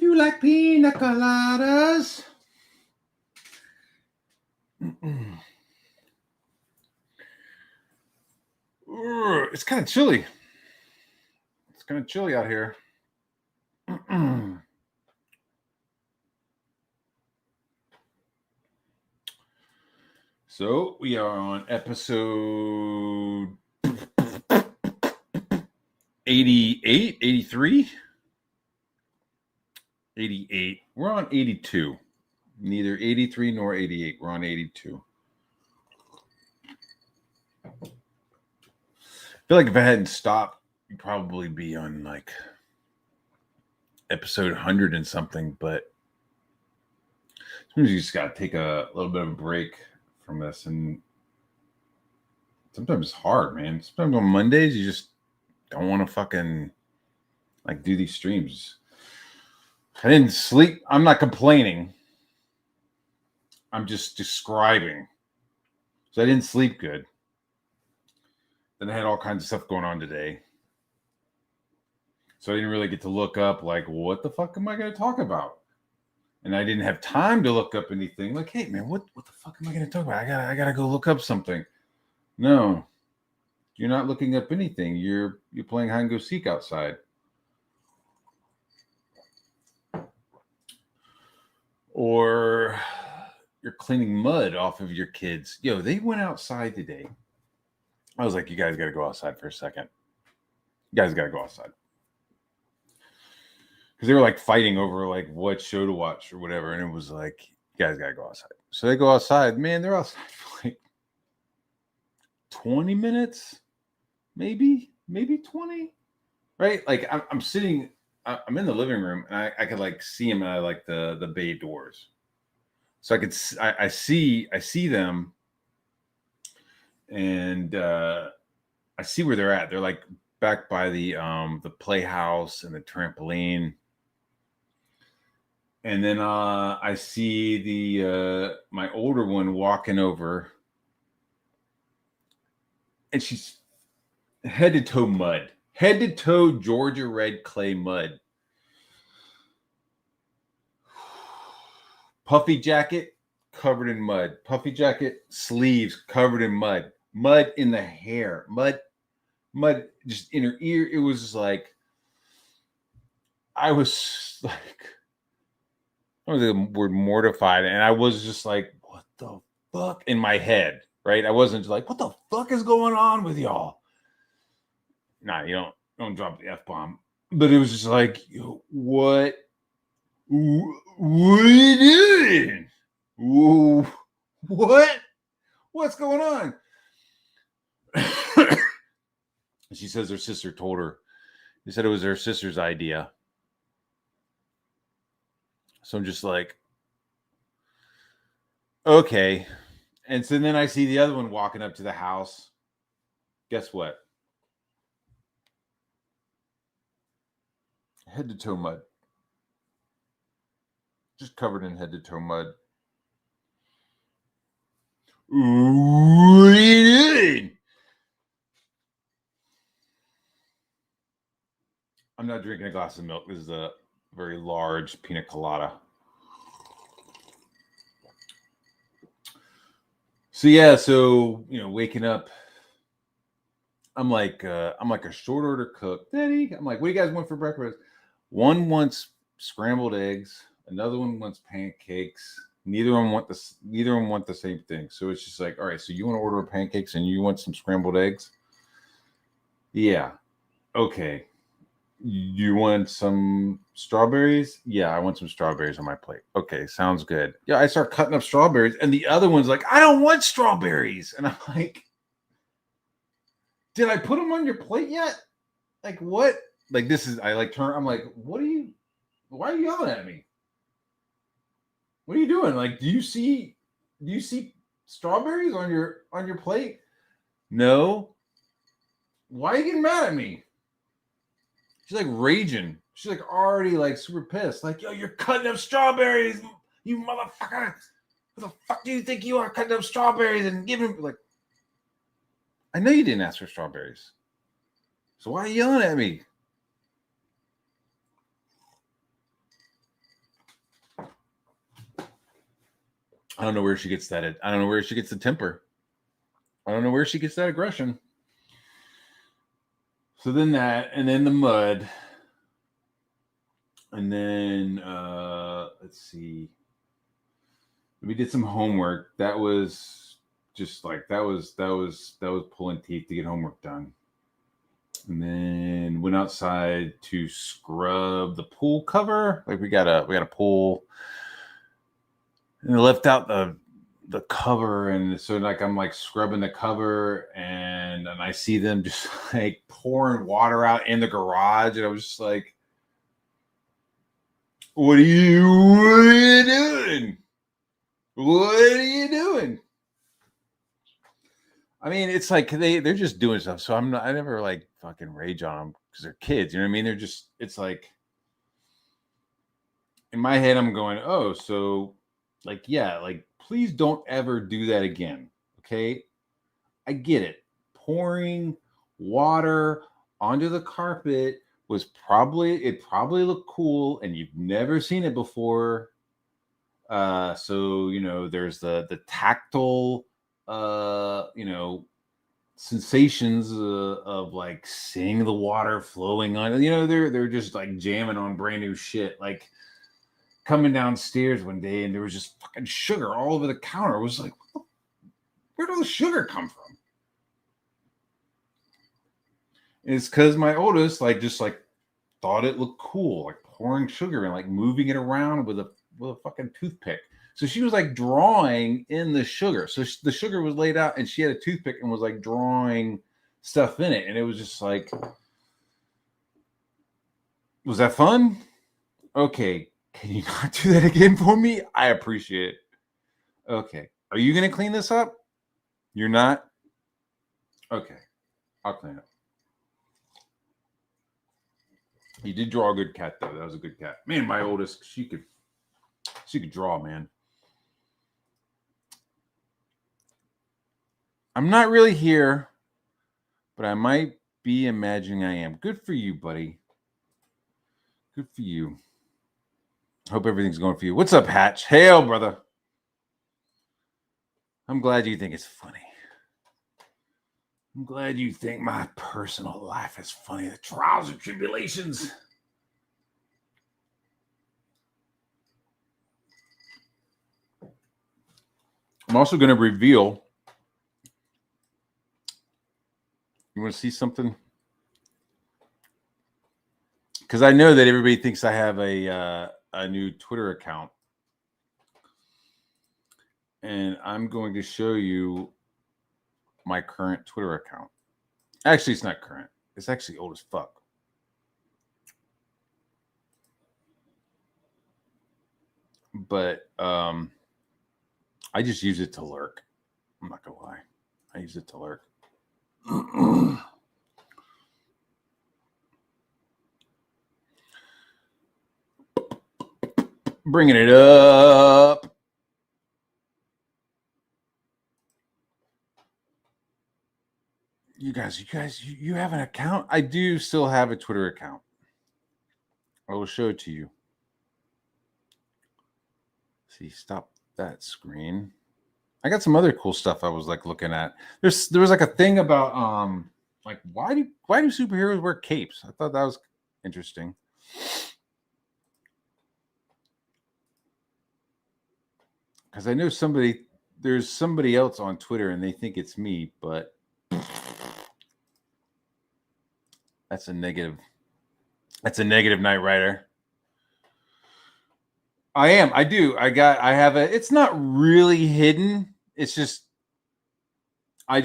If you like pina coladas. It's kind of chilly. It's kind of chilly out here. So we are on episode 88, 83, 88. We're on 82. Neither 83 nor 88. We're on 82. I feel like if I hadn't stopped, we'd probably be on like episode 100 and something, but sometimes you just got to take a little bit of a break from this, and sometimes it's hard, man. Sometimes on Mondays you just don't want to fucking like do these streams. I didn't sleep. I'm not complaining. I'm just describing. So I didn't sleep good. Then I had all kinds of stuff going on today. So I didn't really get to look up like, what the fuck am I going to talk about? And I didn't have time to look up anything. Like, hey man, what the fuck am I going to talk about? I gotta go look up something. No, you're not looking up anything. You're playing hide and go seek outside. Or you're cleaning mud off of your kids. Yo, they went outside today. I was like, you guys got to go outside for a second. You guys got to go outside. Because they were like fighting over like what show to watch or whatever. And it was like, you guys got to go outside. So they go outside. Man, they're outside for like 20 minutes. Maybe 20. Right? Like I'm sitting, I'm in the living room and I could like see them at like the bay doors. So I see them, and I see where they're at. They're like back by the playhouse and the trampoline. And then I see the my older one walking over, and she's head to toe mud, head to toe Georgia red clay mud. Puffy jacket covered in mud. Puffy jacket, sleeves covered in mud. Mud in the hair. Mud just in her ear. It was just like, I was like, I was the word mortified. And I was just like, what the fuck in my head, right? I wasn't just like, what the fuck is going on with y'all? Nah, you don't drop the F-bomb. But it was just like, what are you doing? Ooh, what's going on? She says her sister told her. She said it was her sister's idea. So I'm just like, okay. And so then I see the other one walking up to the house. Guess what? Head to toe mud. Just covered in head to toe mud. Ooh, what are you doing? I'm not drinking a glass of milk. This is a very large pina colada. So yeah, waking up, I'm like a short order cook. Daddy, I'm like, what do you guys want for breakfast? One wants scrambled eggs, another one wants pancakes. Neither one want the same thing. So it's just like, all right, so you want to order pancakes and you want some scrambled eggs? Yeah. Okay. You want some strawberries? Yeah, I want some strawberries on my plate. Okay, sounds good. Yeah, I start cutting up strawberries, and the other one's like, I don't want strawberries. And I'm like, did I put them on your plate yet? Like, what? Like, this is, I like turn, I'm like, why are you yelling at me? What are you doing? Like, do you see strawberries on your plate? No. Why are you getting mad at me? She's like raging. She's like already like super pissed. Like, yo, you're cutting up strawberries, you motherfucker. Who the fuck do you think you are, cutting up strawberries and giving, like, I know you didn't ask for strawberries. So why are you yelling at me? I don't know where she gets that. I don't know where she gets the temper. I don't know where she gets that aggression. So then that, and then the mud. And then let's see. We did some homework. That was just like that was pulling teeth to get homework done. And then went outside to scrub the pool cover. Like we got a pool, and I left out the cover, and so like I'm like scrubbing the cover, and I see them just like pouring water out in the garage, and I was just like, what are you doing? What are you doing? I mean, it's like they're just doing stuff. So I never like fucking rage on them because they're kids. You know what I mean? They're just, it's like in my head, I'm going, oh, so like, yeah, like please don't ever do that again. Okay. I get it. Pouring water onto the carpet it probably looked cool and you've never seen it before. So there's the tactile sensations of like seeing the water flowing on. They're just like jamming on brand new shit. Like coming downstairs one day and there was just fucking sugar all over the counter. It was like, where did the sugar come from? And it's because my oldest just thought it looked cool, like pouring sugar and like moving it around with a fucking toothpick. So she was like drawing in the sugar. So the sugar was laid out and she had a toothpick and was like drawing stuff in it. And it was just like, was that fun? Okay. Can you not do that again for me? I appreciate it. Okay. Are you going to clean this up? You're not? Okay. I'll clean it. You did draw a good cat though. That was a good cat. Man, my oldest, she could draw, man. I'm not really here, but I might be imagining I am. Good for you, buddy. Good for you. Hope everything's going for you. What's up, Hatch? Hail, brother. I'm glad you think it's funny. I'm glad you think my personal life is funny. The trials and tribulations. I'm also going to reveal. You want to see something? Because I know that everybody thinks I have a new Twitter account. And I'm going to show you my current Twitter account. Actually, it's not current. It's actually old as fuck. But I just use it to lurk. I'm not going to lie. I use it to lurk. Bringing it up. You guys, you have an account? I do still have a Twitter account. I will show it to you. See, stop that screen. I got some other cool stuff I was like looking at. There was like a thing about like why do superheroes wear capes? I thought that was interesting. Because I know there's somebody else on Twitter and they think it's me, but that's a negative. That's a negative Knight Rider. I am. I do. I have it's not really hidden. It's just I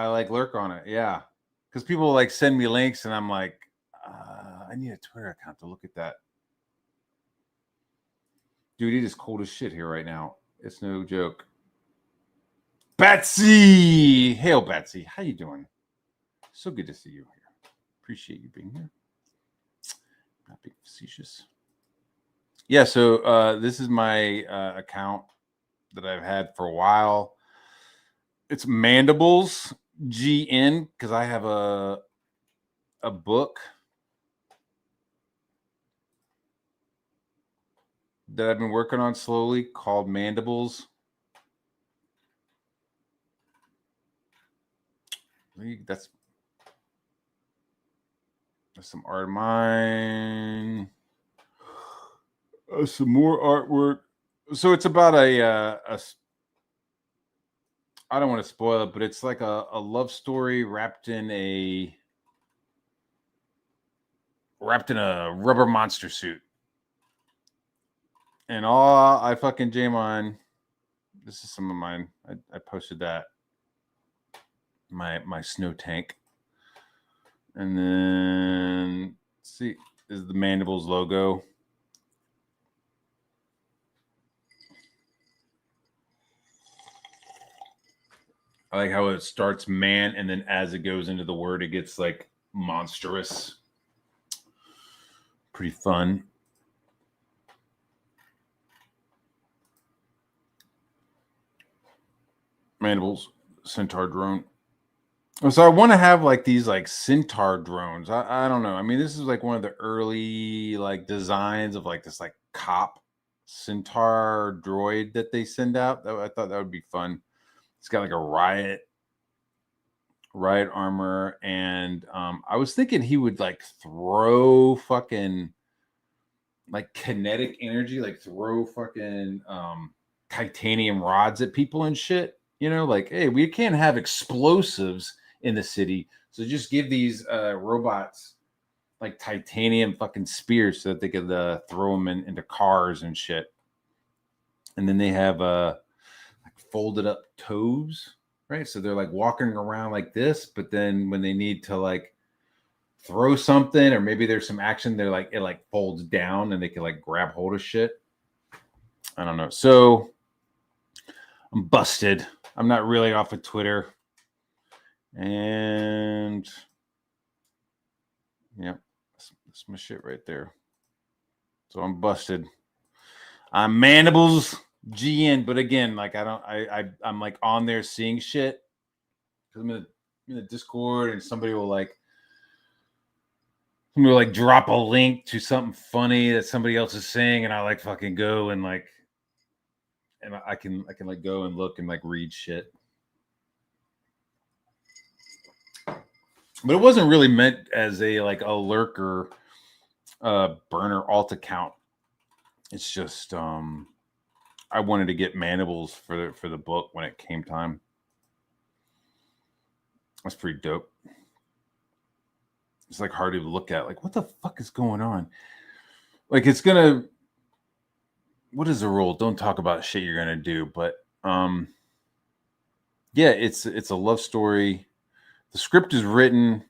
like lurk on it. Yeah. Because people like send me links and I'm like, I need a Twitter account to look at that. Dude, it is cold as shit here right now. It's no joke. Betsy! Hail, Betsy. How you doing? So good to see you here. Appreciate you being here. Not being facetious. Yeah, so this is my account that I've had for a while. It's Mandibles GN because I have a book. that I've been working on slowly called Mandibles. That's some art of mine. Some more artwork. So it's about a I don't want to spoil it, but it's like a love story wrapped in a rubber monster suit. And all I fucking jam on. This is some of mine. I posted that. My snow tank. And then see is the Mandibles logo. I like how it starts man, and then as it goes into the word, it gets like monstrous. Pretty fun. Mandibles, Centaur drone. So I want to have like these like Centaur drones. I don't know. I mean, this is like one of the early like designs of like this like cop Centaur droid that they send out. I thought that would be fun. It's got like a riot armor, and I was thinking he would like throw fucking like kinetic energy, like throw fucking titanium rods at people and shit. You know, like, hey, we can't have explosives in the city, so just give these robots like titanium fucking spears so that they could throw them into cars and shit. And then they have like folded up toes, right? So they're like walking around like this, but then when they need to like throw something, or maybe there's some action, they're like, it like folds down and they can like grab hold of shit. I don't know. So I'm busted. I'm not really off of Twitter. And yeah, that's my shit right there. So I'm busted. I'm Mandibles GN, but again, like I'm like on there seeing shit. I'm in the Discord, and somebody will like drop a link to something funny that somebody else is saying, and I like fucking go and like, and I can like go and look and like read shit. But it wasn't really meant as a like a lurker burner alt account. It's just I wanted to get Mandibles for the book when it came time. That's pretty dope. It's like hard to look at. Like, what the fuck is going on? Like, it's gonna. What is the rule? Don't talk about shit you're gonna do. But yeah, it's a love story. The script is written.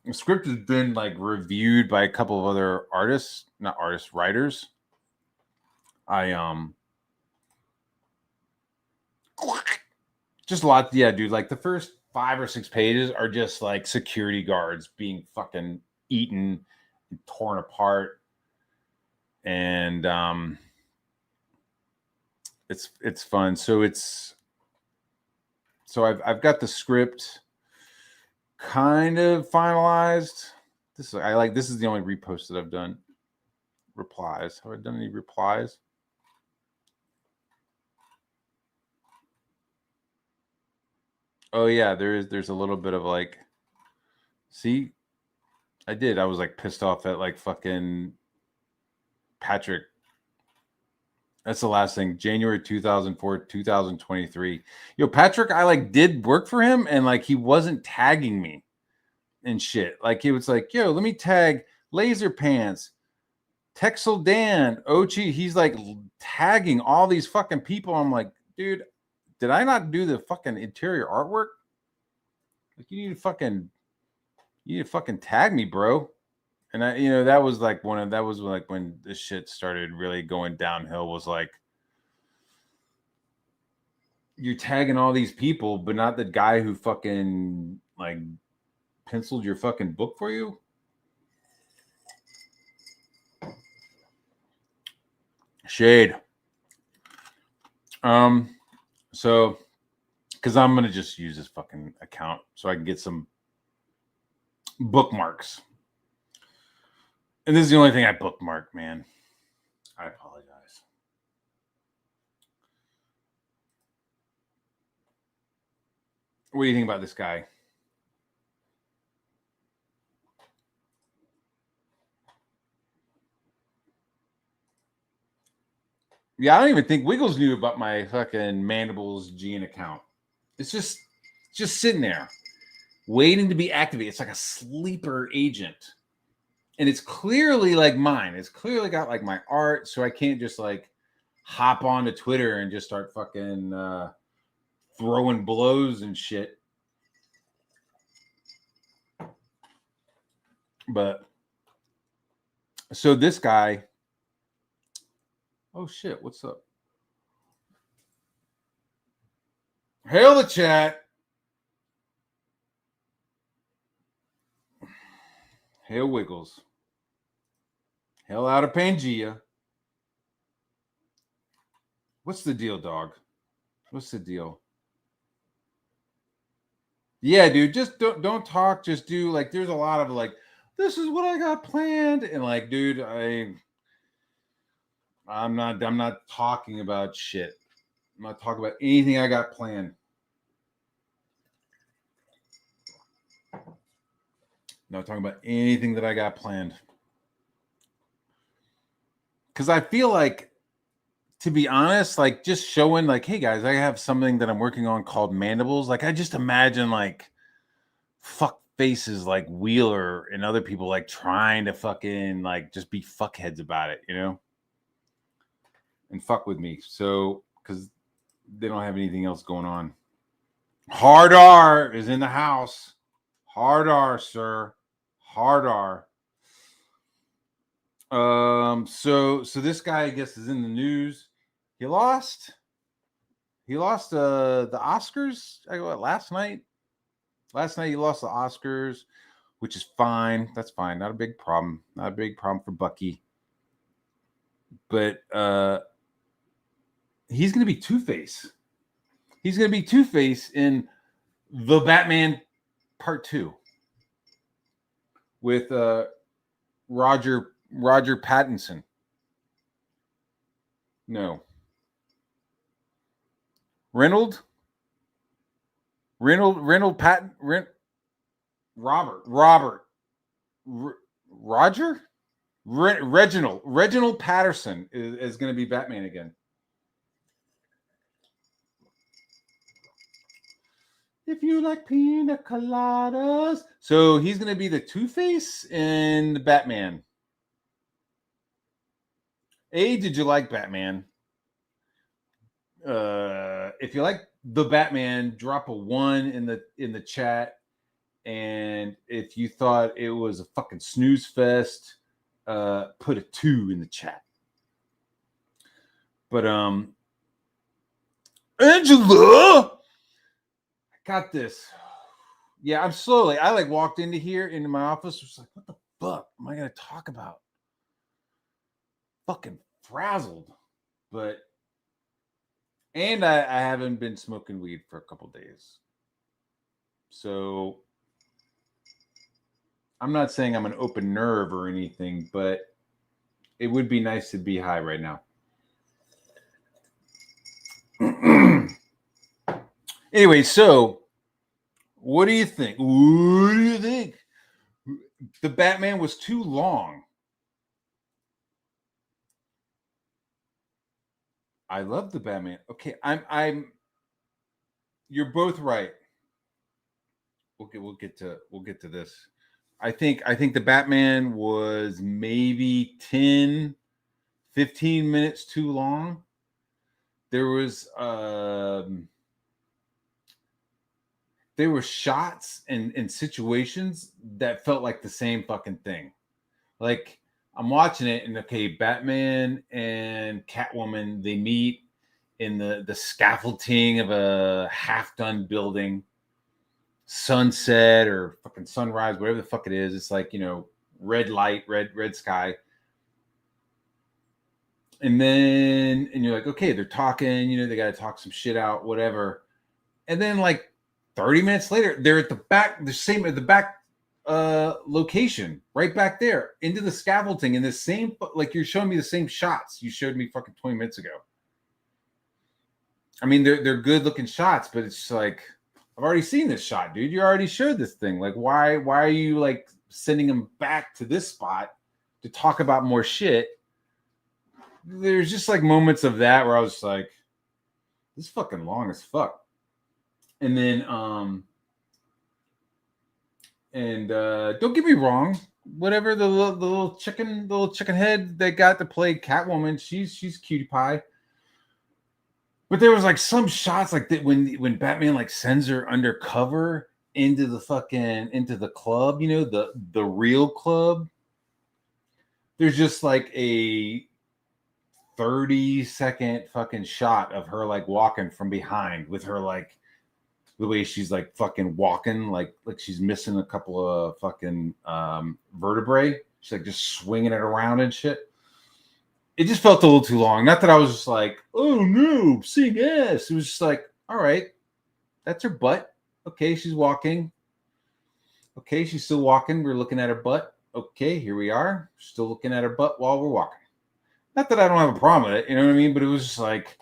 The script has been like reviewed by a couple of other writers. Just a lot. Yeah, dude. Like the first 5 or 6 pages are just like security guards being fucking eaten and torn apart. And it's fun. So I've got the script kind of finalized. This is the only repost that I've done. Replies. Have I done any replies? Oh yeah, there's a little bit of like, see, I did. I was like pissed off at like fucking Patrick. That's the last thing. January 2004, 2023. Yo, Patrick, I like did work for him, and like he wasn't tagging me and shit. Like he was like, yo, let me tag Laser Pants, Texel Dan, Ochi. He's like tagging all these fucking people. I'm like, dude, did I not do the fucking interior artwork? Like you need to fucking tag me, bro. And I, that was like when this shit started really going downhill. Was like, you're tagging all these people, but not the guy who fucking like penciled your fucking book for you. Shade. So because I'm gonna just use this fucking account so I can get some bookmarks. And this is the only thing I bookmarked, man. I apologize. What do you think about this guy? Yeah, I don't even think Wiggles knew about my fucking Mandibles Gene account. It's just sitting there, waiting to be activated. It's like a sleeper agent. And it's clearly like mine. It's clearly got like my art, so I can't just like hop onto Twitter and just start fucking throwing blows and shit. But so this guy, oh shit, what's up? Hail the chat. Hail Wiggles. Hail out of Pangea. What's the deal, dog? What's the deal? Yeah, dude, just don't talk. Just do like. There's a lot of like, this is what I got planned, and like, dude, I'm not talking about shit. I'm not talking about anything I got planned. Not talking about anything that I got planned. Because I feel like, to be honest, like just showing like, hey guys, I have something that I'm working on called Mandibles. Like I just imagine like fuck faces like Wheeler and other people like trying to fucking like just be fuckheads about it, you know? And fuck with me. So, because they don't have anything else going on. Hard R is in the house. Hard R, sir. Hard R. So this guy, I guess, is in the news. He lost the Oscars. Last night. Last night he lost the Oscars, which is fine. That's fine. Not a big problem. Not a big problem for Bucky. But he's going to be Two-Face. He's going to be Two-Face in The Batman Part 2 with Roger Pattinson. No. Reginald Patterson is going to be Batman again. If you like pina coladas. So he's going to be the Two-Face in the Batman. Did you like Batman? If you like the Batman, drop a 1 in the chat. And if you thought it was a fucking snooze fest, put a 2 in the chat. But Angela, I got this. Yeah, I'm slowly. I like walked into my office. Was like, what the fuck am I gonna talk about? Fucking frazzled. But and I haven't been smoking weed for a couple days. So I'm not saying I'm an open nerve or anything, but it would be nice to be high right now. Anyway, so what do you think? What do you think? The Batman was too long. I love the Batman. Okay, I'm. You're both right. We'll get to this. I think the Batman was maybe 10, 15 minutes too long. There were shots and situations that felt like the same fucking thing. Like I'm watching it and okay, Batman and Catwoman, they meet in the scaffolding of a half-done building, sunset or fucking sunrise, whatever the fuck it is. It's like, you know, red light, red sky. And you're like, okay, they're talking, you know, they got to talk some shit out, whatever. And then like 30 minutes later, they're at the back, location, right back there, into the scaffolding in the same, like you're showing me the same shots you showed me fucking 20 minutes ago. I mean, they're good looking shots, but it's just like, I've already seen this shot, dude. You already showed this thing. Like, why are you like sending him back to this spot to talk about more shit? There's just like moments of that where I was like, this is fucking long as fuck. And then don't get me wrong, whatever the little chicken head they got to play Catwoman, she's cutie pie. But there was like some shots like that when Batman like sends her undercover into the club, you know, the real club. There's just like a 30-second fucking shot of her like walking from behind with her like the way she's like fucking walking like she's missing a couple of fucking vertebrae. She's like just swinging it around and shit. It just felt a little too long. Not that I was just like, oh no, seeing ass. It was just like, all right, that's her butt. Okay, she's walking. Okay, she's still walking. We're looking at her butt. Okay, here we are. Still looking at her butt while we're walking. Not that I don't have a problem with it, you know what I mean? But it was just like,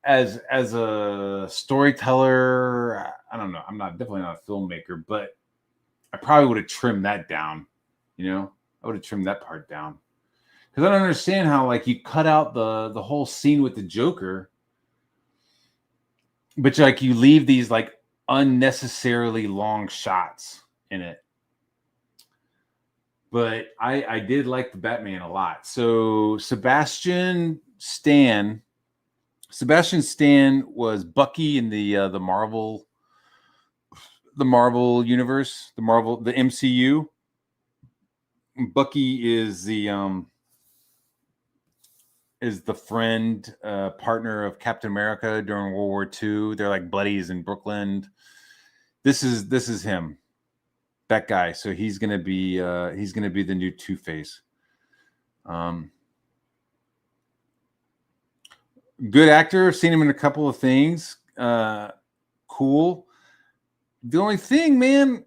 as a storyteller, I don't know. I'm definitely not a filmmaker, but I probably would have trimmed that down. You know, I would have trimmed that part down. Because I don't understand how like you cut out the whole scene with the Joker, but like you leave these like unnecessarily long shots in it. But I did like the Batman a lot. So Sebastian Stan was Bucky in the Marvel universe, the MCU. Bucky is the friend, partner of Captain America during World War II. They're like buddies in Brooklyn. This is him, that guy. So he's gonna be the new Two-Face. Good actor. I've seen him in a couple of things. Cool. The only thing, man,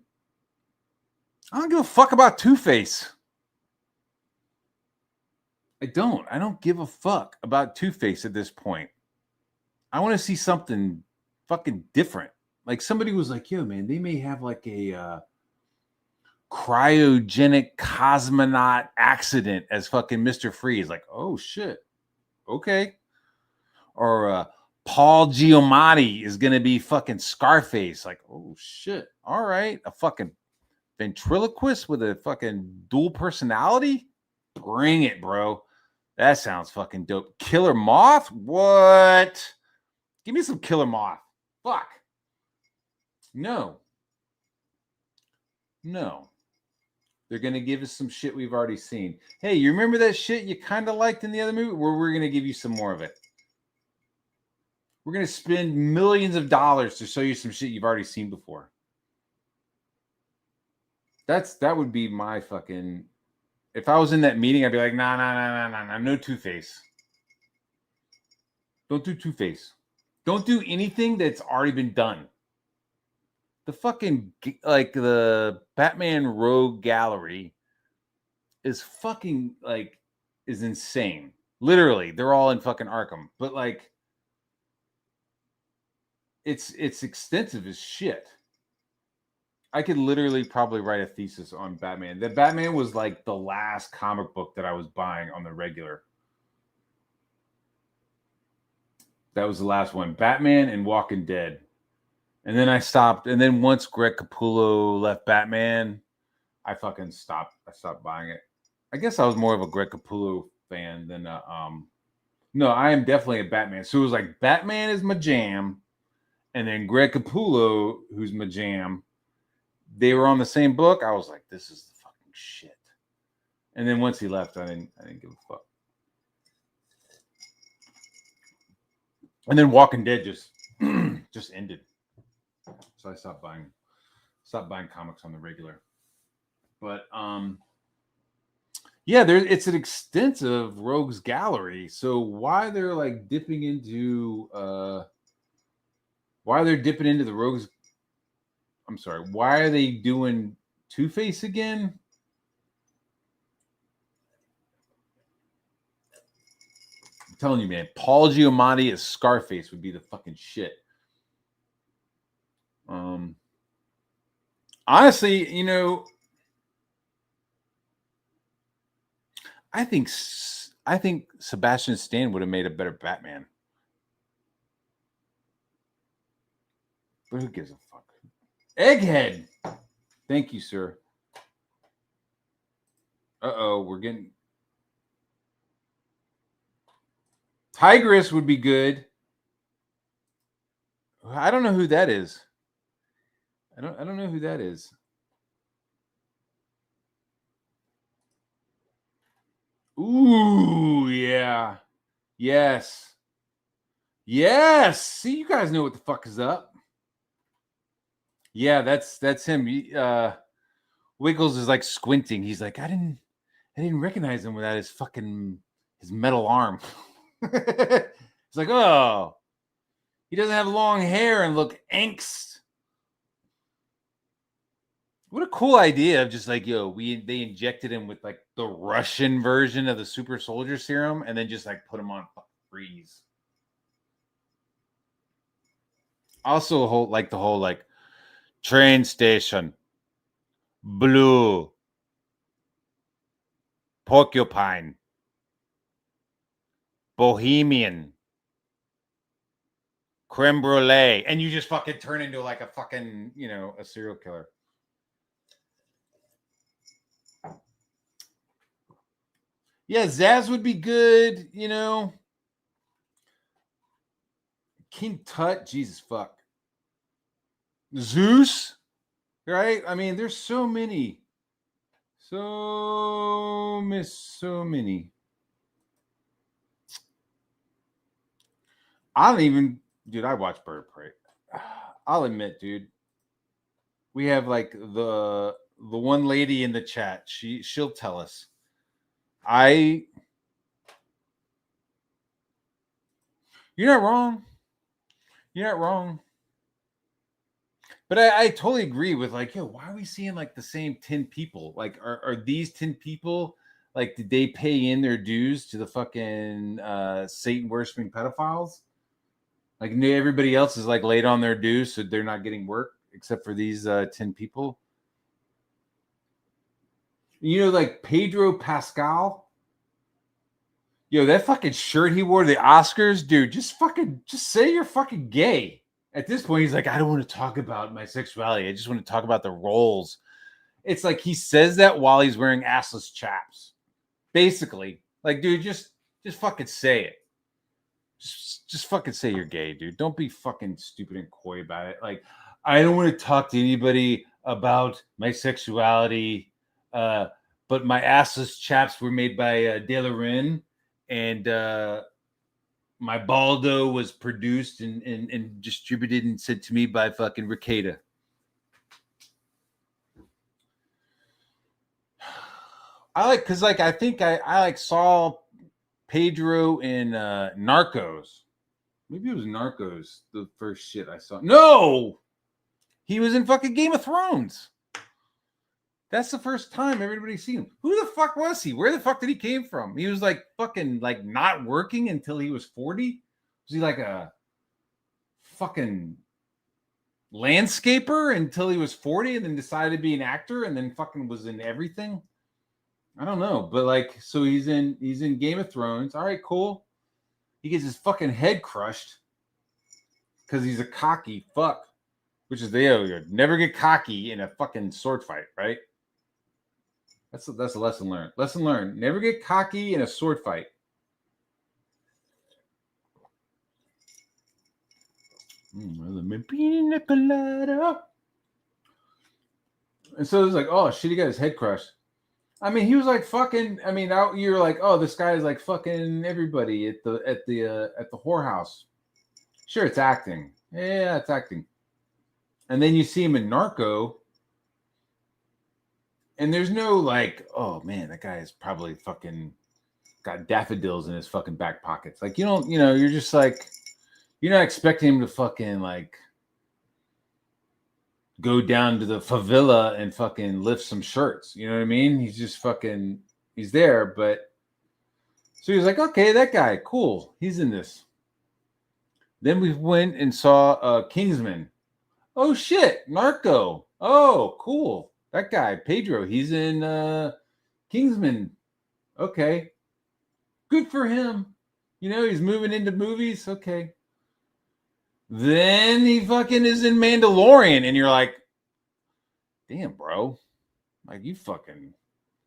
I don't give a fuck about Two-Face. I don't give a fuck about Two-Face at this point. I want to see something fucking different. Like somebody was like, yo, man, they may have like a cryogenic cosmonaut accident as fucking Mr. Freeze. Like, oh shit. Okay. Or Paul Giamatti is going to be fucking Scarface. Like, oh shit. All right. A fucking ventriloquist with a fucking dual personality? Bring it, bro. That sounds fucking dope. Killer Moth? What? Give me some Killer Moth. Fuck. No. They're going to give us some shit we've already seen. Hey, you remember that shit you kind of liked in the other movie? Well, we're going to give you some more of it. We're going to spend millions of dollars to show you some shit you've already seen before. That would be my fucking... If I was in that meeting, I'd be like, nah, no Two-Face. Don't do Two-Face. Don't do anything that's already been done. The fucking, like, the Batman Rogue Gallery is fucking, like, is insane. Literally, they're all in fucking Arkham. But, like, it's extensive as shit. I could literally probably write a thesis on Batman. The Batman was like the last comic book that I was buying on the regular. That was the last one. Batman and Walking Dead. And then I stopped. And then once Greg Capullo left Batman, I fucking stopped. I stopped buying it. I guess I was more of a Greg Capullo fan than no, I am definitely a Batman. So it was like Batman is my jam. And then Greg Capullo, who's my jam. They were on the same book. I was like, this is the fucking shit. And then once he left, I didn't give a fuck. And then Walking Dead just ended. So I stopped buying comics on the regular. But yeah, it's an extensive rogues gallery. So why they're like dipping into the rogues? I'm sorry. Why are they doing Two-Face again? I'm telling you, man. Paul Giamatti as Scarface would be the fucking shit. Honestly, I think Sebastian Stan would have made a better Batman. But who gives a fuck? Egghead. Thank you, sir. Uh-oh, we're getting... Tigress would be good. I don't know who that is. I don't know who that is. Ooh, yeah. Yes. Yes. See, you guys know what the fuck is up. Yeah, that's him. Wiggles is like squinting. He's like, I didn't recognize him without his metal arm. It's like, oh, he doesn't have long hair and look angst. What a cool idea of just like, they injected him with like the Russian version of the super soldier serum and then just like put him on freeze. Also, the whole train station, blue, porcupine, bohemian, creme brulee, and you just fucking turn into like a fucking, a serial killer. Yeah, Zaz would be good, King Tut, Jesus fuck. Zeus, right? I mean, there's so many. So many. I don't even, dude, I watch Bird of Prey. I'll admit, dude, we have like the one lady in the chat. She'll tell us. You're not wrong. You're not wrong. But I totally agree with like, why are we seeing like the same 10 people? Like, are these 10 people, like, did they pay in their dues to the fucking Satan worshiping pedophiles? Like, everybody else is like laid on their dues, so they're not getting work except for these 10 people. Like Pedro Pascal. That fucking shirt he wore to the Oscars, dude, just say you're fucking gay. At this point, he's like, I don't want to talk about my sexuality. I just want to talk about the roles. It's like he says that while he's wearing assless chaps. Basically. Like, dude, just fucking say it. Just fucking say you're gay, dude. Don't be fucking stupid and coy about it. Like, I don't want to talk to anybody about my sexuality, but my assless chaps were made by De La Rennes, and my Baldo was produced and distributed and sent to me by fucking Ricada. I think I saw Pedro in Narcos. Maybe it was Narcos, the first shit I saw. No! He was in fucking Game of Thrones. That's the first time everybody's seen him. Who the fuck was he? Where the fuck did he came from? He was like fucking like not working until he was 40? Was he like a fucking landscaper until he was 40 and then decided to be an actor and then fucking was in everything? I don't know, but like, so he's in Game of Thrones. All right, cool. He gets his fucking head crushed because he's a cocky fuck, which is the never get cocky in a fucking sword fight, right? That's a lesson learned. Lesson learned. Never get cocky in a sword fight. And so it's like, oh shit, he got his head crushed. I mean, he was like fucking. I mean, you're like, oh, this guy is like fucking everybody at the whorehouse. Sure, it's acting. Yeah, it's acting. And then you see him in Narco, and there's no like, oh man, that guy is probably fucking got daffodils in his fucking back pockets. Like, you don't, you're just like, you're not expecting him to fucking like go down to the favela and fucking lift some shirts. You know what I mean? He's just fucking, he's there, but so he was like, okay, that guy, cool. He's in this. Then we went and saw Kingsman. Oh shit, Narco. Oh, cool. That guy, Pedro, he's in Kingsman. Okay. Good for him. You know, he's moving into movies. Okay. Then he fucking is in Mandalorian, and you're like, damn, bro. Like, you fucking,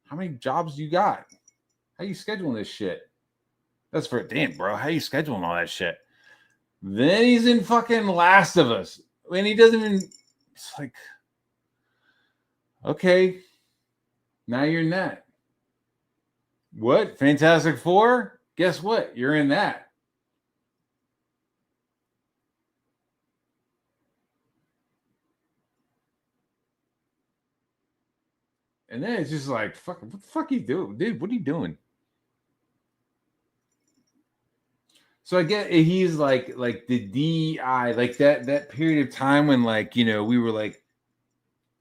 how many jobs do you got? How you scheduling this shit? That's for, damn, bro. How you scheduling all that shit? Then he's in fucking Last of Us. And he doesn't even, it's like, okay. Now you're in that. What? Fantastic Four? Guess what? You're in that. And then it's just like, fuck, what the fuck are you doing? Dude, what are you doing? So I get he's like the DEI, like that period of time when, like, you know, we were like,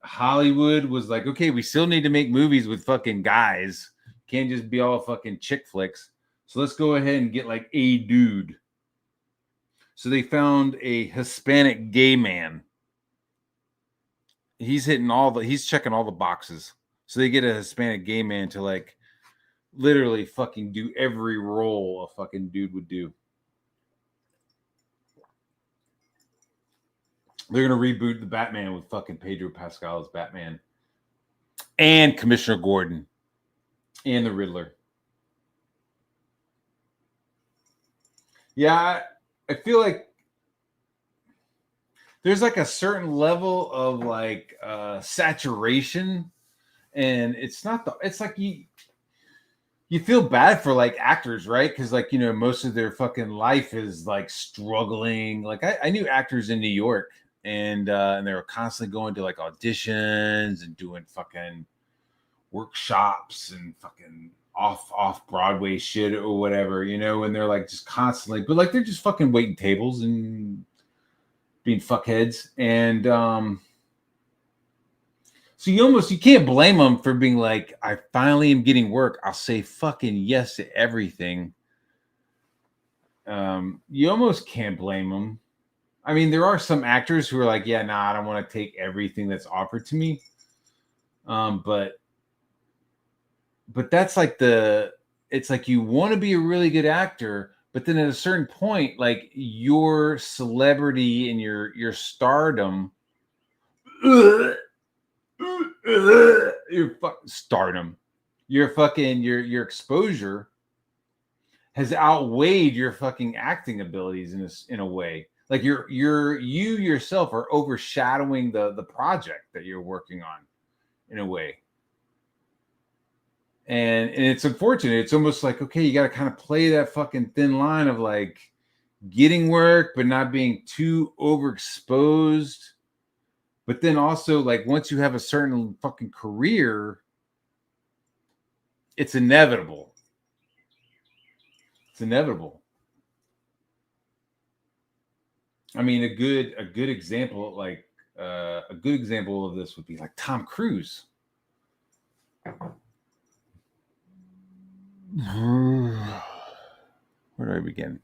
Hollywood was like, okay, we still need to make movies with fucking guys. Can't just be all fucking chick flicks. So let's go ahead and get like a dude. So they found a Hispanic gay man. He's checking all the boxes. So they get a Hispanic gay man to like literally fucking do every role a fucking dude would do. They're gonna reboot the Batman with fucking Pedro Pascal's Batman and Commissioner Gordon and the Riddler. Yeah, I feel like there's like a certain level of like saturation, and it's like you feel bad for like actors, right? Because, like, you know, most of their fucking life is like struggling. Like I knew actors in New York, and they were constantly going to like auditions and doing fucking workshops and fucking off Broadway shit or whatever, you know, and they're like just constantly, but like they're just fucking waiting tables and being fuckheads. And so you can't blame them for being like, I finally am getting work. I'll say fucking yes to everything. You almost can't blame them. I mean, there are some actors who are like, yeah, nah, I don't want to take everything that's offered to me. But that's like it's like you want to be a really good actor, but then at a certain point, like your celebrity and your stardom, your stardom, your exposure has outweighed your fucking acting abilities in a way. Like you yourself are overshadowing the project that you're working on in a way. And it's unfortunate. It's almost like, okay, you got to kind of play that fucking thin line of like getting work, but not being too overexposed. But then also, like, once you have a certain fucking career, it's inevitable. It's inevitable. I mean, a good example, like a good example of this would be like Tom Cruise. Where do I begin?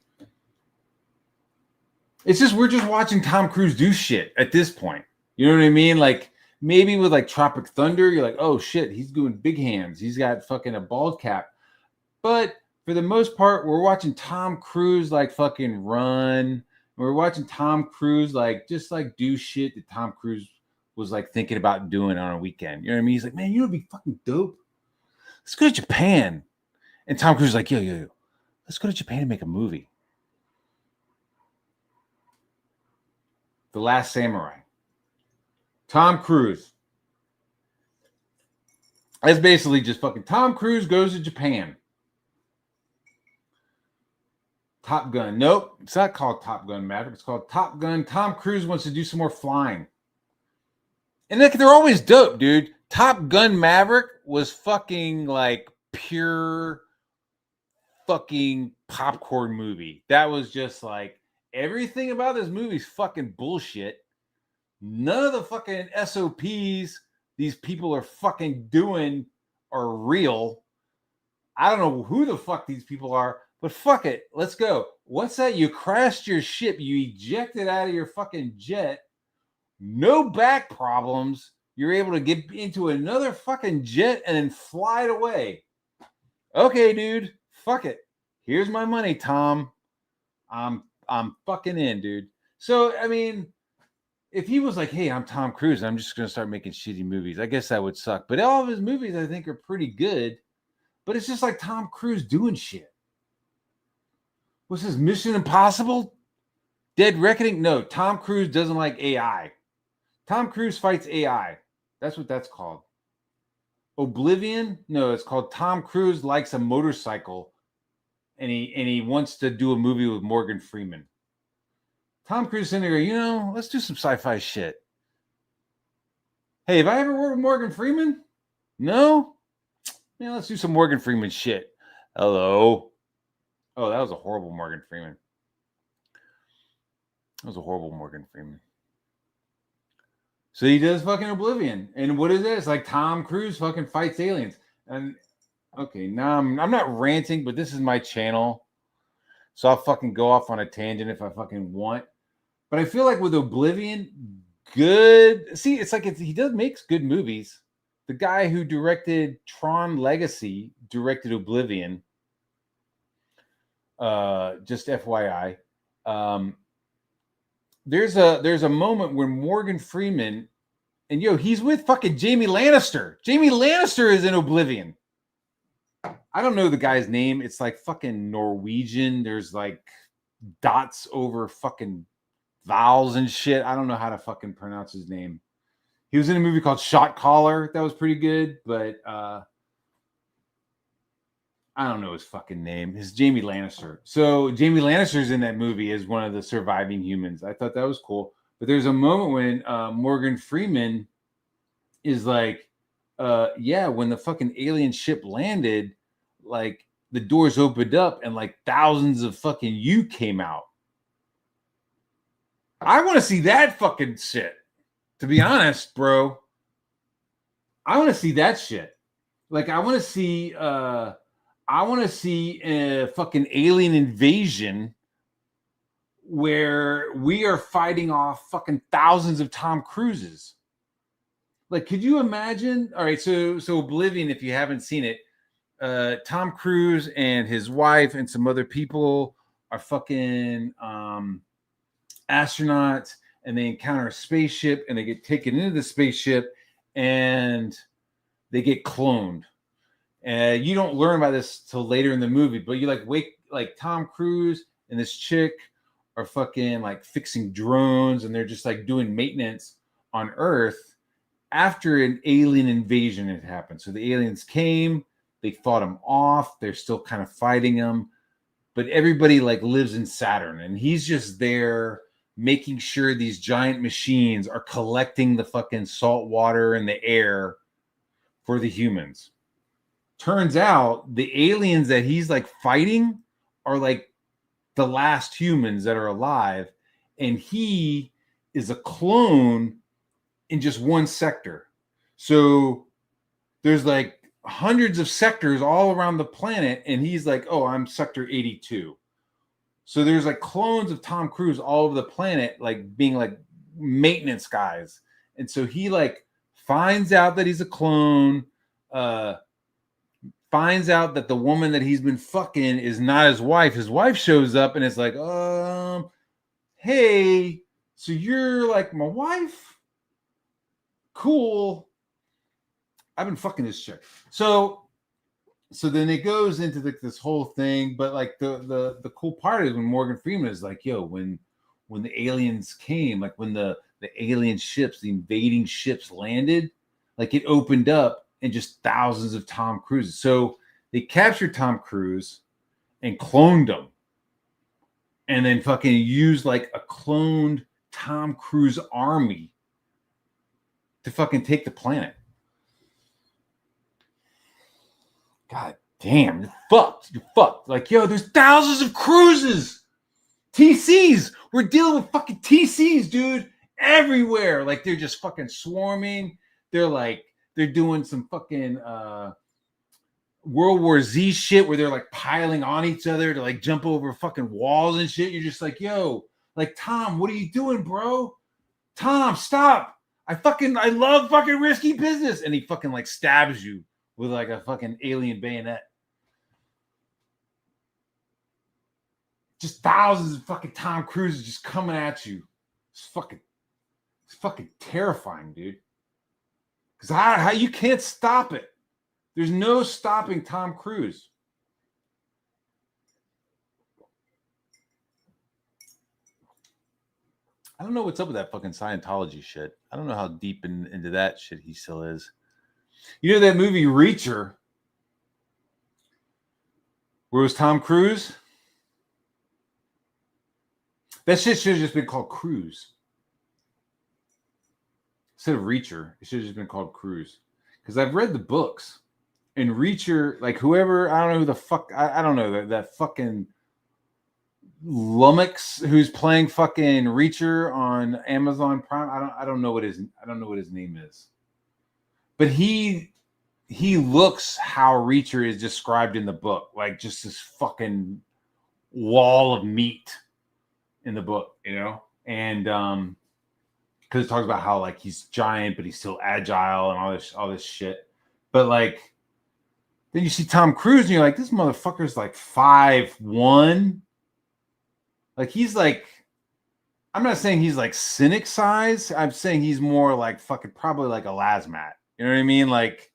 It's just we're just watching Tom Cruise do shit at this point. You know what I mean? Like maybe with like Tropic Thunder, you're like, oh shit, he's doing big hands. He's got fucking a bald cap. But for the most part, we're watching Tom Cruise like fucking run. We're watching Tom Cruise like just like do shit that Tom Cruise was like thinking about doing on a weekend. You know what I mean? He's like, man, you know what'd be fucking dope? Let's go to Japan. And Tom Cruise is like, yo, let's go to Japan and make a movie. The Last Samurai. Tom Cruise. That's basically just fucking Tom Cruise goes to Japan. Top Gun. Nope. It's not called Top Gun Maverick. It's called Top Gun. Tom Cruise wants to do some more flying. And they're always dope, dude. Top Gun Maverick was fucking like pure fucking popcorn movie. That was just like everything about this movie is fucking bullshit. None of the fucking SOPs these people are fucking doing are real. I don't know who the fuck these people are, but fuck it. Let's go. What's that? You crashed your ship. You ejected out of your fucking jet. no back problems. You're able to get into another fucking jet and then fly it away. Okay, dude, fuck it. Here's my money, Tom. I'm fucking in, dude. So, I mean, if he was like, hey, I'm Tom Cruise, and I'm just going to start making shitty movies, I guess that would suck. But all of his movies, I think, are pretty good. But it's just like Tom Cruise doing shit. What's his Mission Impossible? Dead Reckoning? No, Tom Cruise doesn't like AI. Tom Cruise fights AI. That's what that's called. Oblivion? No, it's called Tom Cruise likes a motorcycle, and he wants to do a movie with Morgan Freeman. Tom Cruise sitting there, let's do some sci-fi shit. Hey, have I ever worked with Morgan Freeman? No? Yeah, let's do some Morgan Freeman shit. Hello. Oh, that was a horrible Morgan Freeman. So he does fucking Oblivion. And what is it? It's like Tom Cruise fucking fights aliens. And okay, now I'm not ranting, but this is my channel. So I'll fucking go off on a tangent if I fucking want. But I feel like with Oblivion, good. See, it's like he does makes good movies. The guy who directed Tron Legacy directed Oblivion. Just FYI. There's a moment where Morgan Freeman and he's with fucking Jamie Lannister. Jamie Lannister is in Oblivion. I don't know the guy's name. It's like fucking Norwegian. There's like dots over fucking vowels and shit. I don't know how to fucking pronounce his name. He was in a movie called Shot Caller. That was pretty good, but I don't know his fucking name. It's Jamie Lannister. So Jamie Lannister's in that movie as one of the surviving humans. I thought that was cool. But there's a moment when Morgan Freeman is like, when the fucking alien ship landed, like the doors opened up and like thousands of fucking you came out. I want to see that fucking shit. To be honest, bro. I want to see that shit. Like I want to see a fucking alien invasion where we are fighting off fucking thousands of Tom Cruises. Like, could you imagine? All right, so Oblivion, if you haven't seen it, Tom Cruise and his wife and some other people are fucking astronauts, and they encounter a spaceship, and they get taken into the spaceship, and they get cloned. And you don't learn about this till later in the movie, but you like Tom Cruise and this chick are fucking like fixing drones, and they're just like doing maintenance on Earth after an alien invasion had happened. So the aliens came, they fought them off. They're still kind of fighting them, but everybody like lives in Saturn, and he's just there making sure these giant machines are collecting the fucking salt water and the air for the humans. Turns out the aliens that he's like fighting are like the last humans that are alive, and he is a clone in just one sector. So there's like hundreds of sectors all around the planet, and he's like, oh, I'm sector 82. So there's like clones of Tom Cruise all over the planet, like being like maintenance guys. And so he like finds out that he's a clone, finds out that the woman that he's been fucking is not his wife. His wife shows up and it's like, hey, so you're like my wife? Cool. I've been fucking this chick. So then it goes into this whole thing, but like the cool part is when Morgan Freeman is like, yo, when the aliens came, like when the alien ships, the invading ships landed, like it opened up and just thousands of Tom Cruises. So they captured Tom Cruise and cloned him, and then fucking used like a cloned Tom Cruise army to fucking take the planet. God damn, you're fucked. You're fucked. Like, yo, there's thousands of cruises. TCs. We're dealing with fucking TCs, dude. Everywhere. Like, they're just fucking swarming. They're doing some fucking World War Z shit where they're like piling on each other to like jump over fucking walls and shit. You're just like, yo, like, Tom, what are you doing, bro? Tom, stop. I love fucking risky business. And he fucking like stabs you with like a fucking alien bayonet. Just thousands of fucking Tom Cruises just coming at you. It's fucking terrifying, dude. Because how you can't stop it. There's no stopping Tom Cruise. I don't know what's up with that fucking Scientology shit. I don't know how deep into that shit he still is. You know that movie Reacher? Where it was Tom Cruise? That shit should have just been called Cruise. Instead of Reacher, it should have just been called Cruise. Because I've read the books. And Reacher, like whoever, I don't know who the fuck, I don't know, that fucking Lummox who's playing fucking Reacher on Amazon Prime. I don't know what his name is. But he looks how Reacher is described in the book, like just this fucking wall of meat in the book, you know? And because it talks about how like he's giant, but he's still agile and all this shit. But like then you see Tom Cruise and you're like, this motherfucker's like 5'1". Like he's like, I'm not saying he's like Cynic size. I'm saying he's more like fucking probably like a Lasmat. You know what I mean? Like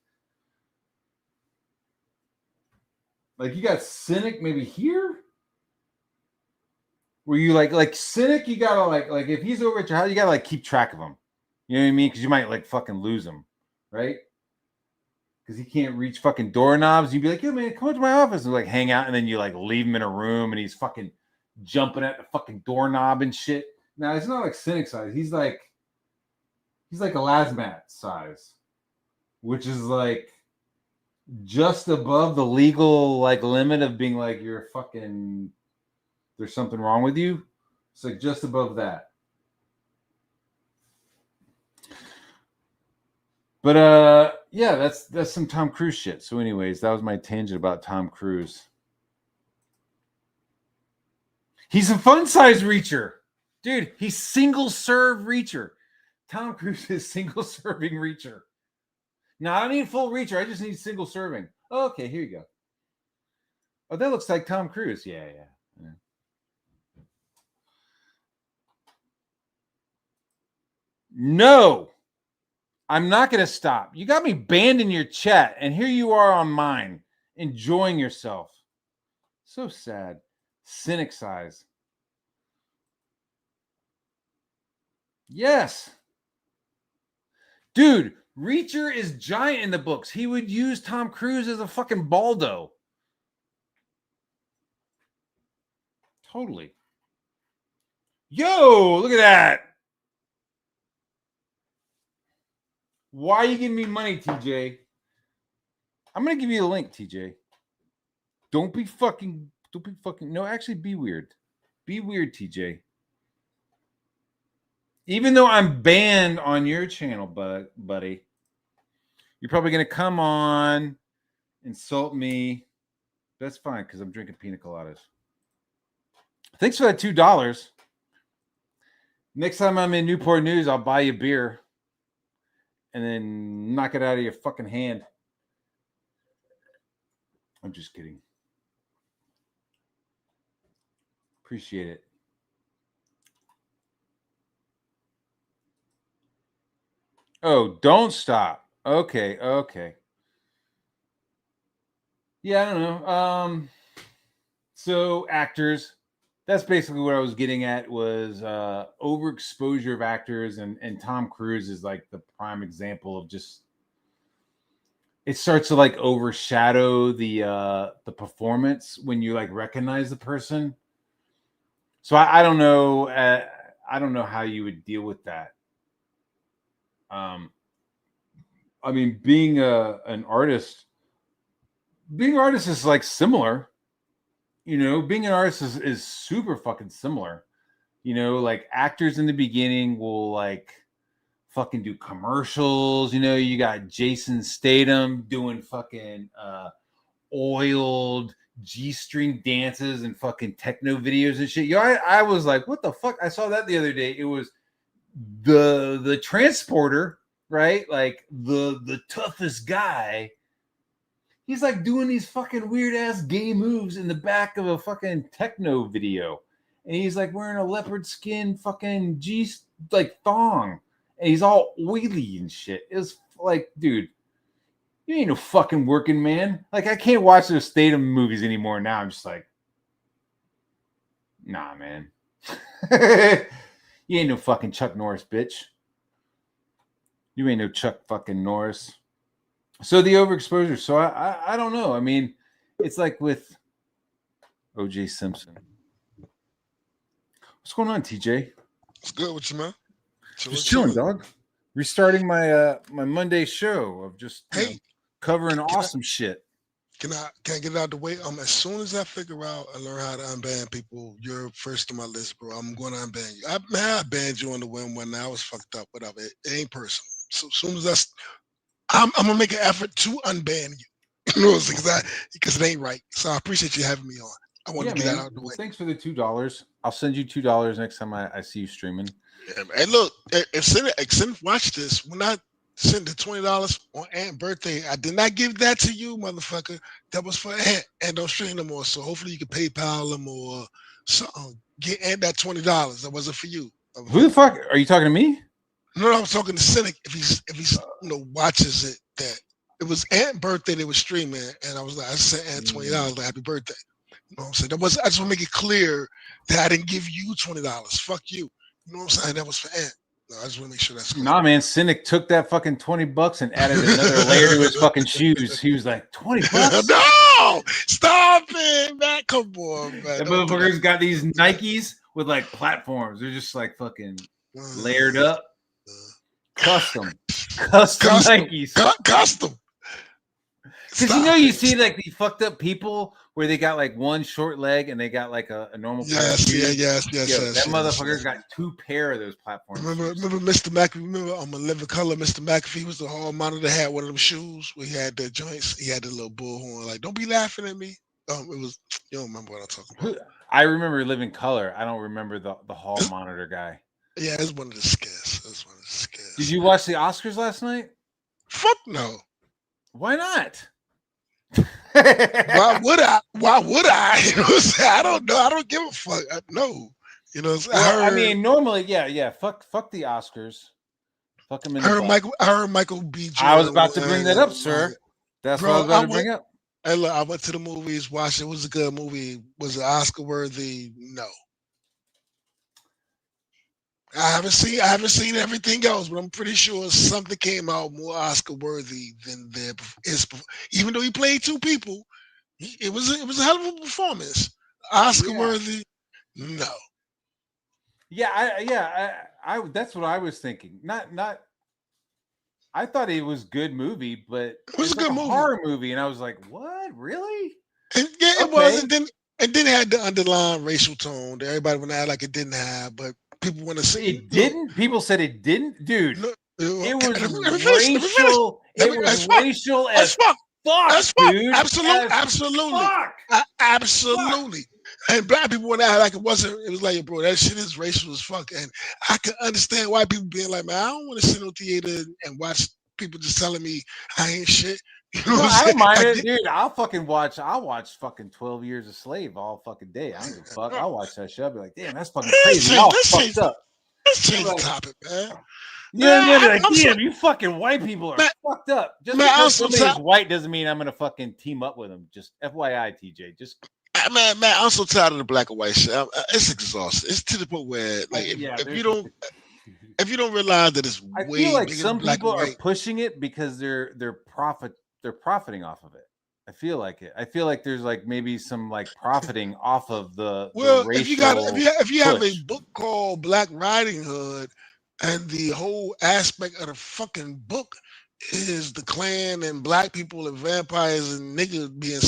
you got Cynic maybe here? Where you like Cynic, you gotta like if he's over at your house, you gotta like keep track of him. You know what I mean? Because you might like fucking lose him, right? Because he can't reach fucking doorknobs. You'd be like, yo, man, come to my office and like hang out, and then you like leave him in a room and he's fucking jumping at the fucking doorknob and shit. Now it's not like Cynic size. He's like a Lasmat size, which is like just above the legal like limit of being like you're fucking there's something wrong with you. It's like just above that. But yeah, that's some Tom Cruise shit. So anyways, that was my tangent about Tom Cruise. He's a fun-size Reacher. Dude, he's single-serve Reacher. Tom Cruise is single-serving Reacher. Now, I don't need full Reacher. I just need single-serving. Oh, okay, here you go. Oh, that looks like Tom Cruise. Yeah. No, I'm not going to stop. You got me banned in your chat, and here you are on mine, enjoying yourself. So sad. Cynic size. Yes. Dude, Reacher is giant in the books. He would use Tom Cruise as a fucking Baldo. Totally. Yo, look at that. Why are you giving me money, TJ? I'm going to give you a link, TJ. Don't be fucking, no, actually be weird. Be weird, TJ. Even though I'm banned on your channel, buddy, you're probably going to come on, insult me. That's fine because I'm drinking pina coladas. Thanks for that $2. Next time I'm in Newport News, I'll buy you beer and then knock it out of your fucking hand. I'm just kidding. Appreciate it. Oh, don't stop. Okay. Yeah, I don't know. So actors, that's basically what I was getting at was overexposure of actors, and Tom Cruise is like the prime example of just it starts to like overshadow the performance when you like recognize the person. So I don't know. I don't know how you would deal with that. I mean, being an artist is like similar. You know, being an artist is super fucking similar. You know, like actors in the beginning will like fucking do commercials. You know, you got Jason Statham doing fucking oiled G-string dances and fucking techno videos and shit. Yo, I was like, what the fuck? I saw that the other day. It was the transporter, right? Like the toughest guy. He's like doing these fucking weird ass gay moves in the back of a fucking techno video. And he's like wearing a leopard skin fucking like thong. And he's all oily and shit. It was like, dude, you ain't no fucking working man. Like, I can't watch those Statham movies anymore now. I'm just like, nah, man. You ain't no fucking Chuck Norris, bitch. You ain't no Chuck fucking Norris. So the overexposure. So I don't know. I mean, it's like with O.J. Simpson. What's going on, TJ? It's good with you, man. Just chilling, dog. Restarting my my Monday show of just covering awesome shit. Can I get it out the way? As soon as I figure out and learn how to unban people, you're first on my list, bro. I'm going to unban you. I banned you on the whim when I was fucked up, whatever. It ain't personal. So as soon as I'm gonna make an effort to unban you. You know, because it ain't right. So I appreciate you having me on. I want to get that out of the way. Thanks for the $2. I'll send you $2 next time I see you streaming. Yeah, man. Hey, look, if Sin watch this, when I sent the $20 on Aunt's birthday, I did not give that to you, motherfucker. That was for Aunt. And don't stream no more. So hopefully you can PayPal them or something. Get Aunt that $20. That wasn't for you. Who the fuck are you talking to me? No, I'm talking to Cynic. If he's watches it, that it was Aunt's birthday they were streaming, and I was like, I sent Aunt $20, like happy birthday. You know what I'm saying? I just want to make it clear that I didn't give you $20. Fuck you. You know what I'm saying? That was for Aunt. No, I just want to make sure that's clear. Nah, man. Cynic took that fucking $20 and added another layer to his fucking shoes. He was like, $20? No! Stop it, man. Come on, man. That motherfucker's got these Nikes with like platforms. They're just like fucking layered up. Custom Nikes. Custom. Because you see like the fucked up people where they got like one short leg and they got like a normal. Yes. That motherfucker got 2 pair of those platforms. Remember Mr. McAfee? Remember on my Living Color, Mr. McAfee was the hall monitor, had one of them shoes where he had the joints. He had the little bullhorn. Like, don't be laughing at me. It was, you don't remember what I'm talking about. I remember Living Color. I don't remember the hall monitor guy. Yeah, it's one of the skits. Did you watch the Oscars last night? Fuck no. Why not? Why would I? You know what I'm saying? I don't know. I don't give a fuck. No. You know what I'm saying? I mean, normally, yeah. Fuck the Oscars. Fuck them in the I heard Michael B. Jordan. I was about to bring that up, sir. That's what I was about to bring up. Hey, look, I went to the movies, watched it. It was a good movie. Was it Oscar worthy? No. I haven't seen everything else, but I'm pretty sure something came out more Oscar worthy than his. Even though he played 2 people, it was a hell of a performance. Oscar worthy, no. Yeah, I that's what I was thinking. Not. I thought it was a good movie, but it was a good movie. Horror movie, and I was like, what? Really? It was. And then it had the underlying racial tone that everybody would act like it didn't have, but. People want to see it didn't. People said it didn't, dude. No, it was racial. It was racial as fuck, dude. Absolutely. And black people want to act like it wasn't. It was like, bro, that shit is racial as fuck. And I can understand why people being like, man, I don't want to sit in the theater and watch people just telling me I ain't shit. You know I don't mind it, dude. I'll watch fucking 12 Years a Slave all fucking day. I don't give a fuck. I'll watch that shit. I'll be like, damn, that's fucking crazy. Let's change the topic, man. Yeah, damn, you fucking white people are fucked up. Just because somebody is white doesn't mean I'm gonna fucking team up with them. Just FYI, TJ. Just man, I'm so tired of the black and white shit. It's exhausting. It's to the point where, like, if you don't realize that it's I feel like some people are pushing it because they're profiting off of it. I feel like it. I feel like there's like maybe some like profiting off of the racial if you have a book called Black Riding Hood and the whole aspect of the fucking book is the Klan and black people and vampires and niggas being,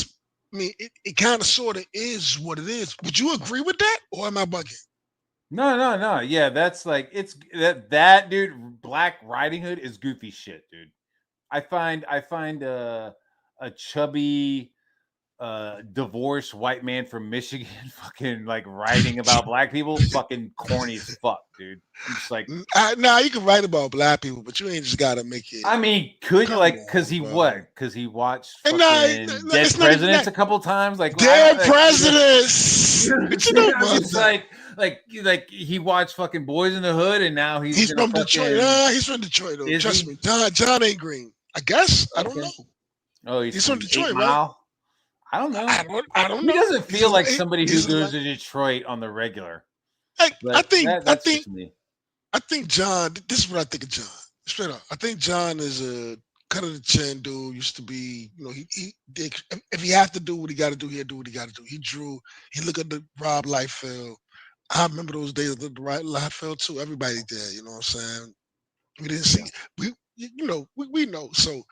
I mean, it kind of sort of is what it is. Would you agree with that, or am I bugging? No. Yeah, that's like it's that dude. Black Riding Hood is goofy shit, dude. I find a chubby divorced white man from Michigan fucking like writing about black people, fucking corny as fuck, dude. I'm just like, Nah, you can write about black people, but you ain't just gotta make it. I mean, could you Come like because on, he bro. what? Because he watched And fucking Dead it's not even Presidents that. a couple times. Like, Dead you presidents. know what I'm What you saying? know I'm about just that? like he watched fucking Boys in the Hood, and now he's He's gonna from Detroit. fucking He's from Detroit though. is Trust he? me. John ain't green. I guess. I don't Okay. know. Oh, he's He's from from Eight Detroit, right? Mile. I don't know. I don't He know. doesn't feel like somebody who He's a goes like, to Detroit on the regular, I but think that's just me. John. This is what I think of John. Straight up, I think John is a cut of the chin dude. Used to be, he if he have to do what he got to do, he'll do what he got to do. He drew. He looked at the Rob Liefeld. I remember those days of the right Liefeld too. Everybody there, you know what I'm saying? We didn't see we know. So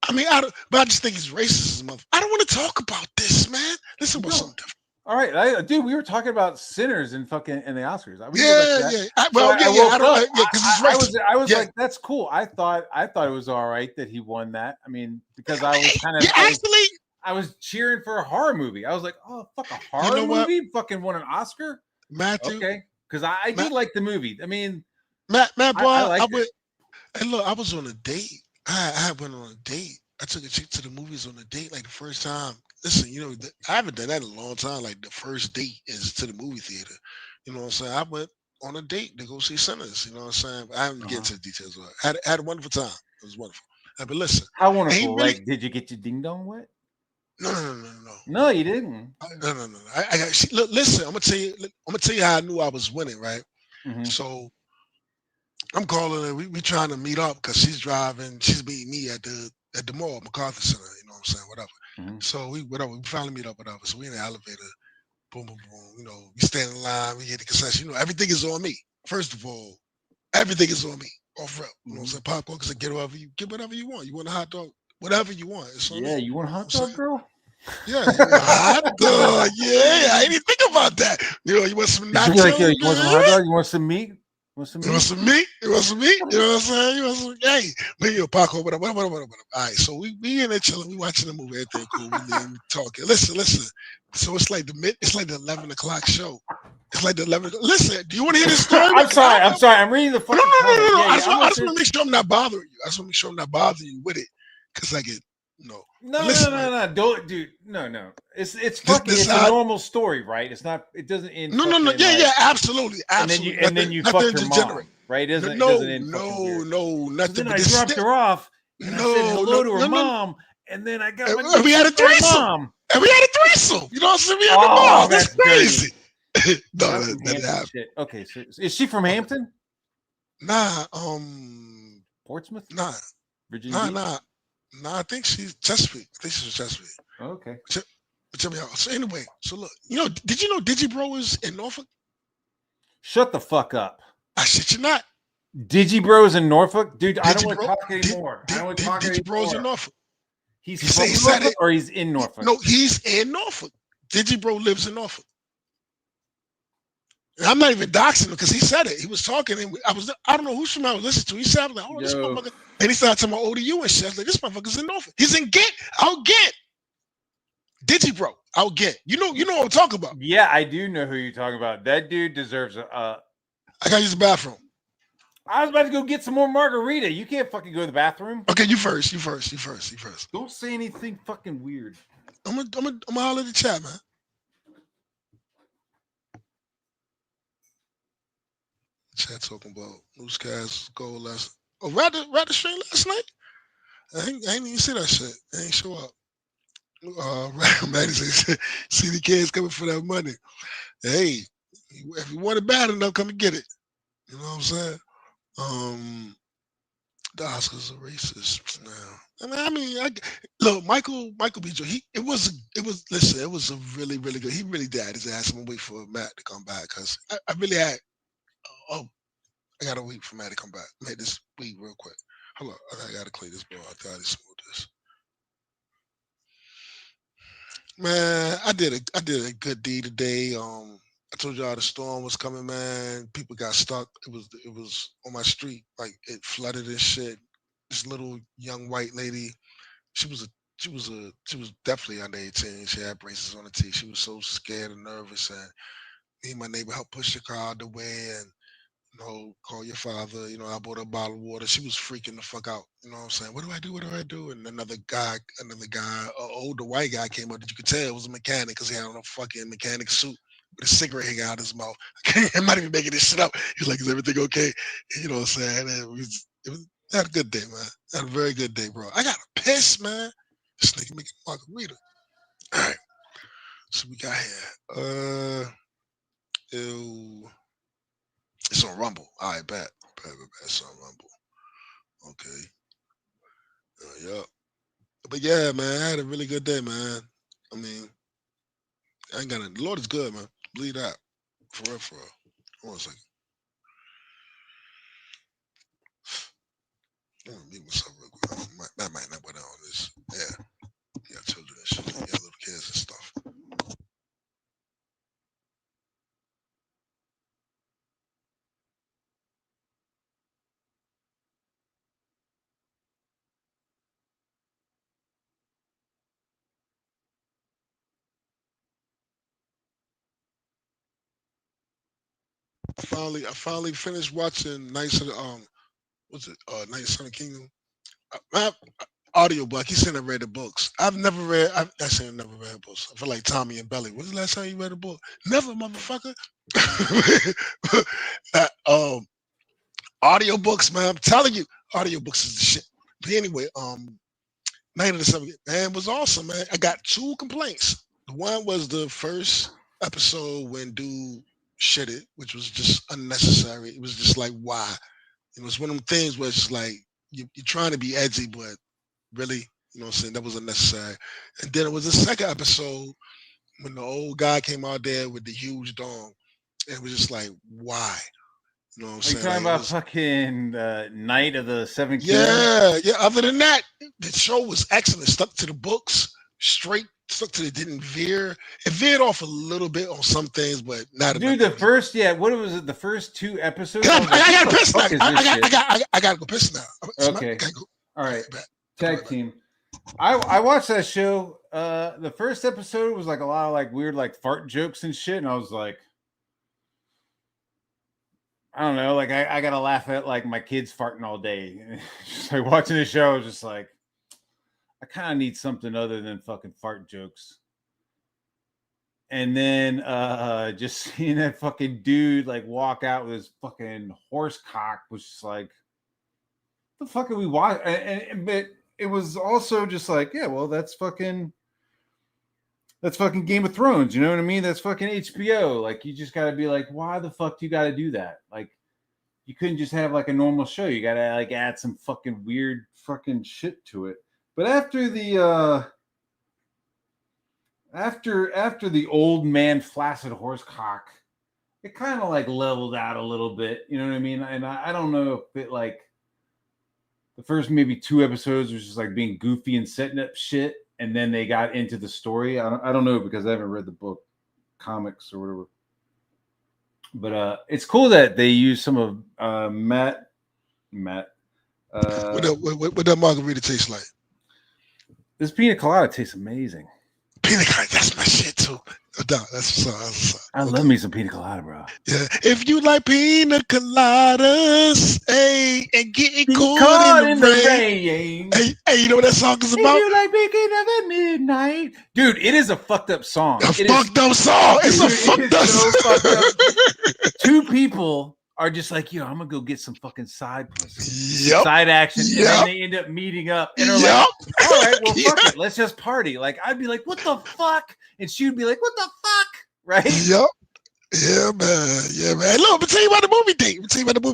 I mean, but I just think he's racist as a mother. I don't want to talk about this, man. Let's talk about No. something different. All right, dude, we were talking about Sinners and fucking in the Oscars. We can go back to Yeah, that. yeah. So I I woke don't. up. Yeah, because it's I racist. was I was Yeah, like, that's cool. I thought it was all right that he won that. I mean, because I was kind yeah. of Actually, I was cheering for a horror movie. I was like, oh fuck, a you horror know what, movie fucking won an Oscar. Matthew, Okay, because I did Matt, like the movie. I mean, Matt, I boy, I liked it. went. And look, I was on a date. I went on a date. I took a chick to the movies on a date, like the first time. Listen, I haven't done that in a long time. Like the first date is to the movie theater. You know what I'm saying? I went on a date to go see Sinners. You know what I'm saying? I haven't get Uh-huh. into the details of it. Had a wonderful time. It was wonderful. But listen, How ain't wonderful! really. Like, did you get your ding dong wet? No. No, you didn't. No. Look, listen. I'm gonna tell you how I knew I was winning. Right. Mm-hmm. So I'm calling her. We trying to meet up because she's driving. She's meeting me at the mall, MacArthur Center. You know what I'm saying? Whatever. Mm-hmm. So we finally meet up, whatever. So we in the elevator. Boom, boom, boom. We stand in line. We get the concession. Everything is on me. First of all, everything is on me. Off rep. You know what I'm saying? Popcorn, because get whatever you want. You want a hot dog, whatever you want. It's on me. Yeah, you want a You know hot what I'm dog, saying? girl? Yeah, you want a hot dog. Yeah, I didn't even think about that. You want some You should be like, yo, nachos? you want some hot dog? You want some meat? Want some You want meat? some meat? You want some meat? You know what I'm saying? You want some, hey, maybe a popcorn, whatever. All right, so we in there chilling, we watching the movie, everything cool, we talking. Listen. So it's like the 11 o'clock show. It's like the 11. Listen, do you want to hear this story? I'm sorry. I'm reading the fucking comment. No. Yeah, yeah. I'm I just listening. want to make sure I'm not bothering you. I just want to make sure I'm not bothering you with it, because I get no. But No, listen, right? don't, dude. No. It's This fucking. this It's a how. normal story, right? It's not. It doesn't end No. fucking Yeah, like. absolutely, absolutely. And then you Nothing fucked her degenerate. mom, right? It doesn't No, end fucking weird. So nothing. then But I dropped her off, and I said hello to her no. mom, and then I got my And dick we had a sucked by her threesome. mom. And we had a threesome. You know what I'm saying? We had the Oh, balls. That's that's dirty. crazy. No, Not from that Hampton happened. shit. Okay, so is she from Okay. Hampton? Nah, Portsmouth? nah, Virginia nah, Beach? nah, nah. I think she's Chesapeake. I think she's from Chesapeake. Okay. Check me out. So anyway, so look, did you know Digibro is in Norfolk? Shut the fuck up. I shit you not. Digibros in Norfolk? Dude, I don't want to Digibro, talk anymore. I don't want to talk Digibro's in anymore. Norfolk. He's He from said Norfolk it. or he's in Norfolk? No, he's in Norfolk. Digibro lives in Norfolk. And I'm not even doxing him because he said it. He was talking, and I don't know who I was listening to. He said, like, oh, this Yo. motherfucker. And he started talking about ODU and shit. I was like, this motherfucker's in Norfolk. He's in Ghent. I'll get. Digibro. I'll get. You know what I'm talking about. Yeah, I do know who you're talking about. That dude deserves a. I gotta use the bathroom. I was about to go get some more margarita. You can't fucking go to the bathroom. Okay, you first. Don't say anything fucking weird. I'm gonna holler at the chat, man. Chat talking about newscast goal last. Oh, rather stream last night. I ain't even see that shit. I ain't show up. Maddie says, see the kids coming for that money. Hey, if you want it bad enough, come and get it. You know what I'm saying? The Oscars are racist now. Look, Michael B. Jordan. It was a really, really good. He really did his ass. I'm gonna wait for Matt to come back because I really had. Oh, I gotta wait for Matt to come back. Make this weed real quick. Hold on, I gotta clean this ball. I thought I smooth this. Man, I did a good deed today. I told y'all the storm was coming, man. People got stuck. It was on my street, like it flooded and shit. This little young white lady, she was she was definitely under 18. She had braces on her teeth. She was so scared and nervous, and me and my neighbor helped push the car out the way, and call your father. I bought her a bottle of water. She was freaking the fuck out. You know what I'm saying? What do I do? What do I do? And another guy, an older white guy came up that you could tell was a mechanic because he had on a fucking mechanic suit with a cigarette hanging out of his mouth. I'm not even making this shit up. He's like, "Is everything okay?" And you know what I'm saying? I had a good day, man. I had a very good day, bro. I got a piss, man. This nigga making margarita. All right. So we got here. Ew. It's on Rumble. All right, bet. It's on Rumble. Okay. Yeah. But yeah, man, I had a really good day, man. I mean, I ain't got it. The Lord is good, man. Believe that. For real, for real. Hold on a second. I'm gonna mute myself real quick. That might not go down on this. Yeah. You got children and shit. You got little kids and stuff. I finally finished watching Knights of the what's it? Knights of the Kingdom. My audiobook. He said I read the books. I've never read. I've actually never read books. I feel like Tommy and Belly. When's the last time you read a book? Never, motherfucker. Audiobooks, man. I'm telling you, audiobooks is the shit. But anyway, Night of the Seven man was awesome, man. I got 2 complaints. The one was the first episode when dude shit it, which was just unnecessary. It was just like, why? It was one of them things where it's just like you're trying to be edgy, but really, you know what I'm saying? That was unnecessary. And then it was the second episode when the old guy came out there with the huge dong. And it was just like, why? You know what I'm Are you saying? talking Like, about fucking Night of the Seven Kingdoms? Yeah. Other than that, the show was excellent. Stuck to the books, straight, stuck to it, didn't veer. It veered off a little bit on some things, but not. Dude, the first, what was it? The first 2 episodes? I got to piss now. I got to go piss now. Okay. All right. Tag team. I watched that show. The first episode was like a lot of like weird like fart jokes and shit, and I was like, I don't know, like I gotta laugh at like my kids farting all day. Just like watching the show, I was just like, I kind of need something other than fucking fart jokes. And then just seeing that fucking dude like walk out with his fucking horse cock was just like, the fuck are we watching? But it was also just like, yeah, well, that's fucking Game of Thrones. You know what I mean? That's fucking HBO. Like, you just got to be like, why the fuck do you got to do that? Like, you couldn't just have like a normal show. You got to like add some fucking weird fucking shit to it. But after the after the old man flaccid horse cock, it kind of like leveled out a little bit. You know what I mean? And I don't know if it like the first maybe 2 episodes was just like being goofy and setting up shit, and then they got into the story. I don't know because I haven't read the book, comics or whatever. But it's cool that they use some of Matt. What that margarita taste like? This pina colada tastes amazing. Pina colada, that's my shit too. That's what's up. I love me some pina colada, bro. Yeah, if you like pina coladas, hey, and getting caught in the rain. Hey, you know what that song is about? If you like picking up at midnight, dude, it is a fucked up song. It's a fucked up song. 2 people are just like, yo, I'm gonna go get some fucking side pussy, side action, and then they end up meeting up, and they're like, all right, well, fuck it, let's just party. Like, I'd be like, what the fuck, and she'd be like, what the fuck, right? Yep. Yeah, man. Yeah, man. Hey, look, I'm gonna tell you about the movie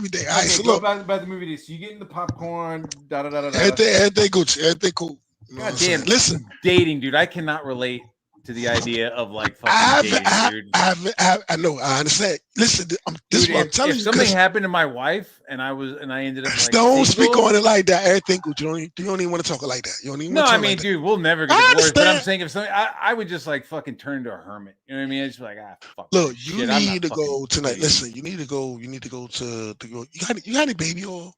date. All right, so look about the movie date. So you getting the popcorn, everything Gucci, everything cool. You know God damn, listen, dating, dude. I cannot relate to the idea of like fucking dating, dude. I know, I understand. Listen, this is what I'm telling you. If something happened to my wife and I ended up like, don't speak on it like that. Everything good. You don't even want to talk it like that. You don't even want to talk like that. Dude, we'll never get divorced. But I'm saying if something, I would just like fucking turn into a hermit. You know what I mean? It's like, fuck. Look, you need to go tonight. Listen, you need to go. You got any baby oil?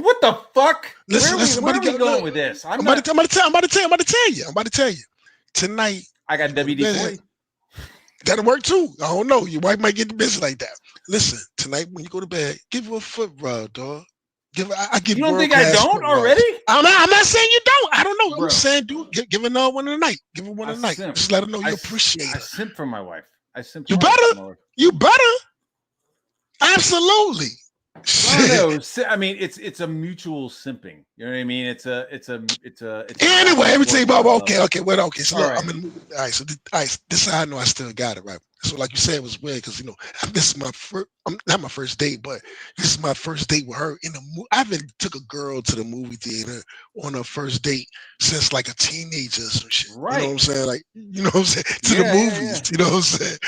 What the fuck? Listen, Where are we going with this? I'm about to tell you. Tonight, I got WD-40. That'll work too. I don't know. Your wife might get the business like that. Listen, tonight when you go to bed, give her a foot rub, dog. I give. You don't think I don't already? I'm not saying you don't. I don't know. Bro. I'm saying, dude, give her another one tonight. Give her one tonight. Simp. Just let her know you appreciate her. I simp for my wife. You better. You better. Absolutely. No, I mean it's a mutual simping. You know what I mean? It's a anyway, everything about okay. So look, right. I'm in the movie. All right, so this is how I know I still got it right. So like you said, it was weird because this is my first, not my first date, but this is my first date with her in the movie. I haven't took a girl to the movie theater on her first date since like a teenager or some shit. Right. You know what I'm saying? Like, you know what I'm saying? To the movies, you know what I'm saying?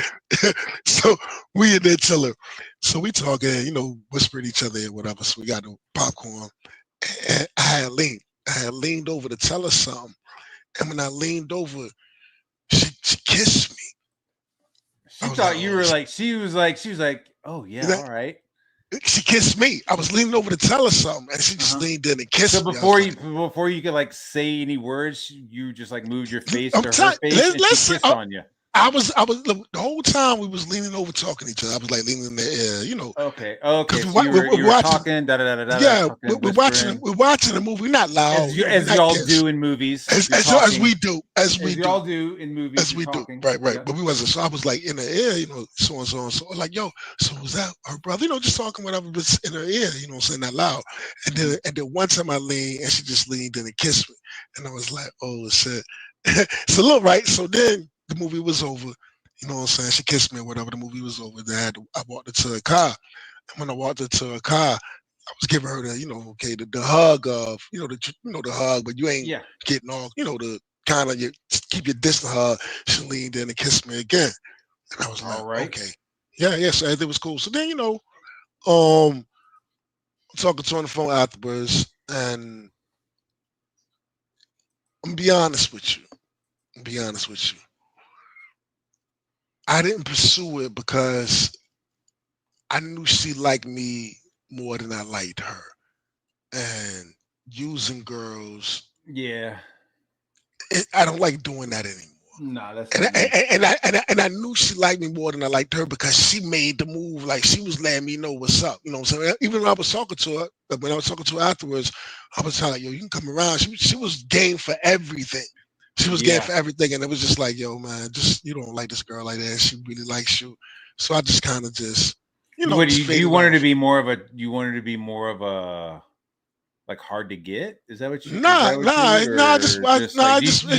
So we in there chilling. So we talking, whispering each other and whatever. So we got the popcorn. And I had leaned over to tell her something. And when I leaned over, she kissed me. She thought you were like, she was like, oh yeah, all right. She kissed me. I was leaning over to tell her something, and she just leaned in and kissed me. So before you could like say any words, you just like moved your face to her face and she kissed on you. I was the whole time we was leaning over talking to each other. I was like leaning in the air, Okay. So we're watching, talking, yeah, we're watching a movie, not loud, as y'all do in movies, as we do in movies, as we do, right. Yeah. But we wasn't. So I was like in her ear, so and so and so, like, yo, so was that her brother? Just talking whatever, but in her ear, saying that loud. And then one time I leaned, and she just leaned in and kissed me, and I was like, oh shit. So look, right. So then the movie was over. You know what I'm saying? She kissed me or whatever. The movie was over. Then I walked her to her car. And when I walked her to her car, I was giving her the hug of, the hug, but you ain't getting all, the kind of keep your distance hug. She leaned in and kissed me again. And I was like, okay. Yeah. So everything was cool. So then, talking to her on the phone afterwards, and I'm gonna be honest with you. I didn't pursue it because I knew she liked me more than I liked her. And using girls, I don't like doing that anymore. No, that's and I knew she liked me more than I liked her because she made the move. Like, she was letting me know what's up. You know what I'm saying? Even when I was talking to her, when I was talking to her afterwards, I was telling her, yo, you can come around. She was game for everything. She was game for everything, and it was just like, yo, man, just you don't like this girl like that. She really likes you, so I just kind of just, you wanted to be more of a like hard to get. Is that what you?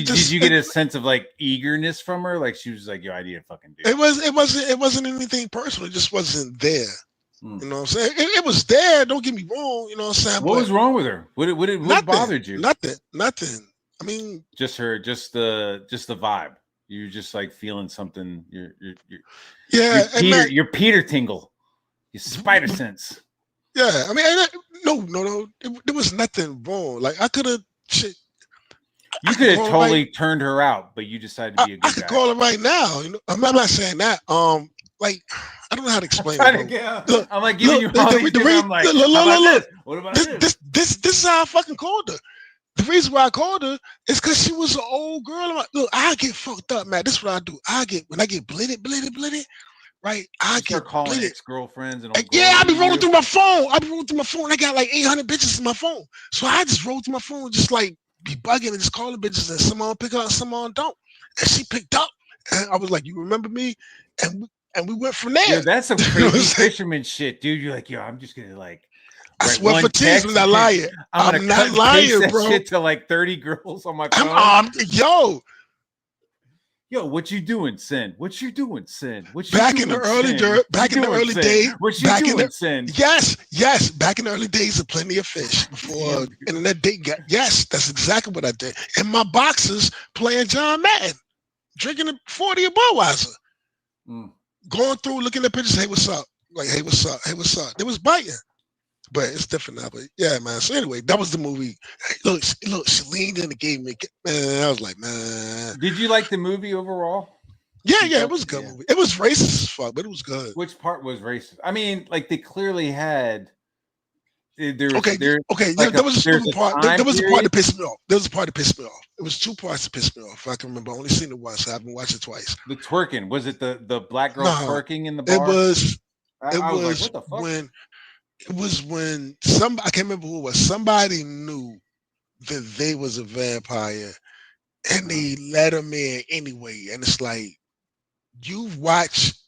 Did you get a sense of like eagerness from her? Like she was like, yo, I need to fucking do it. It wasn't anything personal. It just wasn't there. You know what I'm saying? It was there. Don't get me wrong. You know what I'm saying? What was wrong with her? What bothered you? Nothing. I mean, just the vibe. You're just like feeling something. You're Peter Tingle. Your spider sense. Yeah, I mean, no. There was nothing wrong. Like I could have shit. You could have totally turned her out, but you decided to be a good guy. I could call her right now. I'm not saying that. Like I don't know how to explain it. Look, I'm like giving you all these things. I'm like, look. What about this is how I fucking called her. The reason why I called her is because she was an old girl. I'm like, look, I get fucked up, man. This is what I do. When I get blitted, right? I get calling ex-girlfriends and I be rolling through my phone. I got like 800 bitches in my phone. So I just roll through my phone, just like be bugging and just calling bitches, and some on pick up, some on don't. And she picked up, and I was like, you remember me? And we went from there. Yo, that's some crazy fisherman shit, dude. You're like, yo, I'm just gonna like. I swear for tears, I'm not lying. I'm not lying, bro. Shit to like 30 girls on my phone. Yo, what you doing, Sin? What you doing, Sin? Back in the early days. What you doing, Sin? Yes. Back in the early days of Plenty of Fish before internet date. Yes, that's exactly what I did. In my boxes, playing John Madden, drinking a 40 of Budweiser, going through, looking at pictures. Hey, what's up? Like, hey, what's up? Hey, what's up? It was biting. But it's different now. But yeah, man. So anyway, that was the movie. Look, she leaned in and gave me. Man, I was like, man. Did you like the movie overall? Yeah, it was a good movie. It was racist as fuck, but it was good. Which part was racist? I mean, like they clearly had There's Okay, like there was a there's stupid a part. time There was a part period. that pissed me off. There was a part that pissed me off. It was 2 parts that pissed me off. If I can remember, I only seen it once. So I haven't watched it twice. The twerking, was it the black girl Nah, twerking in the it bar? was I was like, what the fuck? when some I can't remember who it was. Somebody knew that they was a vampire and they let them in anyway. And it's like you've watched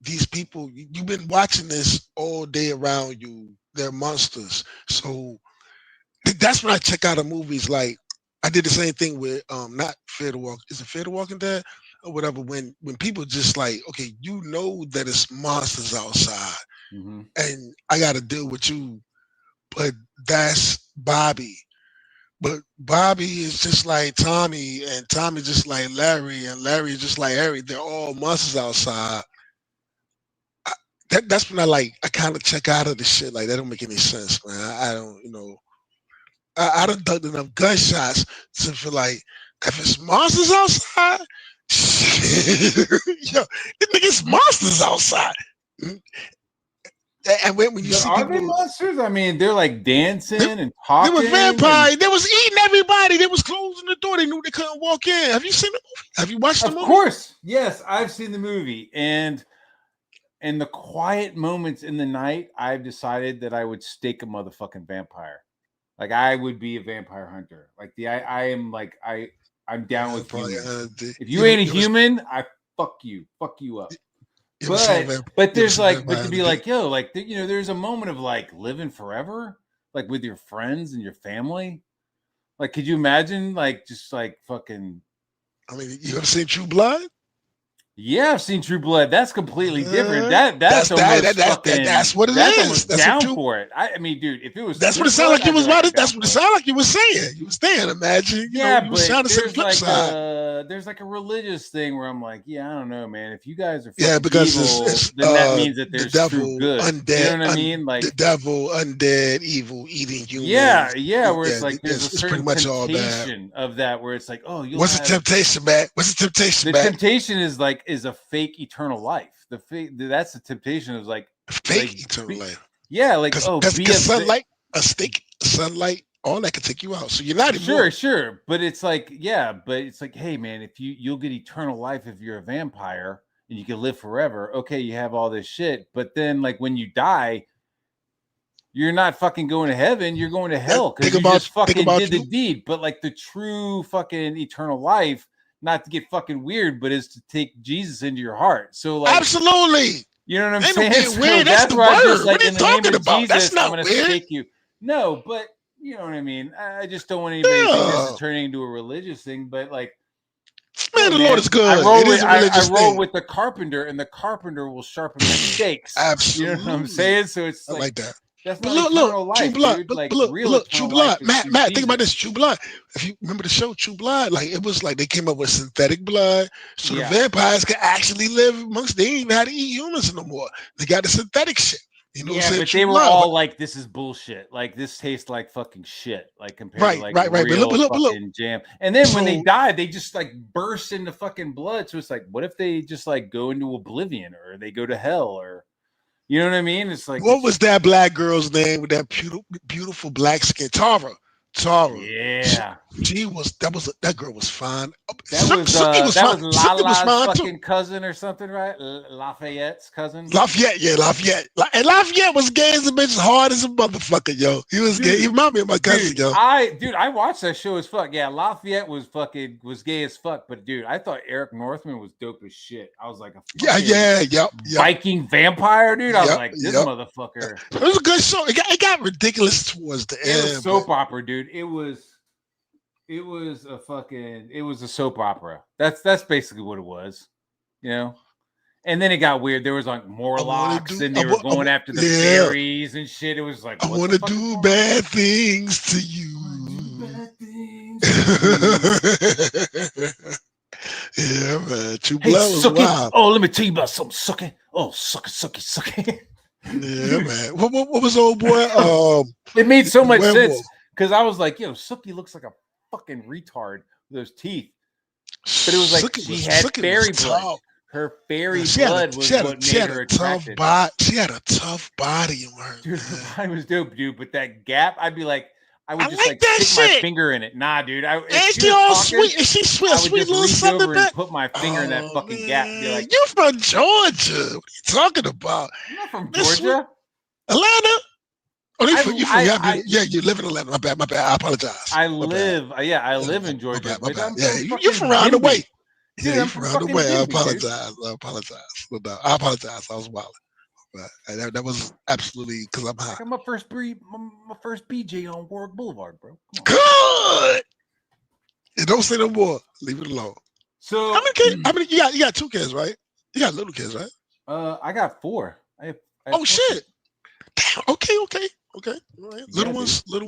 these people. You've been watching this all day around you. They're monsters. So that's when I check out of movies. Like I did the same thing with not Fear the Walk. Is it Fear the Walking Dead or whatever? When people just like, okay, you know that it's monsters outside, Mm-hmm. and I got to deal with you, but that's Bobby. But Bobby is just like Tommy, and Tommy just like Larry, and Larry is just like Harry. They're all monsters outside. That's when I kind of check out of the shit. Like that don't make any sense, man. I don't, I done ducked enough gunshots to feel like if it's monsters outside, yo, it niggas monsters outside. And when you see Are they people, monsters? I mean, they're like dancing they, and they was talking. vampires. They was eating everybody. They was closing the door. They knew they couldn't walk in. Have you seen the movie? Have you watched the movie? Of course, yes, I've seen the movie, and in the quiet moments in the night, I've decided that I would stake a motherfucking vampire. Like I would be a vampire hunter. Like I am like I'm down with humans. If you ain't a human, I fuck you up. But there's like, but to be like, yo, like there's a moment of like living forever, like with your friends and your family. Like, could you imagine like just like fucking? I mean, you ever seen True Blood? Yeah, I've seen True Blood. That's completely different. That's what it is. That's down for it. I mean, dude, if it was that's what it sounded like you was about it. That's what it sounded like you were saying. You were saying, imagine, you was trying to say the flip side. There's like a religious thing where I'm like, yeah, I don't know, man. If you guys are because evil, it's then that means that there's the devil, true good. Undead, you know what I mean? Like the devil, undead, evil, eating humans. Yeah. Where it's like there's a certain temptation of that, where it's like, oh, what's the temptation, man? What's the temptation, man? The temptation is a fake eternal life. That's the temptation of like fake eternal life. Yeah, like because sunlight, a stick, sunlight, all that can take you out. So you're not immortal. Sure, but it's like hey man, if you'll get eternal life if you're a vampire and you can live forever. Okay, you have all this shit, but then like when you die, you're not fucking going to heaven. You're going to hell because you just fucking did the deed. But like the true fucking eternal life, not to get fucking weird, but is to take Jesus into your heart. So like absolutely. You know what I'm saying? So that's where I just like what are in you the name talking of about? Jesus, That's not I'm gonna weird. stake you. No, but you know what I mean. I just don't want anybody to think this is turning into a religious thing. But like, man, the Lord is good. I roll with the carpenter, and the carpenter will sharpen my stakes. Absolutely. You know what I'm saying? So it's like that. That's not eternal life, True Blood. Dude. But like look, True Blood. Matt, Jesus. think about this. True Blood. If you remember the show True Blood, like it was like they came up with synthetic blood, so the vampires could actually live amongst. They ain't even had to eat humans no more. They got the synthetic shit. You know what I'm saying? But they were all like, "This is bullshit. Like this tastes like fucking shit. Like compared to like real fucking jam." And then when they died, they just like burst into fucking blood. So it's like, what if they just like go into oblivion, or they go to hell, or you know what I mean? It's like, what was that black girl's name with that beautiful black skin? Tara. Yeah, that girl was fine. That was Lala's fucking cousin or something, right? Lafayette's cousin. Lafayette. And Lafayette was gay as a bitch, hard as a motherfucker, yo. He was gay. He reminded me of my cousin, yo. I watched that show as fuck. Yeah, Lafayette was gay as fuck. But dude, I thought Eric Northman was dope as shit. I was like Viking vampire, dude. I was like, this motherfucker. It was a good show. It got ridiculous towards the end. It was soap opera, dude. It was a soap opera. That's basically what it was, you know. And then it got weird. There was like Morlocks, and they were going after the fairies and shit. It was like, I want to do bad things to you. Yeah, man. True Blood was wild. Oh, let me tell you about something, sucking. Oh, sucking. Yeah, man. What was old boy? It made so much sense. Because I was like, yo, Sookie looks like a fucking retard with those teeth. But it was like she had fairy blood. Her fairy She had blood was what made her attractive. She had a tough body on her. Dude, man. her body was dope, dude. But that gap, I'd be like, I would I just like that stick my shit. finger in it. Nah, dude. If And she she was all talking, sweet. And she sweet, I would sweet just little reach something over and back. put my finger in that Oh, fucking gap and be man. like, You from Georgia? What are you talking about? I'm not from Miss Sweet Georgia. Atlanta. Oh, you from I you live in Atlanta. My bad. I apologize. I My bad. live, I live in Georgia, My but bad. I'm Yeah, from you fucking from around the way. Denby. Yeah, Dude, you I'm from from around the fucking way. I Denby, dude. apologize. No doubt. I apologize. I was wild. But that was absolutely because I'm high. I got my first BJ on Warwick Boulevard, bro. Come on. Good. And don't say no more. Leave it alone. So How many kids? How many? You got 2 kids, right? You got little kids, right? I got 4. I have Oh 4 shit. kids. Damn. Okay. Right. Yeah, little ones. I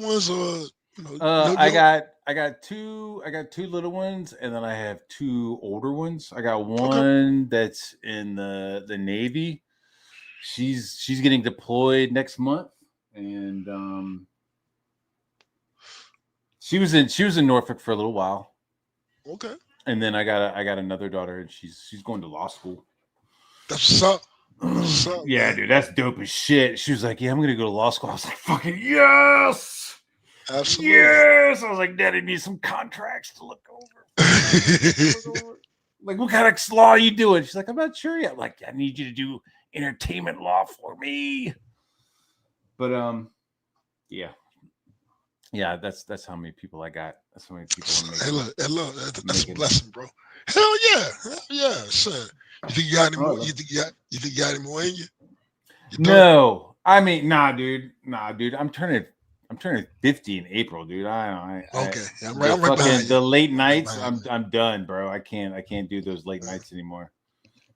got 2 little ones, and then I have 2 older ones. I got one that's in the Navy. She's getting deployed next month, and she was in Norfolk for a little while. Okay. And then I got another daughter, and she's going to law school. That's what's up. Yeah, man. dude, that's dope as shit. She was like, "Yeah, I'm gonna go to law school." I was like, "Fucking yes, Absolutely. yes!" I was like, "Daddy needs some contracts to look over." Like, what kind of law are you doing? She's like, "I'm not sure yet." I'm like, "I need you to do entertainment law for me." But yeah, that's how many people I got. That's how many people I'm making. Hey, look, that's a blessing, bro. Hell yeah, son. You think you got any more? You think you got any more in you? No, I mean, nah, dude. I'm turning 50 in April, dude. Okay, I'm right behind you. The late nights, I'm done, bro. I can't do those late nights anymore.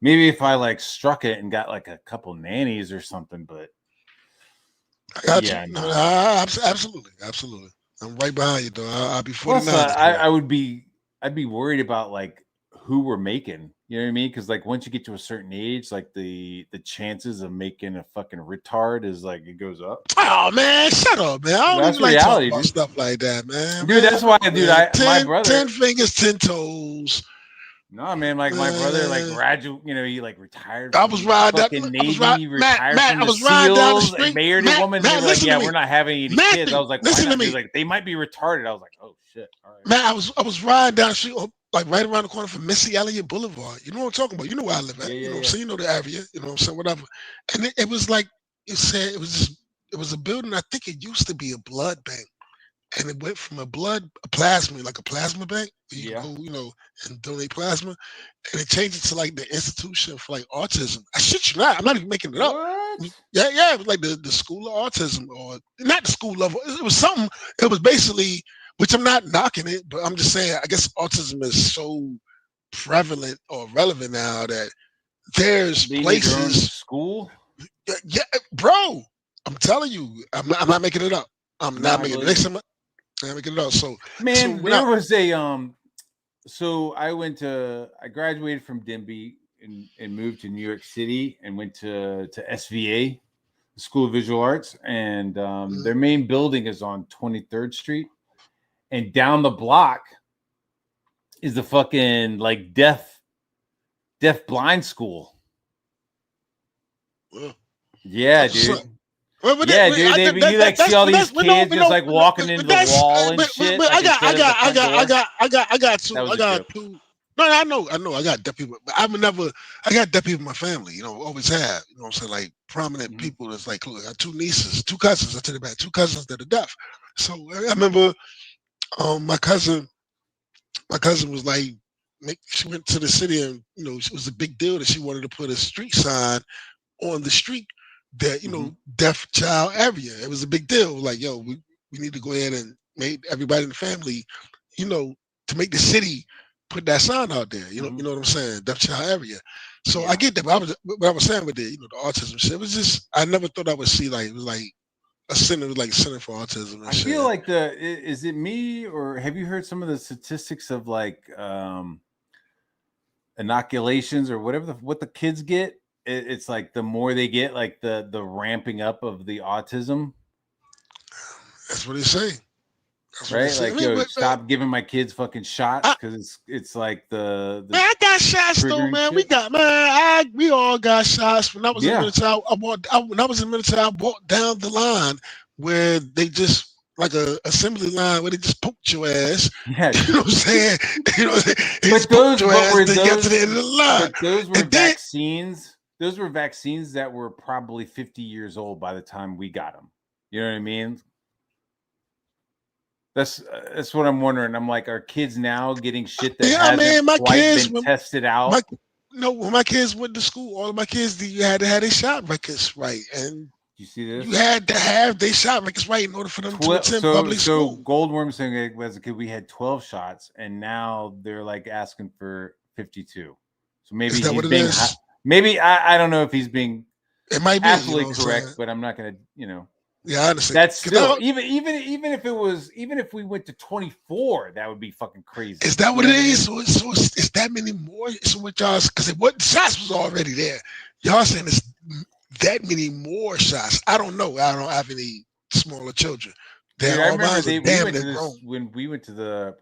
Maybe if I like struck it and got like a couple nannies or something, but I got you. No, absolutely. I'm right behind you, though. I'll be 49. I'd be worried about like who we're making. You know what I mean? Because like once you get to a certain age, like the chances of making a fucking retard is like it goes up. Oh man, shut up, man! I don't even like talking about stuff like that, man. Dude, that's why, dude. My brother, 10 fingers, 10 toes. No, man, like my brother, like graduate, he like retired. I was riding fucking Navy, retired from the SEALs, and married a woman. They were like, "Yeah, we're not having any kids." I was like, "Why not?" He was like, "They might be retarded." I was like, "Oh shit!" All right. Man, I was riding down the street, like right around the corner from Missy Elliott Boulevard. You know what I'm talking about? You know where I live at. You know what I'm saying? You know the area. You know what I'm saying? Whatever. And it was like it said it was a building. I think it used to be a blood bank. And it went from a plasma bank where you can go, and donate plasma, and it changed it to like the institution for like autism. I shit you not, I'm not even making it up. What? Yeah, it was like the school of autism, or not the school level. It was something. It was basically, which I'm not knocking it, but I'm just saying, I guess autism is so prevalent or relevant now that there's places. School. Yeah, bro, I'm telling you, I'm not making it up. I'm not making it. Next time. I'm making it up. So, man, there was a So I graduated from Denby and moved to New York City and went to SVA, the School of Visual Arts, and their main building is on 23rd Street, and down the block is the fucking like deaf blind school. Yeah, dude. Yeah, dude. You like see all these kids just like walking into the wall and shit. But I got two. No, I know. I got deaf people, but I got deaf people in my family. Always have. You know what I'm saying? Like prominent people. That's like, look, I got 2 nieces, 2 cousins. I tell you about 2 cousins that are deaf. So I remember, my cousin was like, she went to the city, and it was a big deal that she wanted to put a street sign on the street that deaf child area. It was a big deal. Like, yo, we need to go ahead and make everybody in the family, to make the city put that sign out there. You know what I'm saying? Deaf child area. So I get that. But what I was saying with the autism shit, it was just, I never thought I would see like, it was like a center for autism and I shit. feel like is it me, or have you heard some of the statistics of like inoculations or what the kids get? It's like the more they get, like the ramping up of the autism. That's what they say. That's what I right? said. Like, I mean, yo, but, stop giving my kids fucking shots because it's like the man, I got shots though, triggering man. shit. We all got shots. When I was in Yeah. military, when I was in military, I walked down the line where they just like a assembly line where they just poked your ass. Yeah. You know what I'm saying? You know, they But just those, poked your but ass were until you got to those, the end of the line. but those were And then, vaccines. Those were vaccines that were probably 50 years old by the time we got them. You know what I mean? That's what I'm wondering. I'm like, are kids now getting shit that yeah, I hasn't mean, my quite kids, been tested out? when my kids went to school, all of my kids, you had to have their shot records right, and You see this? you had to have their shot records right in order for them to attend public So school. Goldworm saying as a kid we had 12 shots, and now they're like asking for 52. So maybe Is that he's what it being is? maybe I don't know if he's being It might be absolutely you know correct, but I'm not gonna Yeah, I understand. that's still even if we went to 24, that would be fucking crazy. Is that what it is? So it's that many more. So what y'all? Because what shots was already there. Y'all saying it's that many more shots. I don't know. I don't have any smaller children. Dude, I remember Grown. when we went to the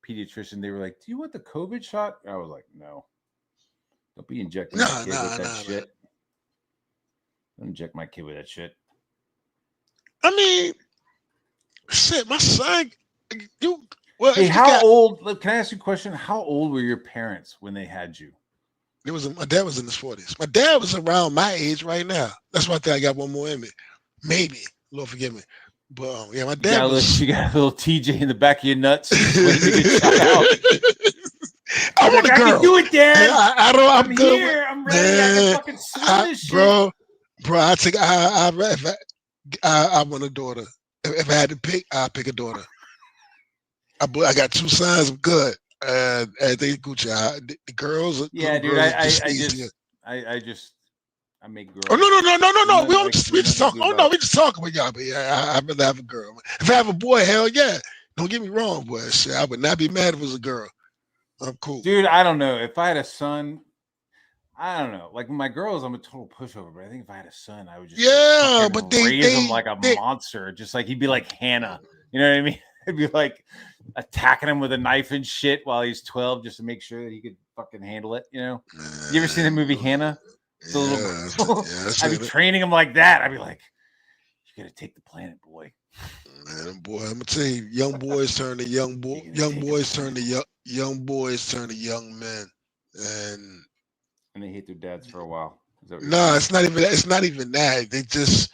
pediatrician, they were like, "Do you want the COVID shot?" I was like, "No, don't be injecting my kid with that shit. Don't inject my kid with that shit." I mean, shit, my son. Hey, how old? Can I ask you a question? How old were your parents when they had you? My dad was in his 40s. My dad was around my age right now. That's why I think I got one more in me. Maybe. Lord forgive me. But yeah, my dad you got a little TJ in the back of your nuts waiting to get shot out. I want a girl. I can do it, Dad. I'm good. Here. I'm ready. I can fucking swim this shit. Bro, I want a daughter. If I had to pick, I'd pick a daughter. I got 2 sons. I'm good. They Gucci. The girls. Yeah, dude. I make girls. Oh no. We just talking. Oh no, we just talking with y'all. But yeah, I'd rather have a girl. If I have a boy, hell yeah. Don't get me wrong, boy. Shit, I would not be mad if it was a girl. I'm cool, dude. I don't know. If I had a son, I don't know. Like my girls, I'm a total pushover. But I think if I had a son, I would just raise him like a monster. Just like he'd be like Hannah. You know what I mean? I'd be like attacking him with a knife and shit while he's 12, just to make sure that he could fucking handle it. You know? You ever seen the movie Hannah? I'd be training him like that. I'd be like, "You gotta take the planet, boy." Man, boy, I'm gonna tell you, young boys turn to young boys. Young boys turn to young men, and they hate their dads for a while. No, it's not even. It's not even that. They just.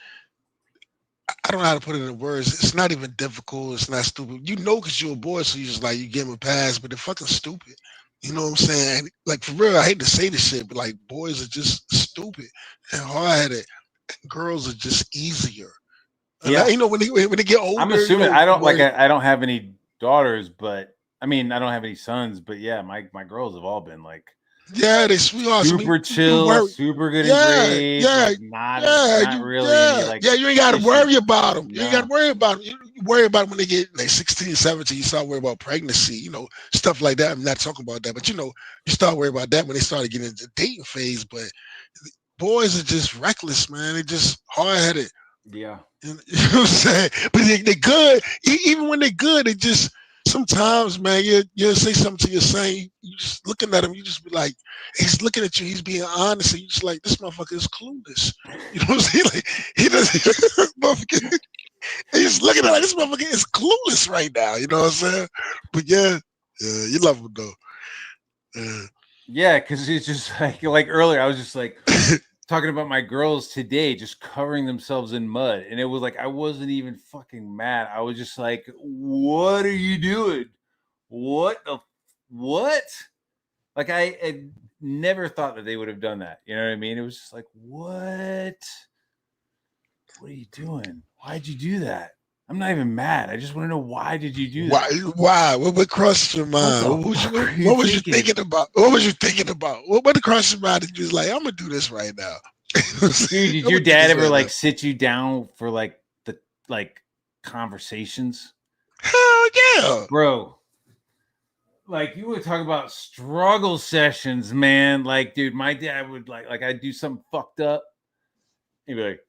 I don't know how to put it in words. It's not even difficult. It's not stupid. You know, because you're a boy, so you just like you give them a pass, but they're fucking stupid. You know what I'm saying? Like for real, I hate to say this shit, but like boys are just stupid and hard-headed. Girls are just easier. Yeah, you know when they get older. I'm assuming I don't have any daughters, but I mean I don't have any sons, but yeah, my girls have all been like. Yeah, they sweethearts. Super chill, super good in grades. Yeah, like not really. Like, you ain't got to worry about them. You ain't got to worry about them. You worry about them when they get like 16, 17. You start worrying about pregnancy, stuff like that. I'm not talking about that, but you start worrying about that when they started getting into the dating phase. But boys are just reckless, man. They just hard-headed. Yeah. You know what I'm saying? But they're good. Even when they're good, they just sometimes, man, you'll say something to your son, you just looking at him, you just be like, he's looking at you, he's being honest, and you just like, this motherfucker is clueless. You know what I'm saying? Like, he doesn't, he's looking at like, this motherfucker is clueless right now. You know what I'm saying? But yeah, you love him though. Yeah, because it's just like earlier, I was just like talking about my girls today just covering themselves in mud, and it was like I wasn't even fucking mad. I was just like, what are you doing? What? Like I had never thought that they would have done that. You know what I mean? It was just like, what are you doing? Why'd you do that? I'm not even mad. I just want to know, why did you do that? Why? What crossed your mind? What was you thinking about? What was you thinking about? What crossed your mind? And you was like, I'm gonna do this right now. Dude, did your dad ever sit you down for the conversations? Hell yeah, bro. Like you would talk about struggle sessions, man. Like, dude, my dad would like I'd do something fucked up. He'd be like,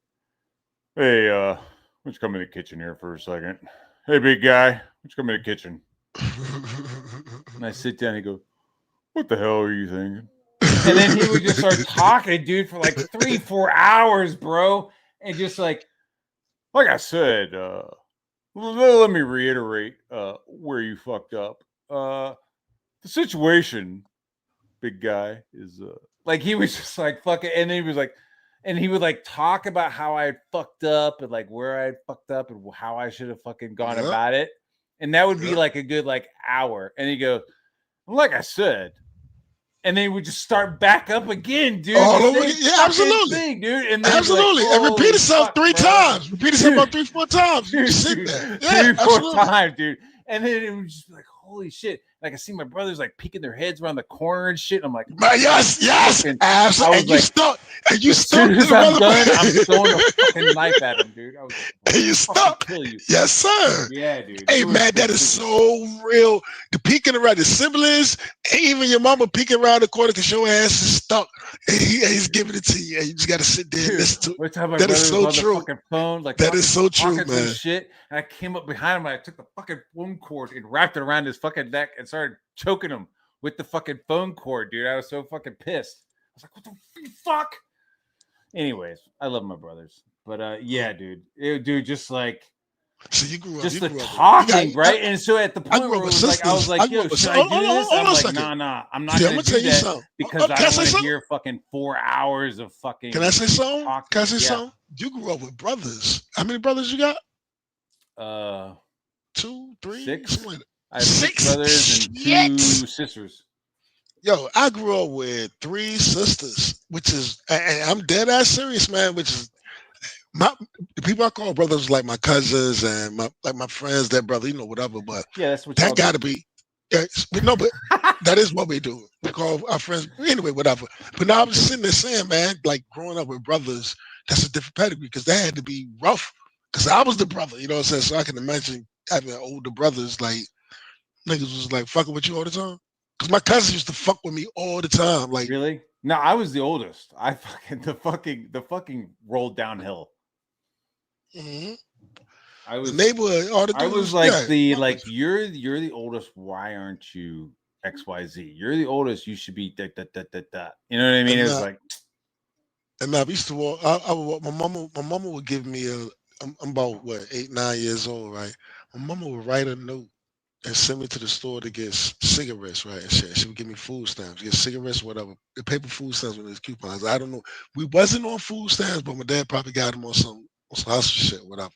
"Hey, let's come in the kitchen here for a second. Hey, big guy, Let's come in the kitchen. And I sit down and he goes, what the hell are you thinking? And then he would just start talking, dude, for like 3-4 hours, bro. And just like I said, let me reiterate where you fucked up. The situation, big guy, is like he was just like fucking, and then he was like, and he would like talk about how I had fucked up and like where I had fucked up and how I should have fucking gone about it. And that would be like a good like hour. And he goes, like I said. And then we just start back up again, dude. Yeah, absolutely, thing, dude. And then absolutely, like, and repeat itself 3 times. Repeat itself about 3-4 times. You sit there, 3-4 times, dude. And then it was just like, holy shit! Like I see my brothers like peeking their heads around the corner and shit. I'm like, yes, absolutely. And you stuck. And you stuck. As soon as I'm done, I'm throwing a fucking knife at him, dude. I was like, and you stuck. Kill you. Yes, sir. Yeah, dude. Hey, man, that is so real. The peeking around the siblings, and even your mama peeking around the corner because your ass is stuck. And he's giving it to you. And you just got to sit there and listen to it. That is so true. Phone, like, that is so true, man. Shit. And I came up behind him and I took the fucking phone cord and wrapped it around his fucking neck and started choking him with the fucking phone cord, dude. I was so fucking pissed. I was like, what the fuck? Anyways, I love my brothers. But yeah, dude. Just like so you grew up just the talking, right? And so at the point where it was like, I was like, yo, should I do this? I'm like, nah, I'm not gonna do that because I don't want to hear fucking 4 hours of fucking. Can I say something? Can I say something? You grew up with brothers. How many brothers you got? 2, 3, 6. Like I have 6 brothers and 2 sisters. Yo, I grew up with 3 sisters, which is, and I'm dead ass serious, man. Which is the people I call brothers, like my cousins and my friends, their brother, whatever. But yeah, that's what that got to be. Yeah, but that is what we do. We call our friends anyway, whatever. But now I'm just sitting there saying, man, like growing up with brothers, that's a different pedigree because that had to be rough. Because I was the brother, you know what I'm saying? So I can imagine having older brothers, like niggas was like fucking with you all the time. Because my cousins used to fuck with me all the time. Like, really? No, I was the oldest. I fucking the fucking rolled downhill. Mm-hmm. I was the neighborhood. All the I was like you're the oldest. Why aren't you XYZ? You're the oldest. You should be that. You know what I mean? It was like. And I used to walk. I would walk. My mama would give me I'm about 8, 9 years old, right? My mama would write a note and send me to the store to get cigarettes, right? And shit. She would give me food stamps, get cigarettes, whatever. The paper food stamps with those coupons. I don't know. We wasn't on food stamps, but my dad probably got them on some hustle shit, whatever.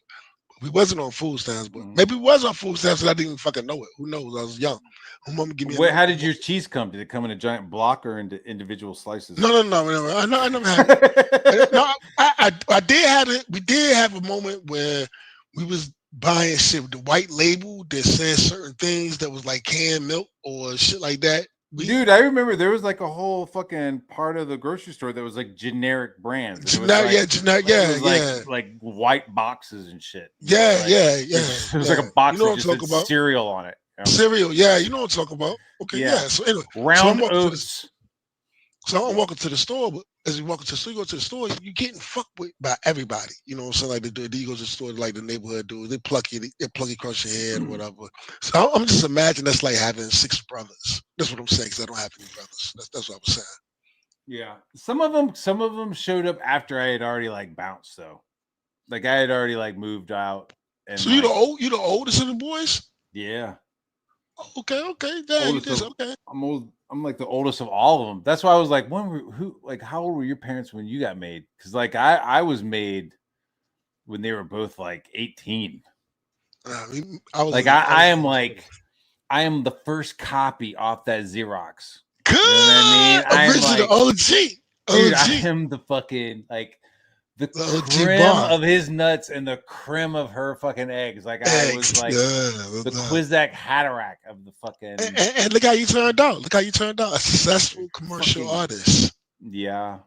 We wasn't on food stamps, but maybe we was on food stamps and I didn't even fucking know it. Who knows? I was young. My mama give me. How did your cheese come? Did it come in a giant block or into individual slices? No. I never had it. No, I did have it. We did have a moment where we was buying shit with the white label that said certain things that was like canned milk or shit like that. Dude, I remember there was like a whole fucking part of the grocery store that was like generic brands. Generic, like white boxes and shit. Yeah. It was like a box that just had cereal on it. Cereal, yeah, you know what I'm talking about. Okay, yeah. So anyway, round oats. So I'm walking to the store, but as you walk into the store, you go to the store, you're getting fucked with by everybody. You know what I'm saying? Like you go to the store, like the neighborhood dudes, they pluck you across your head or whatever. So I'm just imagining that's like having 6 brothers. That's what I'm saying, because I don't have any brothers. That's what I was saying. Yeah. Some of them showed up after I had already like bounced though. Like I had already like moved out. And so you the oldest of the boys? Yeah. Okay. Yeah, you just okay. I'm like the oldest of all of them. That's why I was like, how old were your parents when you got made? Because like I was made when they were both like 18. I am the first copy off that Xerox. Good. You know what I mean? Original OG. Dude, I am the fucking like the creme of his nuts and the creme of her fucking eggs. Like I was like the Quizak Hatterack of the fucking. And look how you turned out. A successful commercial artist. Yeah.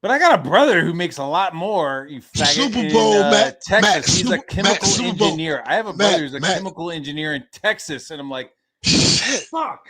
But I got a brother who makes a lot more. You faggot. Super Bowl, Matt, Texas. He's a chemical engineer. I have a brother who's a chemical engineer in Texas, and I'm like, shit. Fuck.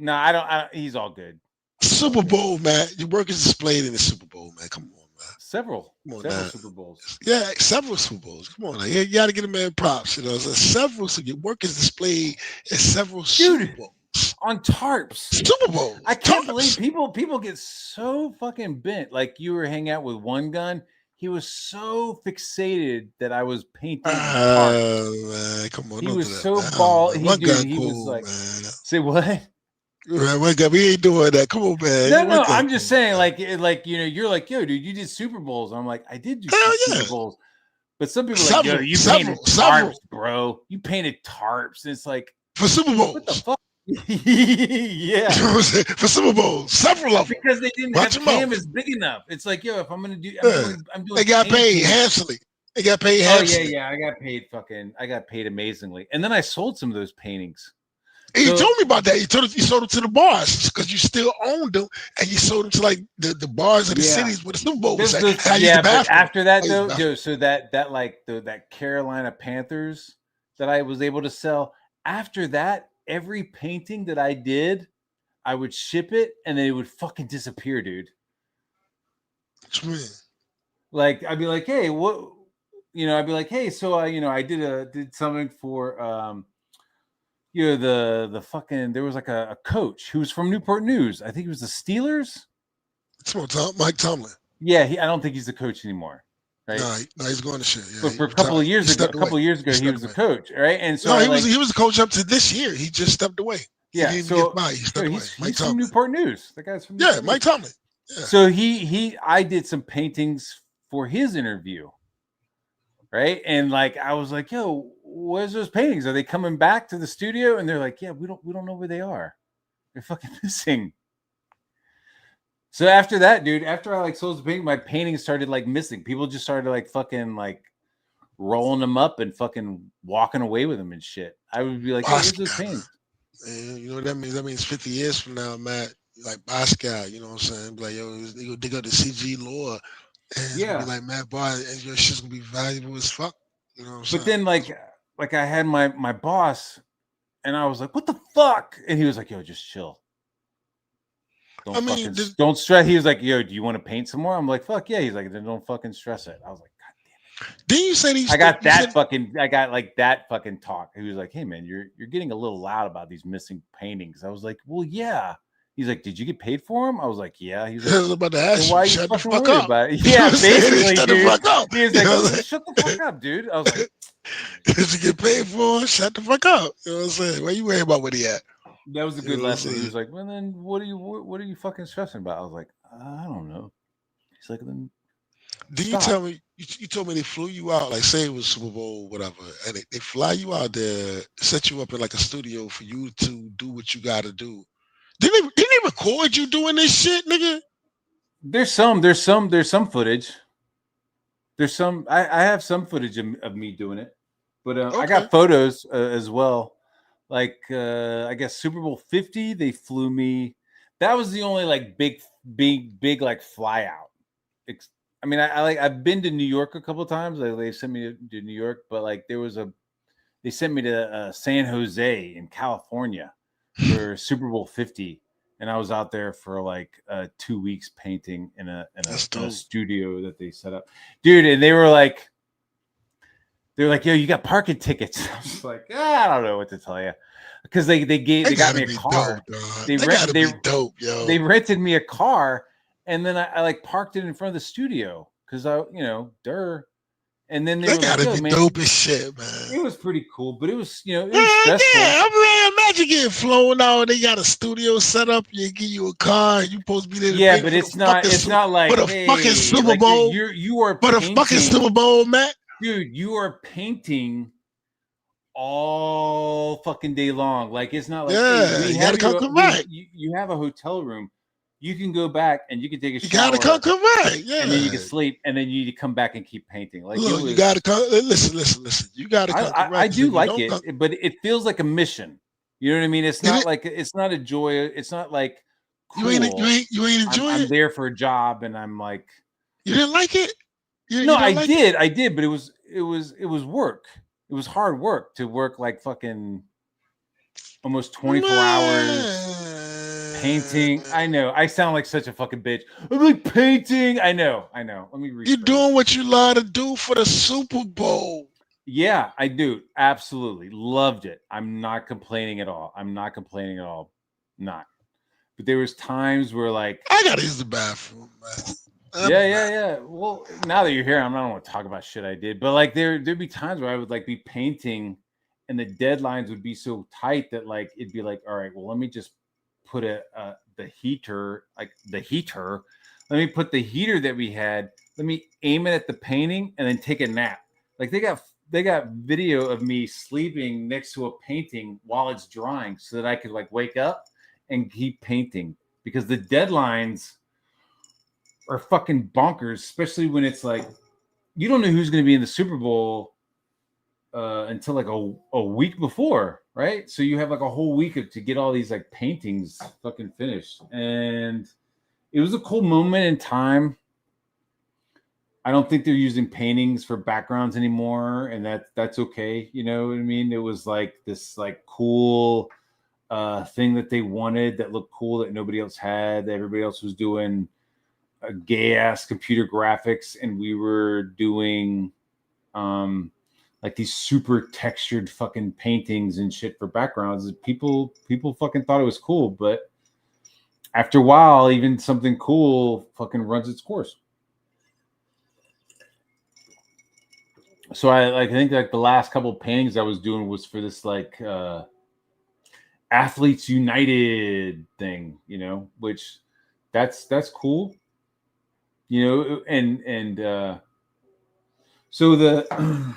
No, I don't. He's all good. Super Bowl, man. Your work is displayed in the Super Bowl, man. Come on, man. Several now. Super Bowls. Yeah, several Super Bowls. Come on, now. You got to get a man props. You know, so several. So your work is displayed in several Super Dude, Bowls. on tarps. Super Bowls. I can't Tarps. believe people get so fucking bent. Like you were hanging out with one gun. He was so fixated that I was painting tarps. Man, come on, He don't do was that, so man. ball. One gun He was cool, like, man. say what? Man, one gun, we ain't doing that. Come on, man. No, One gun I'm just cool, saying, man. like you're like, yo, dude, you did Super Bowls. I'm like, I did do Hell Super yeah. Bowls, but some people are like, yo, you Several. painted tarps, bro. You painted tarps. And it's like, For Super Bowls. what the fuck? Yeah. You know what I'm saying? For Super Bowls. Several of them. Because they didn't Bunch have them out. canvas big enough. It's like, yo, if I'm gonna do, I'm doing. They got paid paintings. handsomely. They got paid Oh handsomely. yeah. I got paid amazingly, and then I sold some of those paintings. And you told me about that. You sold them to the bars because you still owned them, and you sold them to like the bars of the cities where the Super Bowl was at. But after that though, Joe, so that Carolina Panthers that I was able to sell. After that, every painting that I did, I would ship it, and then it would fucking disappear, dude. What you mean? Like I'd be like, hey, what? I'd be like, hey, so I did something for the fucking, there was like a coach who was from Newport News. I think it was the Steelers. It's Mike Tomlin. Yeah, I don't think he's the coach anymore. Right? No, he's going to shit. Yeah, but for a couple of years ago, he was the coach, right? And so he was the coach up to this year. He just stepped away. Yeah, he stepped away. He's from Newport News. The guy's from Newport Mike Tomlin. Yeah. So I did some paintings for his interview, right? And like I was like, yo, where's those paintings? Are they coming back to the studio? And they're like, yeah, we don't know where they are. They're fucking missing. So after that, dude, after I like sold the painting, my paintings started like missing. People just started like fucking like rolling them up and fucking walking away with them and shit. I would be like, hey, where's those paintings? You know what that means? That means 50 years from now, Matt, like Basquiat, you know what I'm saying? Be like, yo, they go dig up the CG lore. And it's gonna be like, Matt Bar, and your shit's gonna be valuable as fuck. You know what I'm saying? But then like I had my boss, and I was like, what the fuck? And he was like, yo, just chill. Don't stress. He was like, yo, do you want to paint some more? I'm like, fuck yeah. He's like, then don't fucking stress it. I was like, God damn it. Didn't you say these? I got that fucking talk. He was like, hey man, you're getting a little loud about these missing paintings. I was like, well, yeah. He's like, did you get paid for them? I was like, yeah. He's like, I was about to ask so why you, are you shut the fucking fuck worried up. about it? Yeah, basically, shut dude. The fuck up. He was like, shut the fuck up, dude. I was like, did you get paid for? Shut the fuck up. You know what I'm saying? Why you worried about what he at? That was a good lesson. He was like, well, then what are you fucking stressing about? I was like, I don't know. He's like, then did you tell me, you told me they flew you out, like say it was Super Bowl, whatever, and they fly you out there, set you up in like a studio for you to do what you got to do. Didn't they record you doing this shit, nigga? There's some footage. There's some, I have some footage of me doing it, but I got photos as well. Like I guess Super Bowl 50, they flew me. That was the only like big like fly out. I mean, I've been to New York a couple of times. Like they sent me to New York, but like they sent me to San Jose in California for Super Bowl 50, and I was out there for like 2 weeks painting in a studio that they set up, dude. And they were like, yo, you got parking tickets. I was like, I don't know what to tell you, because they got me a car. Dope, they gotta be dope, yo. They rented me a car, and then I like parked it in front of the studio because And then they gotta be dope as shit, man. It was pretty cool, but it was stressful. Yeah, I mean, imagine getting flown out. They got a studio set up. You give you a car. You supposed to be there. Yeah, but it's not like but a fucking Super Bowl. You are. But a fucking Super Bowl, Matt. Dude, you are painting all fucking day long. Like it's not like you gotta come back. You have a hotel room. You can go back and you can take a shower. You gotta come back, yeah. And then you can sleep, and then you come back and keep painting. Like look, you gotta come. Listen. You gotta come. I do like it, but it feels like a mission. You know what I mean? It's not like it's not a joy. It's not like cool. You ain't enjoying it. I'm there for a job, and I'm like, you didn't like it. I did, but it was work. It was hard work to work like fucking almost 24 hours painting. I know. I sound like such a fucking bitch. I'm like painting. I know. Let me rephrase. You're doing what you love to do for the Super Bowl. Yeah, I do. Absolutely. Loved it. I'm not complaining at all. Not. But there was times where like I gotta use the bathroom, man. Yeah. Well, now that you're here, I don't want to talk about shit I did, but like there'd be times where I would like be painting, and the deadlines would be so tight that like it'd be like, all right, well, let me just put the heater. Let me put the heater that we had. Let me aim it at the painting and then take a nap. Like they got video of me sleeping next to a painting while it's drying, so that I could like wake up and keep painting, because the deadlines are fucking bonkers, especially when it's like you don't know who's going to be in the Super Bowl until like a week before, right? So you have like a whole week to get all these like paintings fucking finished, and it was a cool moment in time. I don't think they're using paintings for backgrounds anymore, and that's okay. You know what I mean? It was like this like cool thing that they wanted that looked cool that nobody else had. That everybody else was doing a gay ass computer graphics, and we were doing like these super textured fucking paintings and shit for backgrounds. People fucking thought it was cool, but after a while, even something cool fucking runs its course. So I think like the last couple of paintings I was doing was for this like Athletes United thing, you know, which that's cool, you know, and so the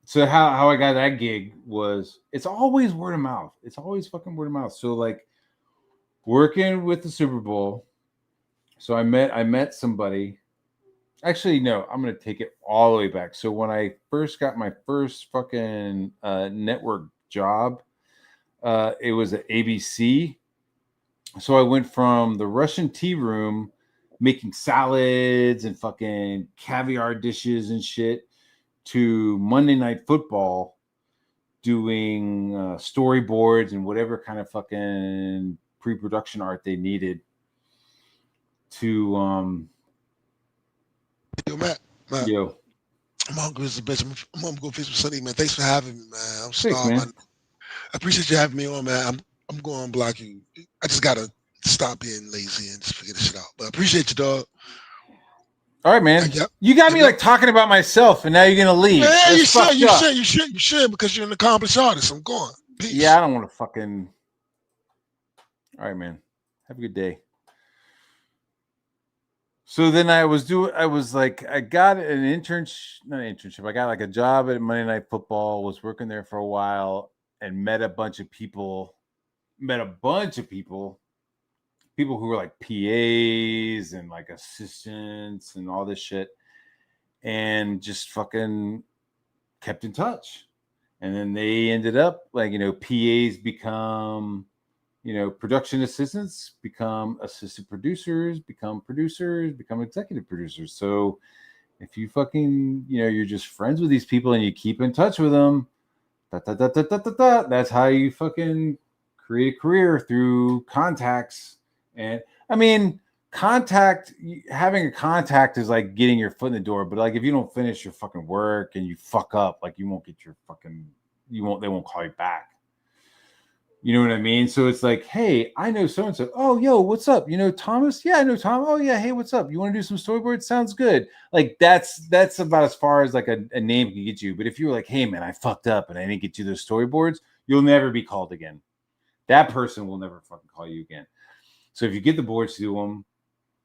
so how I got that gig was it's always word of mouth. It's always fucking word of mouth. So like working with the Super Bowl, so I met somebody. Actually, no, I'm gonna take it all the way back. So when I first got my first fucking network job, it was at ABC. So I went from the Russian tea room making salads and fucking caviar dishes and shit to Monday Night Football doing storyboards and whatever kind of fucking pre-production art they needed to Yo, Matt. yo. I'm hungry as a bitch. I'm gonna go fish with Sunny, man. Thanks for having me, man. I'm Thanks, starving. man. I appreciate you having me on, man. I'm going to block you. I just gotta stop being lazy and just figure this shit out. But I appreciate you, dog. All right, man. You got me like talking about myself, and now you're gonna leave. Yeah, you should, because you're an accomplished artist. I'm going. Peace. Yeah, I don't want to fucking. All right, man. Have a good day. So then I got an internship. I got like a job at Monday Night Football, was working there for a while, and met a bunch of people who were like PAs and like assistants and all this shit, and just fucking kept in touch. And then they ended up like, you know, PAs become, you know, production assistants, become assistant producers, become executive producers. So if you fucking, you know, you're just friends with these people and you keep in touch with them, that's how you fucking create a career, through contacts. And I mean, having a contact is like getting your foot in the door, but like if you don't finish your fucking work and you fuck up, like you won't get your fucking, they won't call you back. You know what I mean? So it's like, hey, I know so and so. Oh, yo, what's up? You know Thomas? Yeah, I know Tom. Oh yeah, hey, what's up? You want to do some storyboards? Sounds good. Like that's about as far as like a name can get you. But if you're like, hey man, I fucked up and I didn't get you those storyboards, you'll never be called again. That person will never fucking call you again. So if you get the boards to them,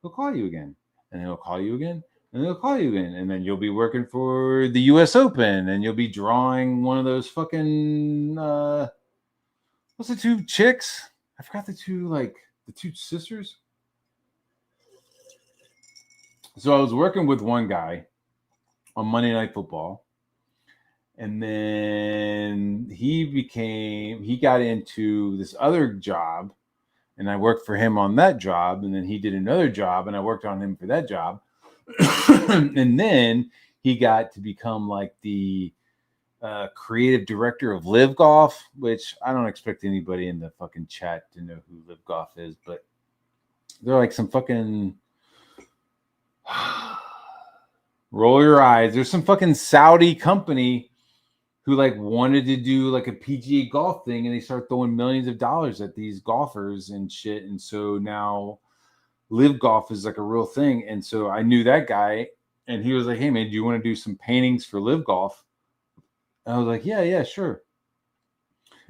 they'll call you again, and then they'll call you again, and they'll call you again, and then you'll be working for the U.S. Open, and you'll be drawing one of those fucking what's the two chicks? I forgot the two sisters. So I was working with one guy on Monday Night Football, and then he got into this other job, and I worked for him on that job, and then he did another job, and I worked on him for that job. And then he got to become like the creative director of Live Golf, which I don't expect anybody in the fucking chat to know who Live Golf is, but they're like some fucking roll your eyes. There's some fucking Saudi company who like wanted to do like a PGA golf thing, and they start throwing millions of dollars at these golfers and shit. And so now Live Golf is like a real thing. And so I knew that guy, and he was like, "Hey man, do you want to do some paintings for Live Golf?" And I was like, yeah, sure.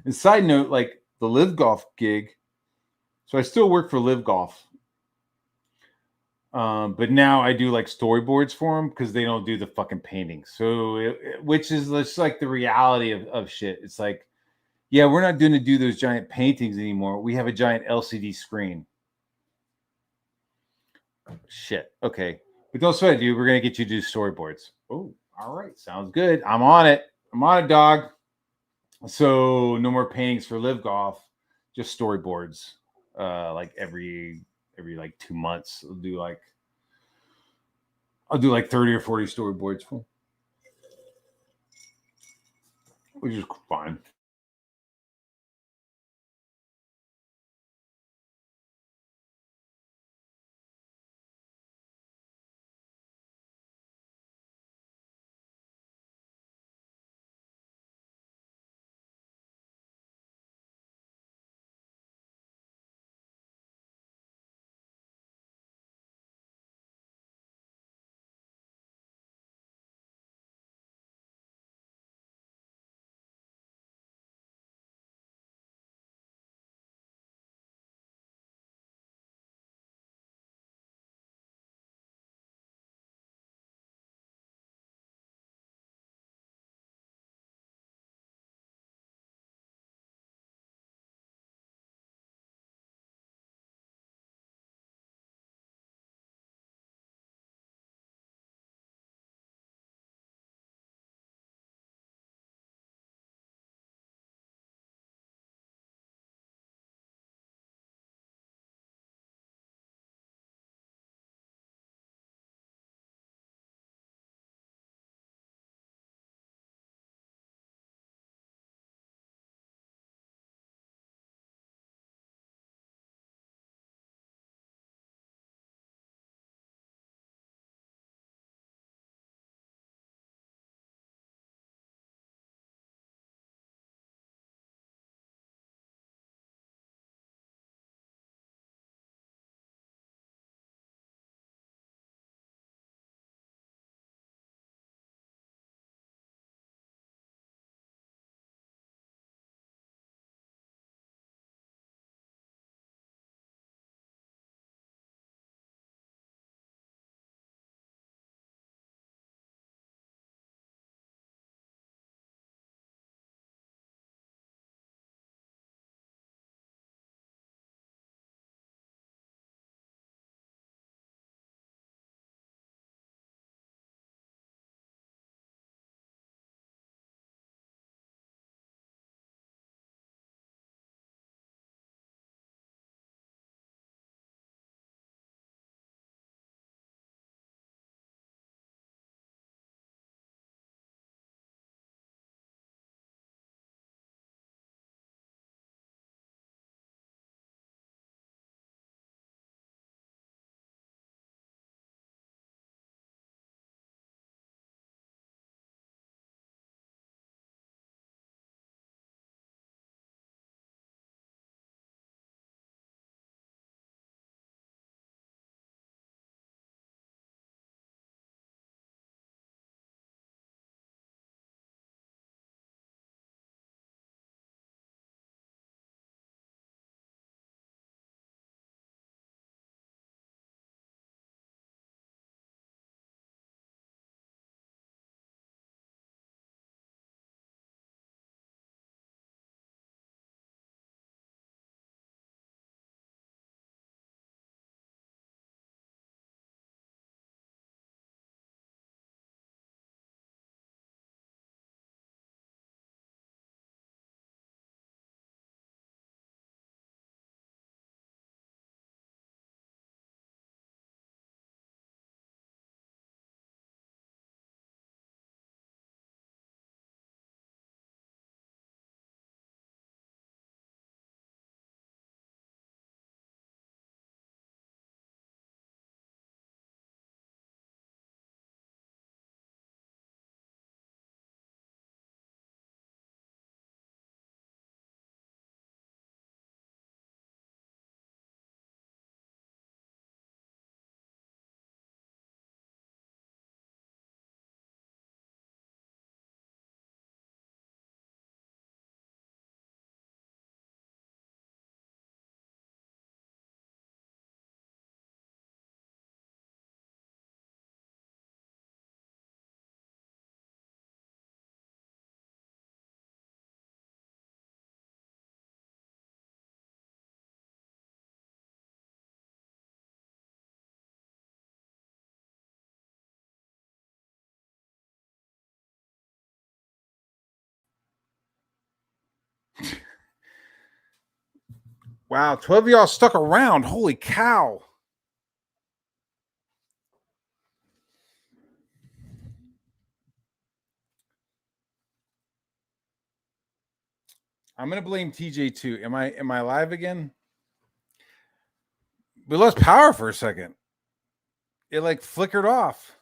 And side note, like the Live Golf gig, so I still work for Live Golf. But now I do like storyboards for them because they don't do the fucking paintings. So, which is just like the reality of shit. It's like, yeah, we're not going to do those giant paintings anymore. We have a giant LCD screen. Shit. Okay. But don't sweat, dude. We're going to get you to do storyboards. Oh, all right. Sounds good. I'm on it. Dog. So no more paintings for Live Golf, just storyboards. Like every like 2 months, I'll do like 30 or 40 storyboards, which is fine. Wow, 12 of y'all stuck around. Holy cow. I'm gonna blame TJ too. Am I live again? We lost power for a second. It like flickered off.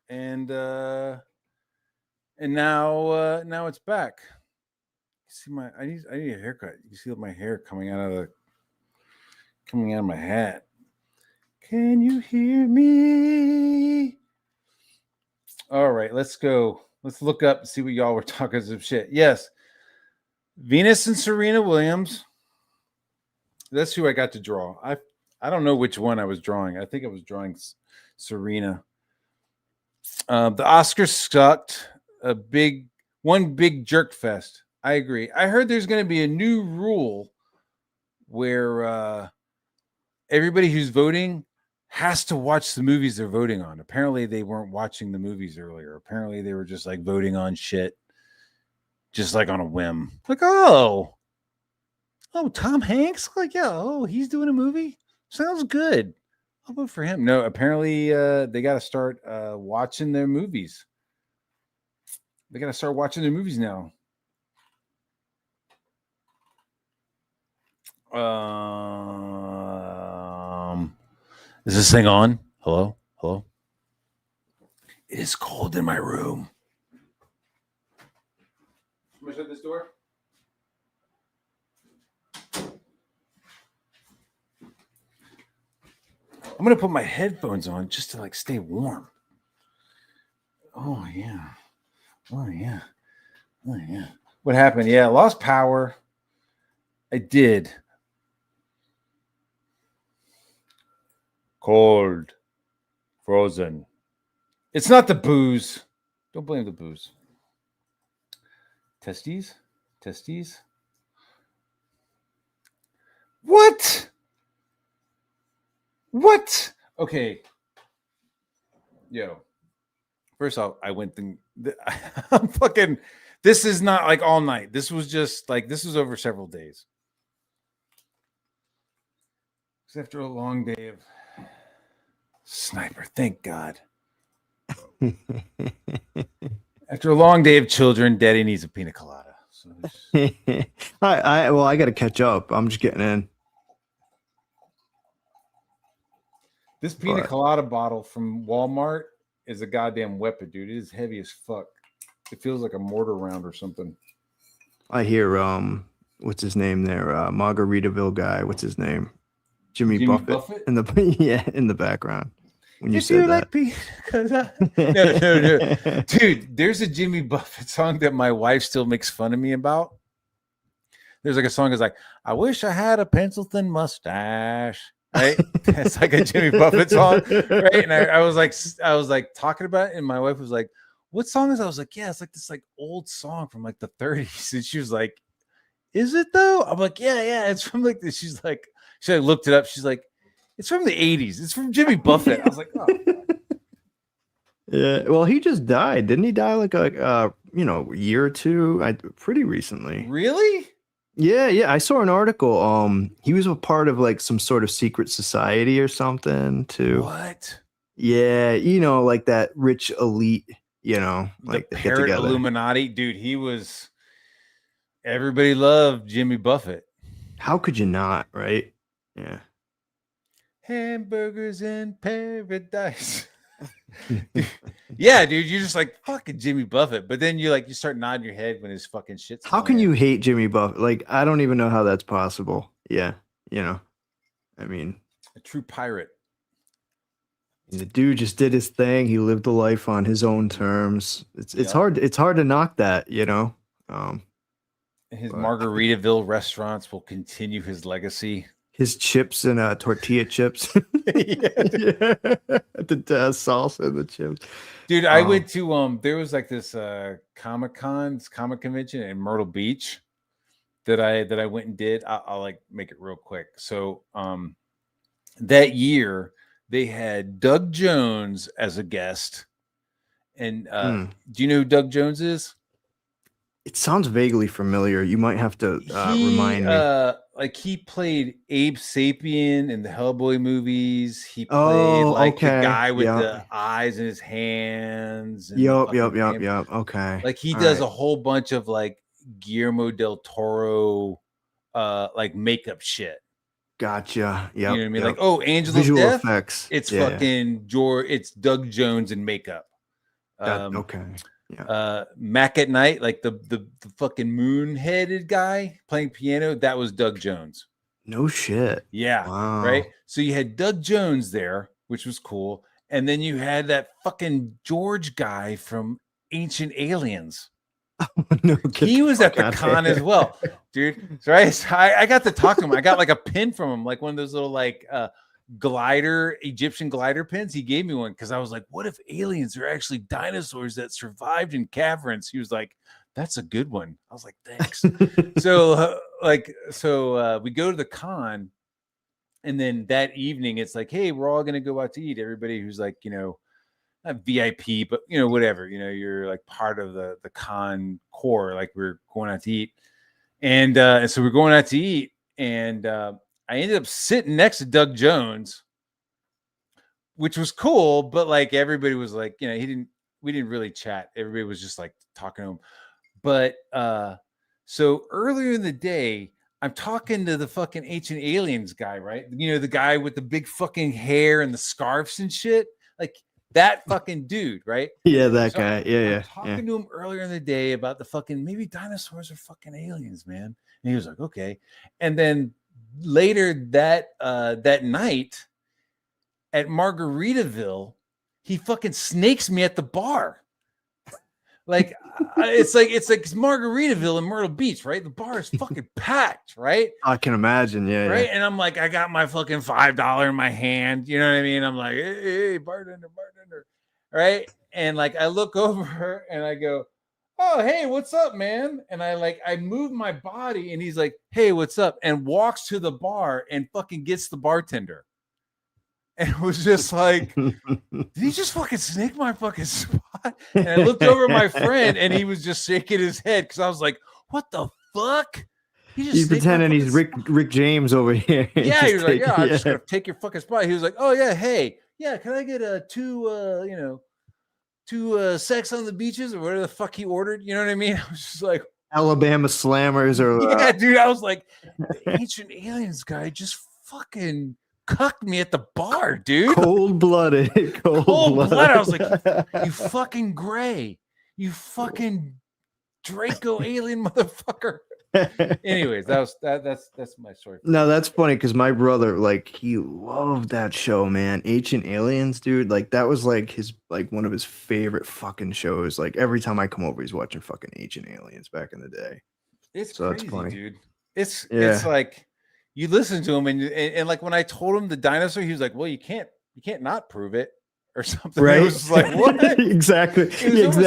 And now it's back. See I need a haircut. You see my hair coming out of my hat. Can you hear me? All right, let's go. Let's look up and see what y'all were talking some shit. Yes. Venus and Serena Williams. That's who I got to draw. I don't know which one I was drawing. I think I was drawing Serena. The Oscars sucked. One big jerk fest. I agree. I heard there's going to be a new rule where everybody who's voting has to watch the movies they're voting on. Apparently, they weren't watching the movies earlier. Apparently, they were just like voting on shit, just like on a whim. Like, oh, Tom Hanks? Like, yeah, he's doing a movie? Sounds good. I'll vote for him. No, apparently they got to start watching their movies. They got to start watching their movies now. Is this thing on? Hello? Hello? It is cold in my room. I'm going to shut this door. I'm going to put my headphones on just to like stay warm. Oh, yeah. Oh, yeah. Oh, yeah. What happened? Yeah, I lost power. I did. Cold. Frozen. It's not the booze. Don't blame the booze. Testes? What? Okay. Yo. First off, I went I'm fucking. This is not like all night. This was just like, this was over several days. It's after a long day of sniper. Thank God. After a long day of children, Daddy needs a pina colada. So I got to catch up. I'm just getting in. This pina colada bottle from Walmart is a goddamn weapon, dude. It is heavy as fuck. It feels like a mortar round or something. I hear what's his name there? Margaritaville guy. What's his name? Jimmy Buffett in the background. When you said that. No. Dude, there's a Jimmy Buffett song that my wife still makes fun of me about. There's like a song that's like, I wish I had a pencil thin mustache. Right? It's like a Jimmy Buffett song. Right. And I was like talking about it, and my wife was like, what song is that? I was like, yeah, it's like this like old song from like the 30s. And she was like, is it though? I'm like, yeah, it's from like this. She looked it up. She's like, it's from the 80s. It's from Jimmy Buffett. I was like, oh. Yeah. Well, he just died. Didn't he die like a year or two? Pretty recently. Really? Yeah. I saw an article. He was a part of like some sort of secret society or something too. What? Yeah, like that rich elite, like the parrot Illuminati, dude. He was. Everybody loved Jimmy Buffett. How could you not, right? Yeah. Hamburgers in paradise. Yeah, dude, you're just like fucking Jimmy Buffett, but then you start nodding your head when his fucking shit's. How can you hate Jimmy Buffett? Like, I don't even know how that's possible. Yeah, I mean, a true pirate. The dude just did his thing. He lived a life on his own terms. It's hard. It's hard to knock that, His Margaritaville restaurants will continue his legacy. His chips and tortilla chips. Yeah. The salsa and the chips. Dude, I went to there was like this comic convention in Myrtle Beach that I went and did. I'll like make it real quick. So that year they had Doug Jones as a guest. And do you know who Doug Jones is? It sounds vaguely familiar. You might have to remind me. Like he played Abe Sapien in the Hellboy movies. He played Oh, like the okay. guy with Yeah. the eyes in his hands. And Yup. fucking Okay. like he All does right. a whole bunch of like Guillermo del Toro like makeup shit. Gotcha. You know Yep. what I mean? Yep. Like, oh, Angel of Visual Death. effects. It's Yeah, fucking George. It's Doug Jones in makeup. okay. Yeah. Mac at Night, like the fucking moon-headed guy playing piano, that was Doug Jones. No shit. Yeah. Wow. Right. So you had Doug Jones there, which was cool. And then you had that fucking George guy from Ancient Aliens. No, He was at the con as well, dude. Right. So I got to talk to him. I got like a pin from him, like one of those little like Egyptian glider pins. He gave me one because I was like, what if aliens are actually dinosaurs that survived in caverns? He was like, that's a good one. I was like, thanks. So we go to the con, and then that evening it's like, hey, we're all gonna go out to eat. Everybody who's like, not VIP, but whatever, you're like part of the con core, like we're going out to eat. And so we're going out to eat, and I ended up sitting next to Doug Jones, which was cool, but like everybody was like, we didn't really chat. Everybody was just like talking to him. But so earlier in the day, I'm talking to the fucking Ancient Aliens guy, right? The guy with the big fucking hair and the scarves and shit. Like that fucking dude, right? Yeah, that guy. Yeah. Talking to him earlier in the day about the fucking maybe dinosaurs are fucking aliens, man. And he was like, okay. And then later that night at Margaritaville, he fucking snakes me at the bar. Like it's Margaritaville in Myrtle Beach, right? The bar is fucking packed, right? I can imagine, yeah. Right. Yeah. And I'm like, I got my fucking $5 in my hand. You know what I mean? I'm like, hey, bartender. Right. And like I look over and I go, oh, hey, what's up, man? And I move my body and he's like, hey, what's up? And walks to the bar and fucking gets the bartender. And it was just like, did he just fucking snake my fucking spot? And I looked over at my friend and he was just shaking his head because I was like, what the fuck? He's pretending he's Rick James over here. Yeah, he was like, yeah, I'm just gonna take your fucking spot. He was like, oh yeah, hey, yeah, can I get two sex on the beaches or whatever the fuck he ordered? You know what I mean? I was just like, Alabama Slammers or yeah, dude. I was like, the Ancient Aliens guy just fucking cucked me at the bar, dude. Cold-blooded. I was like, you fucking gray, you fucking Draco alien motherfucker. Anyways, that's my story. No, that's funny because my brother, like, he loved that show, man. Ancient Aliens, dude. Like, that was like one of his favorite fucking shows. Like, every time I come over, he's watching fucking Ancient Aliens back in the day. It's so crazy, that's funny. Dude. It's like you listen to him and like when I told him the dinosaur, he was like, well, you can't not prove it or something. Right. It was like, what? Exactly. He was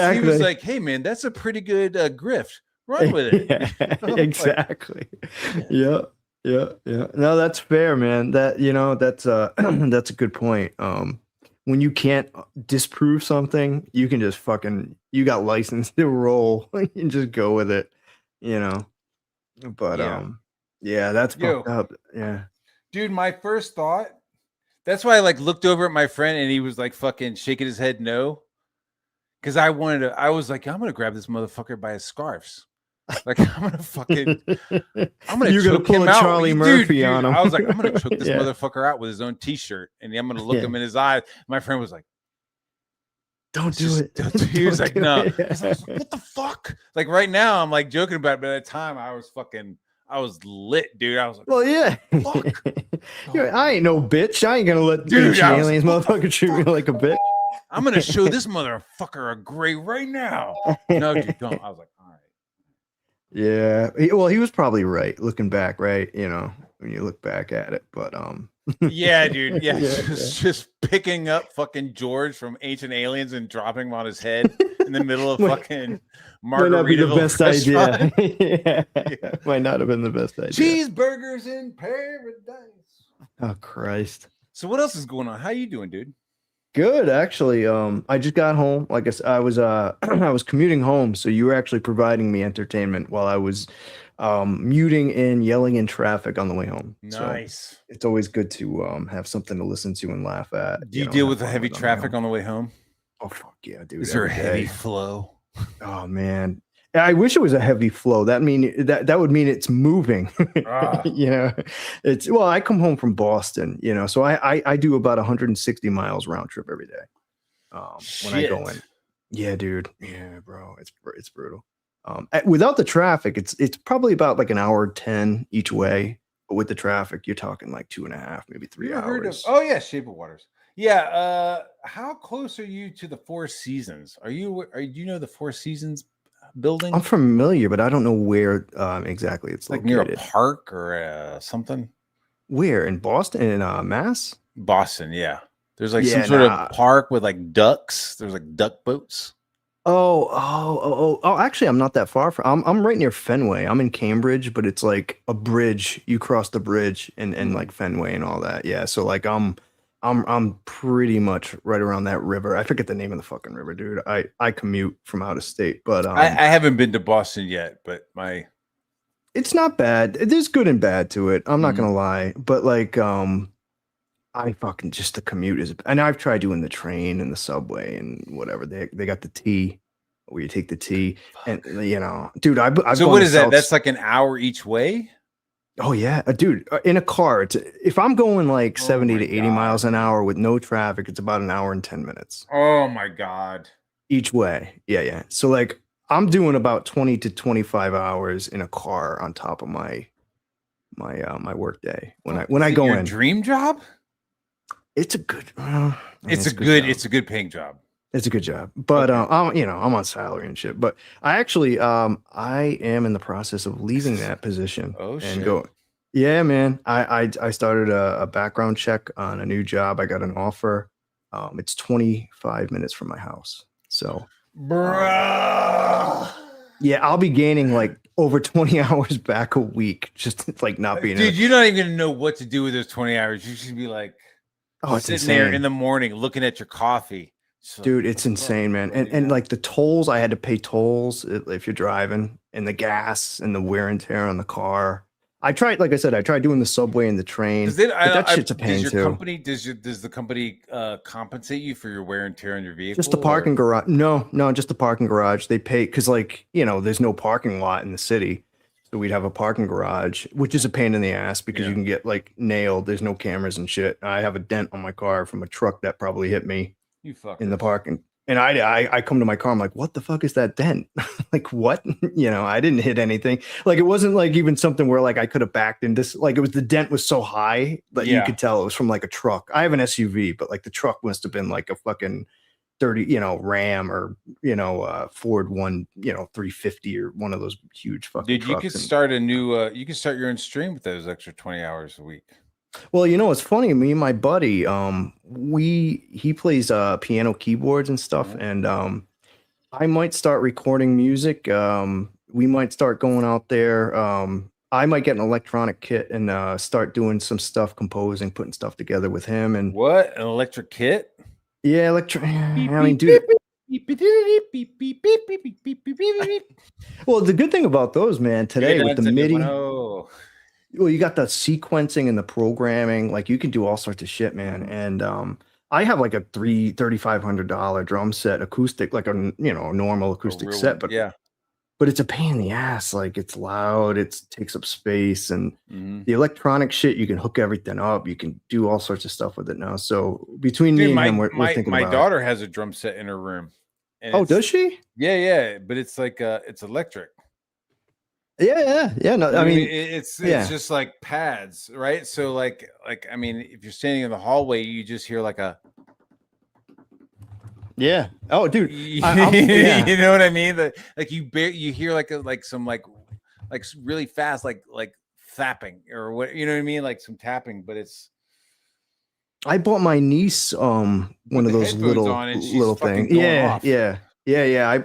like, hey man, that's a pretty good grift. Run with it. Yeah, exactly. Like, yeah. No, that's fair, man. That that's that's a good point. When you can't disprove something, you can just you got license to roll and just go with it, But that's fucked up. Yeah. Dude, my first thought, that's why I like looked over at my friend and he was like fucking shaking his head no. Because I was like, I'm gonna grab this motherfucker by his scarves. Like I'm gonna choke him out. Charlie Murphy on him. I was like, I'm gonna choke this motherfucker out with his own t-shirt, and I'm gonna look him in his eyes. My friend was like, "Don't do it." He was like, "No." I was like, what the fuck? Like right now, I'm like joking about it, but at the time, I was lit, dude. I was like, well, yeah. Fuck. I ain't no bitch. I ain't gonna let aliens motherfucker treat me like a bitch. I'm gonna show this motherfucker a gray right now. No, dude, don't. I was like, all right. Yeah, well, he was probably right looking back, right? When you look back at it, but yeah, dude, just picking up fucking George from Ancient Aliens and dropping him on his head in the middle of fucking Margaritaville. Might not be the best idea. Yeah. Might not have been the best idea. Cheeseburgers in paradise. Oh Christ! So what else is going on? How you doing, dude? Good, actually. I just got home. Like I was I was commuting home, so you were actually providing me entertainment while I was muting and yelling in traffic on the way home. So Nice. it's always good to have something to listen to and laugh at, Do you you know, deal have with the fun heavy with on the way traffic home. on the way home? Oh fuck yeah, dude. Is there a Every heavy day. flow? Oh man. I wish it was a heavy flow. That would mean it's moving. Ah, You know, it's well, I come home from Boston, you know, so I do about 160 miles round trip every day. When I go in. shit. Yeah, dude. Yeah, bro. It's brutal. Without the traffic, it's probably about like an hour 10 each way. But with the traffic, you're talking like 2.5, maybe You 3 ever heard of? hours. Oh yeah, Shape of Waters. Yeah. How close are you to the Four Seasons? Do you know the Four Seasons building? I'm familiar, but I don't know where exactly it's Like near a located. park or something? Where in Boston, in Mass? Boston, yeah. There's like some Yeah, sort of nah. park with like ducks. There's like duck boats. Oh. Actually, I'm not that far from. I'm right near Fenway. I'm in Cambridge, but it's like a bridge. You cross the bridge and like Fenway and all that. Yeah. So like I'm pretty much right around that river. I forget the name of the fucking river, dude. I commute from out of state, but I haven't been to Boston yet, but my it's not bad. There's good and bad to it. I'm not Mhm. gonna lie, but like I fucking just the commute is, and I've tried doing the train and the subway and whatever. They got the T, where you take the T, and you know, dude, I've So gone what to is that? South. That's like an hour each way? Oh yeah, dude, in a car, if I'm going like Oh 70 my to 80 miles God. an hour with no traffic, it's about an hour and 10 minutes Oh my God. each way. Yeah. So like I'm doing about 20 to 25 hours in a car on top of my work day when Fuck, I is it go your in. dream job? It's a good, It's a job. it's a good paying job. It's a good job, but Okay. I'm on salary and shit. But I actually I am in the process of leaving that position Oh and shit. go. Yeah, man. I started a background check on a new job. I got an offer. It's 25 minutes from my house, so Bruh. yeah, I'll be gaining like over 20 hours back a week just like not being in Dude, it. you're not even gonna know what to do with those 20 hours. You should be like Oh, it's sitting there in insane. the morning looking at your coffee. Just like, Dude, what it's the fuck? insane, man. What do I do And now? like the tolls, I had to pay tolls if you're driving, and the gas and the wear and tear on the car. I tried, like I said, I tried doing the subway and the train, but that shit's a Does pain your too. company does the company compensate you for your wear and tear on your Just the vehicle or parking garage. No, just the parking garage. They pay because, like, you know, there's no parking lot in the city. So we'd have a parking garage, which is a pain in the ass because yeah, you can get like nailed. There's no cameras and shit. I have a dent on my car from a truck that probably hit me you in the fuckers. parking. And I come to my car, I'm like, what the fuck is that dent? Like, what? You know, I didn't hit anything. Like, it wasn't like even something where like I could have backed in this. Like, it was the dent was so high that you Yeah. could tell it was from like a truck. I have an SUV, but like the truck must have been like a fucking 30, you know, Ram or, you know, Ford 350 or one of those huge fucking Dude, trucks. And you could start your own stream with those extra 20 hours a week. well, you know, it's funny. Me and my buddy, he plays piano keyboards and stuff, Mhm. and I might start recording music. We might start going out there. I might get an electronic kit and start doing some stuff, composing, putting stuff together with him. And What? An electric kit? yeah, Beep, I mean, beep, dude. beep, beep, beep, beep, beep, beep, beep, beep, beep, beep, beep, beep, beep. Well, the good thing about those, man, Llegué today with the tan MIDI, temprano. well, you got the sequencing and the programming. Like you can do all sorts of shit, man. Mhm. And I have like a $3,500 drum set, acoustic, like a normal A acoustic real set, one. Yeah. but it's a pain in the ass. Like it's loud, it takes up space, and Mhm. the electronic shit, you can hook everything up. You can do all sorts of stuff with it now. So between me Dude, and my him, we're my thinking my about. daughter has a drum set in her room. And Oh, it's does she? yeah, but it's like it's electric. Yeah. No, You I know what I mean? mean, It's yeah, just like pads, right? So like I mean, if you're standing in the hallway, you just hear like a yeah. Oh, dude, you yeah. know what I mean? Like you hear like some really fast like fapping or what you know what I mean? Like some tapping, but it's I bought my niece put one of the things. headphones on and she's fucking Things. going off. Yeah.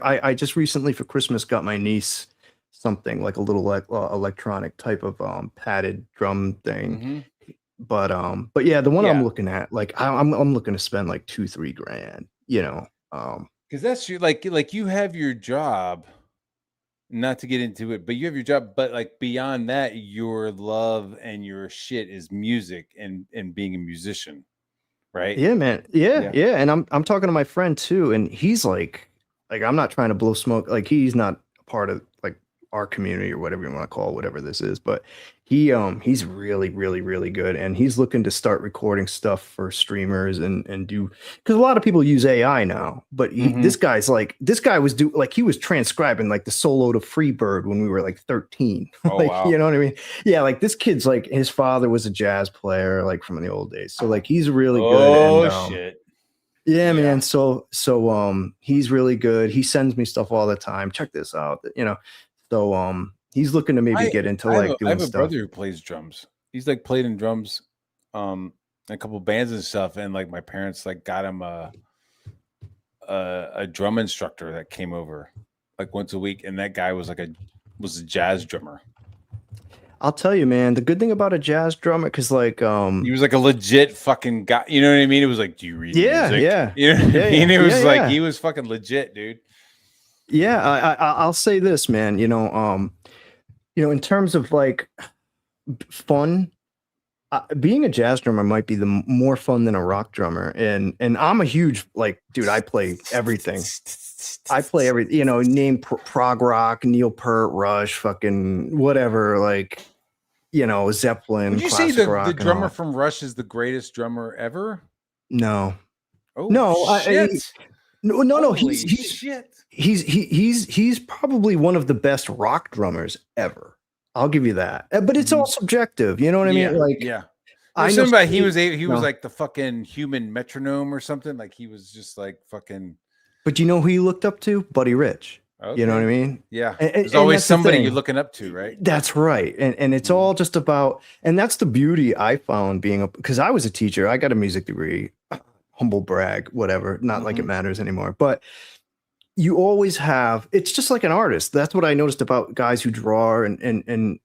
I just recently for Christmas got my niece something like a little like electronic type of padded drum thing. Hmm. but yeah, the one I'm Yeah. looking at, like I'm looking to spend like 2-3 grand, you know. Because that's your like you have your job, not to get into it, but you have your job, but like beyond that, your love and your shit is music and being a musician, right? Yeah, man. Yeah. Yeah. And I'm talking to my friend too, and he's like I'm not trying to blow smoke. Like he's not a part of like our community or whatever you want to call it, whatever this is, but he's really, really, really good. And he's looking to start recording stuff for streamers and do because a lot of people use AI now. But Mhm. this guy was he was transcribing like the solo to Freebird when we were like 13. Oh, Like, wow. you know what I mean? Yeah, like this kid's like his father was a jazz player, like from the old days. So like he's really good. Oh And shit. yeah, Yeah. man. So he's really good. He sends me stuff all the time. Check this out, you know. So he's looking to maybe get into like I doing have a stuff. brother who plays drums. He's like played in drums, in a couple bands and stuff. And like my parents like got him a drum instructor that came over like once a week, and that guy was a jazz drummer. I'll tell you, man, the good thing about a jazz drummer, because like He was like a legit fucking guy. You know what I mean? It was like, do you read music? yeah. You know what I mean? It was like yeah. he was fucking legit, dude. Yeah, I'll say this, man. You know, in terms of like fun, being a jazz drummer might be the more fun than a rock drummer. And I'm a huge like, dude, I play everything. I play every, you know, name prog rock, Neil Peart, Rush, fucking whatever, like, you know, Zeppelin. Would you say classic the rock and drummer all. from Rush is the greatest drummer ever? No, Oh no, shit! no. Holy shit! He's probably one of the best rock drummers ever. I'll give you that. But it's all subjective. You know what I mean? Like, yeah. I There's know something about he was no. like the fucking human metronome or something. Like he was just like fucking. But you know who he looked up to? Buddy Rich. Okay. You know what I mean? Yeah. And There's always that's the somebody thing. you're looking up to, right? That's right. And it's all just about, and that's the beauty I found being because I was a teacher. I got a music degree, humble brag, whatever. Not like it matters anymore. But you always have, it's just like an artist. That's what I noticed about guys who draw and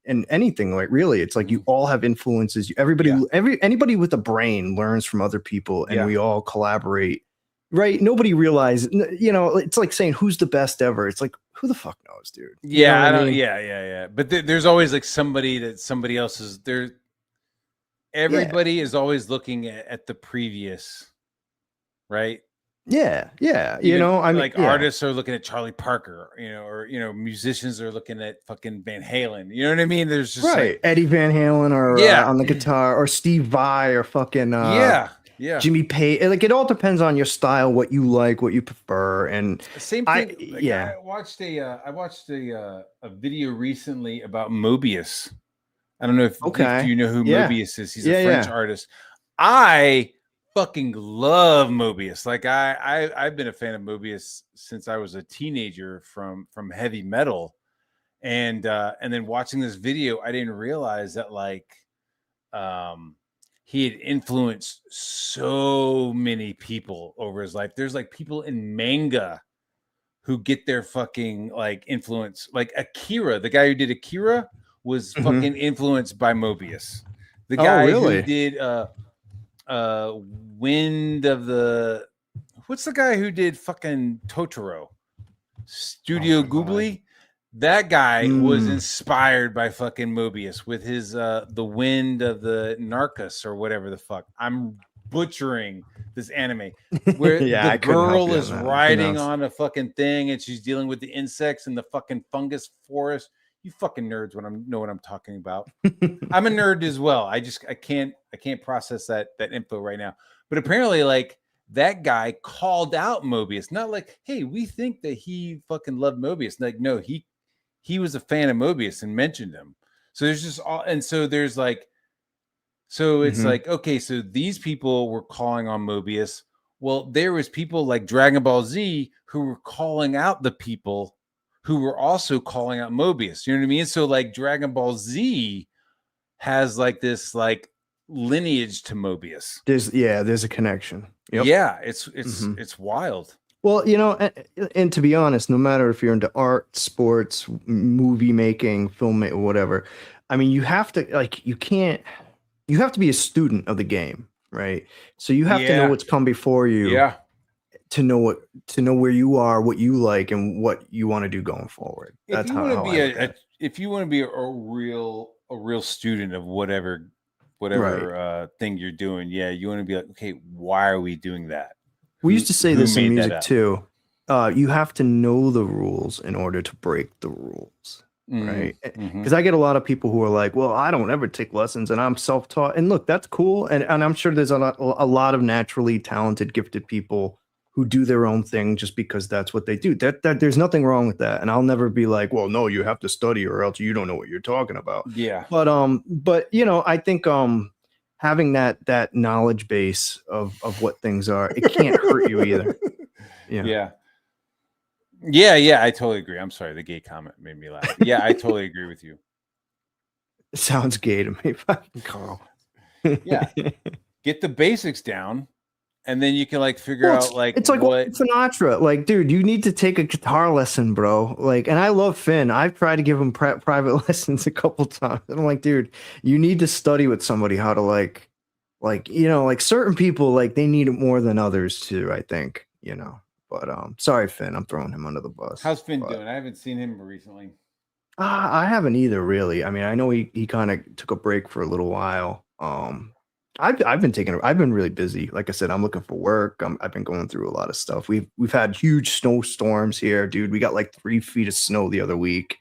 anything, like really. It's like you all have influences. Anybody with a brain learns from other people, and we all collaborate. Right? Nobody realizes, you know, it's like saying who's the best ever. It's like, who the fuck knows, dude? Yeah, you know I what don't. mean? Yeah. But there's always like somebody that somebody else is there. Everybody is always looking at the previous, right? Yeah. Even, you know, I mean, like artists are looking at Charlie Parker, you know, or you know, musicians are looking at fucking Van Halen. You know what I mean? There's just like Eddie Van Halen or on the guitar, or Steve Vai, or fucking Jimmy Page. Like it all depends on your style, what you like, what you prefer, and same thing. I watched a video recently about Mobius. I don't know if you know who Mobius is. He's a French artist. I fucking love Mobius. Like I've been a fan of Mobius since I was a teenager from heavy metal, and then watching this video, I didn't realize that like he had influenced so many people over his life. There's like people in manga who get their fucking like influence, like Akira, the guy who did Akira was fucking influenced by Mobius. The guy who did Wind of the, what's the guy who did fucking Totoro? Studio Ghibli. That guy was inspired by fucking Mobius with his the Wind of the Narcos or whatever the fuck. I'm butchering this anime where the girl is riding on a fucking thing and she's dealing with the insects and the fucking fungus forest. You fucking nerds know what I'm talking about. I'm a nerd as well. I can't process that info right now. But apparently, like that guy called out Mobius, not like, hey, we think that he fucking loved Mobius. Like, no, he was a fan of Mobius and mentioned him. So there's just all, and so there's like, so it's like, okay, so these people were calling on Mobius. Well, there was people like Dragon Ball Z who were calling out the people who were also calling out Mobius. You know what I mean? So like Dragon Ball Z has like this like lineage to Mobius. There's a connection. Yep. Yeah, it's wild. Well, you know, and to be honest, no matter if you're into art, sports, movie making, film, whatever, I mean, you have to, like, you can't, you have to be a student of the game, right? So you have to know Yeah. what's come before you Yeah. to know where you are, what you like, and what you want to do going forward. If That's you want to how I be look at it. if you want to be a real student of whatever Right. thing you're doing, yeah, you want to be like, okay, why are we doing that? We used to say Who this in made that music up? too. You have to know the rules in order to break the rules, right? Mm-hmm. Because I get a lot of people who are like, "Well, I don't ever take lessons, and I'm self-taught." And look, that's cool, and I'm sure there's a lot of naturally talented, gifted people who do their own thing just because that's what they do. That there's nothing wrong with that, and I'll never be like, "Well, no, you have to study, or else you don't know what you're talking about." Yeah. But you know, I think having that knowledge base of what things are, it can't hurt you either. Yeah. Yeah, I totally agree. I'm sorry, the gay comment made me laugh. Yeah, I totally agree with you. It sounds gay to me, fucking Carl. Yeah. Get the basics down, and then you can like figure Well, out like it's like what. Sinatra. Like, dude, you need to take a guitar lesson, bro. Like, and I love Finn. I've tried to give him private lessons a couple times. And I'm like, dude, you need to study with somebody how to like you know, like certain people, like they need it more than others too. I think, you know. But sorry, Finn, I'm throwing him under the bus. How's Finn but, doing? I haven't seen him recently. I haven't either, really. I mean, I know he kind of took a break for a little while. I've been really busy. Like I said, I'm looking for work. I've been going through a lot of stuff. We've had huge snowstorms here, dude. We got like 3 feet of snow the other week.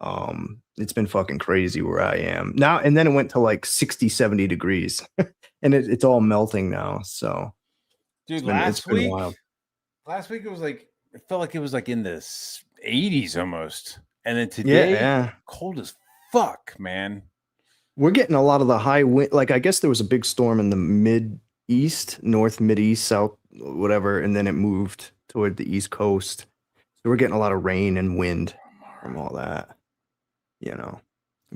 It's been fucking crazy where I am now. And then it went to like 60, 70 degrees, and it's all melting now. So, Dude, it's been wild. Last week it was like it felt like it was like in the 80s almost, and then today, Yeah. cold as fuck, man. We're getting a lot of the high wind. Like, I guess there was a big storm in the north, mid east, south, whatever, and then it moved toward the east coast. So we're getting a lot of rain and wind from all that, you know.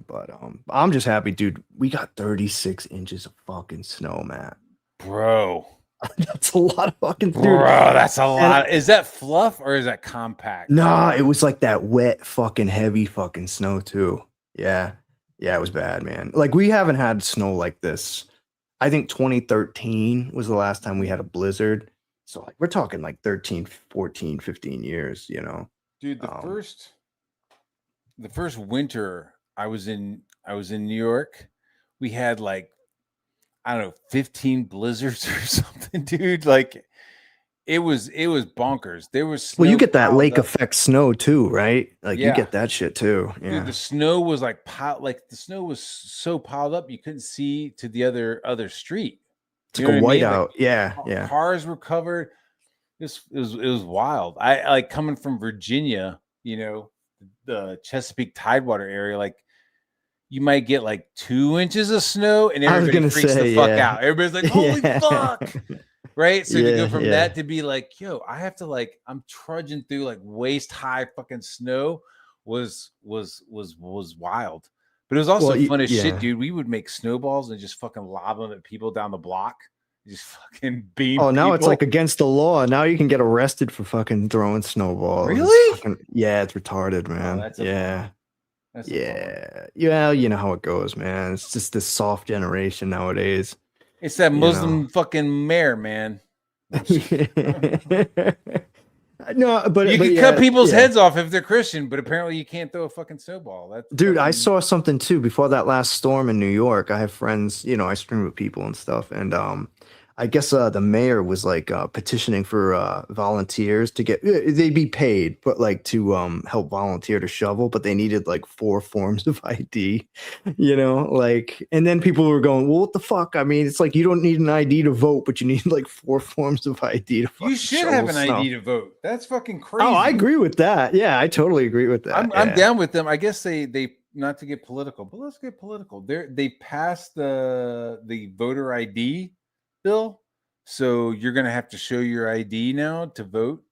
But I'm just happy, dude. We got 36 inches of fucking snow, man. Bro. That's a lot of fucking Bro, dude. that's a lot. Is that fluff or is that compact? Nah, it was like that wet, fucking heavy fucking snow too. Yeah. Yeah, it was bad, man. Like, we haven't had snow like this. I think 2013 was the last time we had a blizzard. So like we're talking like 13, 14, 15 years, you know. Dude, the first winter I was in New York, we had like, I don't know, 15 blizzards or something, dude. Like it was bonkers. There was snow. Well, you get that lake effect snow too, right? Like you get that shit too. Yeah. Dude, the snow was like the snow was so piled up you couldn't see to the other street. It's like a whiteout. Like, yeah. Cars were covered. It was wild. I like coming from Virginia, you know, the Chesapeake Tidewater area, like you might get like 2 inches of snow and everybody freaks the fuck out. Everybody's like, holy fuck. Right. So to go from that to be like, yo, I have to like, I'm trudging through like waist high fucking snow was wild. But it was also fun as shit, dude. We would make snowballs and just fucking lob them at people down the block. Just fucking beam. Oh, now it's like against the law. Now you can get arrested for fucking throwing snowballs. Really? It's retarded, man. Yeah, you know how it goes, man. It's just this soft generation nowadays. It's that Muslim fucking mayor, man. No, but you can cut people's heads off if they're Christian, but apparently you can't throw a fucking snowball. Dude, I saw something too before that last storm in New York. I have friends, you know, I stream with people and stuff, and I guess the mayor was like petitioning for volunteers to get, they'd be paid, but like to help volunteer to shovel, but they needed like 4 forms of ID, you know, like, and then people were going, well, what the fuck? I mean, it's like, you don't need an ID to vote, but you need like 4 forms of ID to fucking You should have an ID to vote. That's fucking crazy. Oh, I agree with that. Yeah, I totally agree with that. I'm down with them. I guess they not to get political, but let's get political. They passed the voter ID bill, so you're gonna have to show your ID now to vote.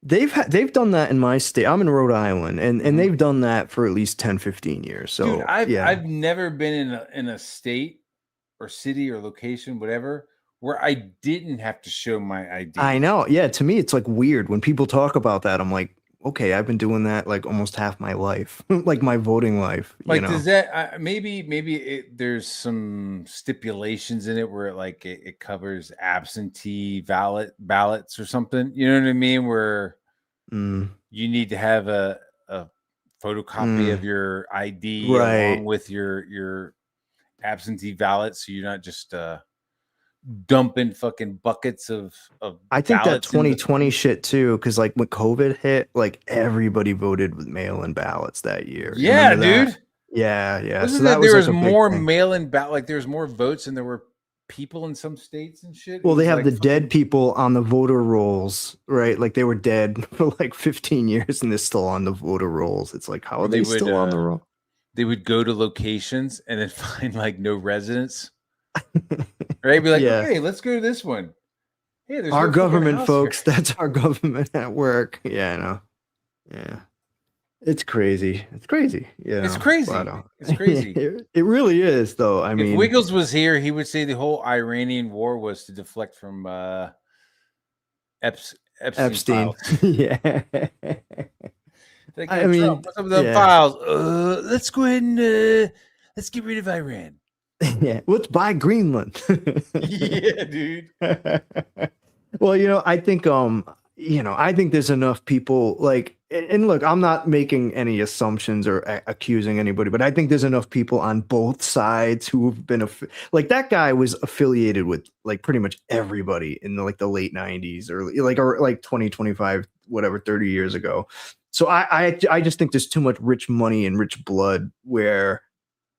They've done that in my state. I'm in Rhode Island, and they've done that for at least 10, 15 years. So dude, I've never been in a state or city or location, whatever, where I didn't have to show my ID. I know. Yeah, to me it's like weird when people talk about that. I'm like, okay, I've been doing that like almost half my life, like my voting life. Like, does that maybe there's some stipulations in it where it covers absentee ballots or something? You know what I mean? Where you need to have a photocopy of your ID along with your absentee ballot, so you're not just dumping fucking buckets of I think that 2020 shit too, because like when COVID hit, like everybody voted with mail-in ballots that year. Yeah, dude. Yeah. Wasn't that there was more mail-in ballot? Like there was more votes and there were people in some states and shit. Well, they have the dead people on the voter rolls, right? Like they were dead for like 15 years and they're still on the voter rolls. It's like, how are they still on the roll? They would go to locations and then find like no residents. Right? Be like, okay, let's go to this one. Hey, there's our government, folks. Here. That's our government at work. Yeah, I know. Yeah. It's crazy. It's crazy. Yeah. It's crazy. It's crazy. It really is, though. I mean, if Wiggles was here, he would say the whole Iranian war was to deflect from Epstein. Yeah. Like, I mean, what's up with the files? Let's go ahead and let's get rid of Iran. Yeah, let's buy Greenland. Yeah, dude. Well, I think I think there's enough people like, and look, I'm not making any assumptions or accusing anybody, but I think there's enough people on both sides who have been like that guy was affiliated with like pretty much everybody in the late 90s or like 20, 25, whatever, 30 years ago. So I just think there's too much rich money and rich blood where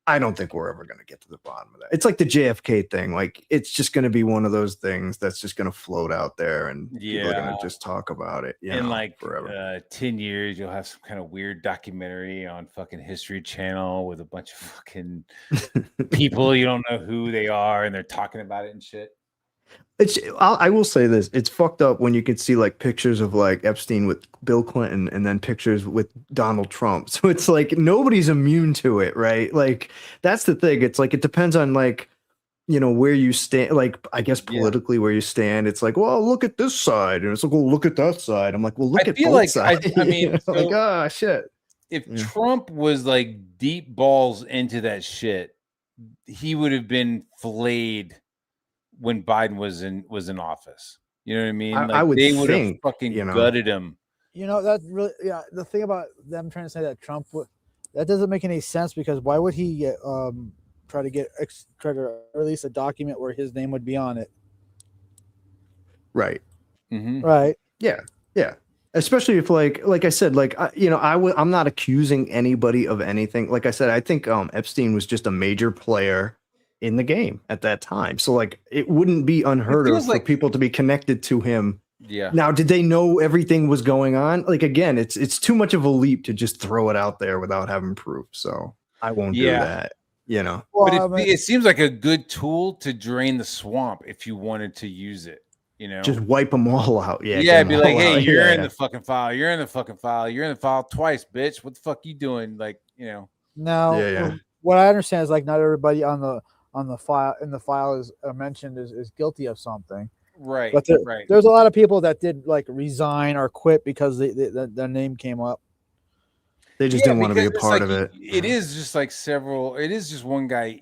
I don't think we're ever going to get to the bottom of that. It's like the JFK thing. Like, it's just going to be one of those things that's just going to float out there and people are going to just talk about it. In forever. 10 years, you'll have some kind of weird documentary on fucking History Channel with a bunch of fucking people you don't know who they are and they're talking about it and shit. I will say this. It's fucked up when you can see like pictures of like Epstein with Bill Clinton and then pictures with Donald Trump. So it's like nobody's immune to it, right? Like that's the thing. It's like it depends on like, where you stand, like I guess politically where you stand. It's like, well, look at this side. And it's like, well, look at that side. I'm like, well, look at both sides. I mean, so like, oh shit. If Trump was like deep balls into that shit, he would have been filleted when Biden was in office. You know what I mean? Like I would they would have fucking gutted him. That's really the thing about them trying to say that Trump that doesn't make any sense, because why would he get try to release a document where his name would be on it? Right. Mm-hmm. Right. Yeah. Especially if like I said, like I'm not accusing anybody of anything. Like I said, I think Epstein was just a major player in the game at that time. So like it wouldn't be unheard of for people to be connected to him. Yeah. Now, did they know everything was going on? Like, again, it's too much of a leap to just throw it out there without having proof. So I won't do that, Well, but it seems like a good tool to drain the swamp if you wanted to use it, Just wipe them all out. Yeah. Yeah. Be like, hey, you're in the fucking file. You're in the fucking file. You're in the file twice, bitch. What the fuck you doing? Like, Now, what I understand is like not everybody on the file is mentioned is guilty of something, right? But there's a lot of people that did like resign or quit because their name came up. They just didn't want to be a part of it. It is just like it is just one guy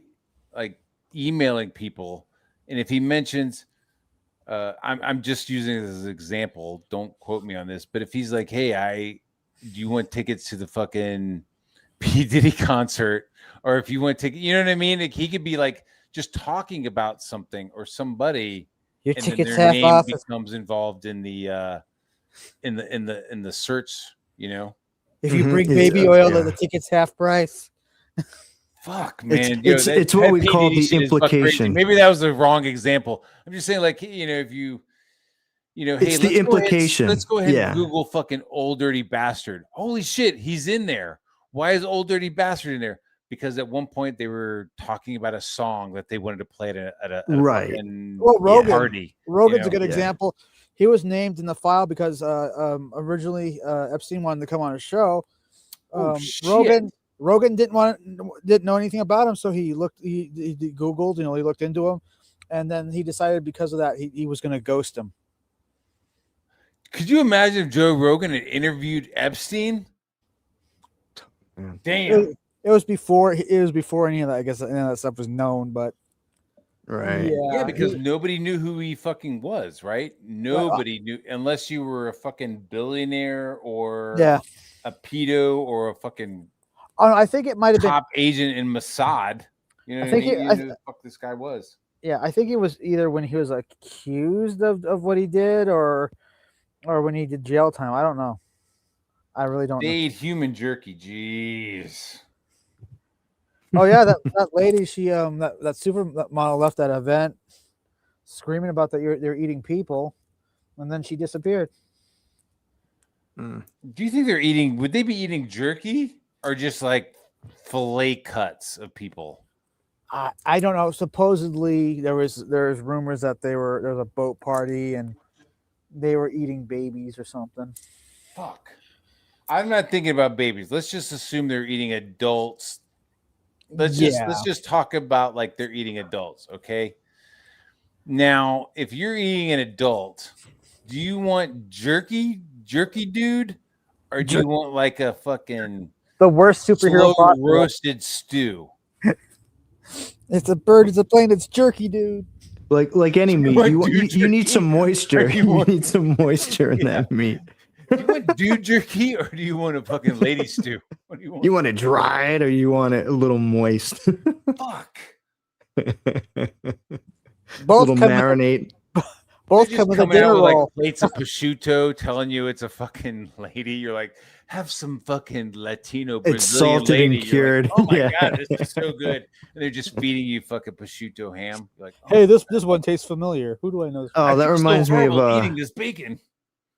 like emailing people, and if he mentions, I'm just using it as an example. Don't quote me on this, but if he's like, hey, do you want tickets to the fucking P. Diddy concert? Or if you want to, you know what I mean? Like he could be like just talking about something or somebody, your and ticket's then their half name off. becomes involved in the search. If you bring baby oil, the ticket's half price. Fuck, man. It's what we call the implication. Maybe that was the wrong example. I'm just saying, like, if you, hey, it's the implication. Let's go ahead and Google fucking Old Dirty Bastard. Holy shit, he's in there. Why is Old Dirty Bastard in there? Because at one point they were talking about a song that they wanted to play at a right. Rogan. Rogan's a good example. He was named in the file because originally Epstein wanted to come on a show. Rogan didn't know anything about him, so he Googled, he looked into him, and then he decided because of that he was going to ghost him. Could you imagine if Joe Rogan had interviewed Epstein? Man. Damn. It was before any of that. I guess any of that stuff was known, but Right. Yeah, because he- nobody knew who he fucking was, right? Nobody knew unless you were a fucking billionaire or yeah. a pedo or a fucking Oh, no, I think it might have been. top agent in Mossad. You know I what I think mean? it- You I- knew who the fuck this guy was. Yeah, I think it was either when he was accused of what he did, or when he did jail time. I don't know. I really don't They know. ate human jerky. Jeez. Oh yeah, that lady, she that supermodel left that event screaming about that they're eating people, and then she disappeared. Mm. Do you think they're eating? Would they be eating jerky or just like fillet cuts of people? I don't know. Supposedly there's rumors that there was a boat party and they were eating babies or something. Fuck. I'm not thinking about babies. Let's just assume they're eating adults. Let's just talk about like they're eating adults, okay? Now, if you're eating an adult, do you want jerky dude, or do you want like a fucking the worst superhero slow possible. roasted stew? It's a bird. It's a plane. It's jerky, dude. Like any meat, want you need some moisture. Or you You want- need some moisture in that meat. Do you want dude jerky or do you want a fucking lady stew? What do you want? You want it dried or you want it a little moist? Fuck. Both little come marinate. both They're come just with a coming out dinner with, like, roll. plates of prosciutto, telling you it's a fucking lady. You're like, have some fucking Latino Brazilian It's salted lady. and You're like, cured. oh my Yeah. god, this is so good. And they're just feeding you fucking prosciutto ham. You're like, oh, Hey, this one tastes familiar. Who do I know? Oh, I that feel so reminds me of horrible eating this bacon.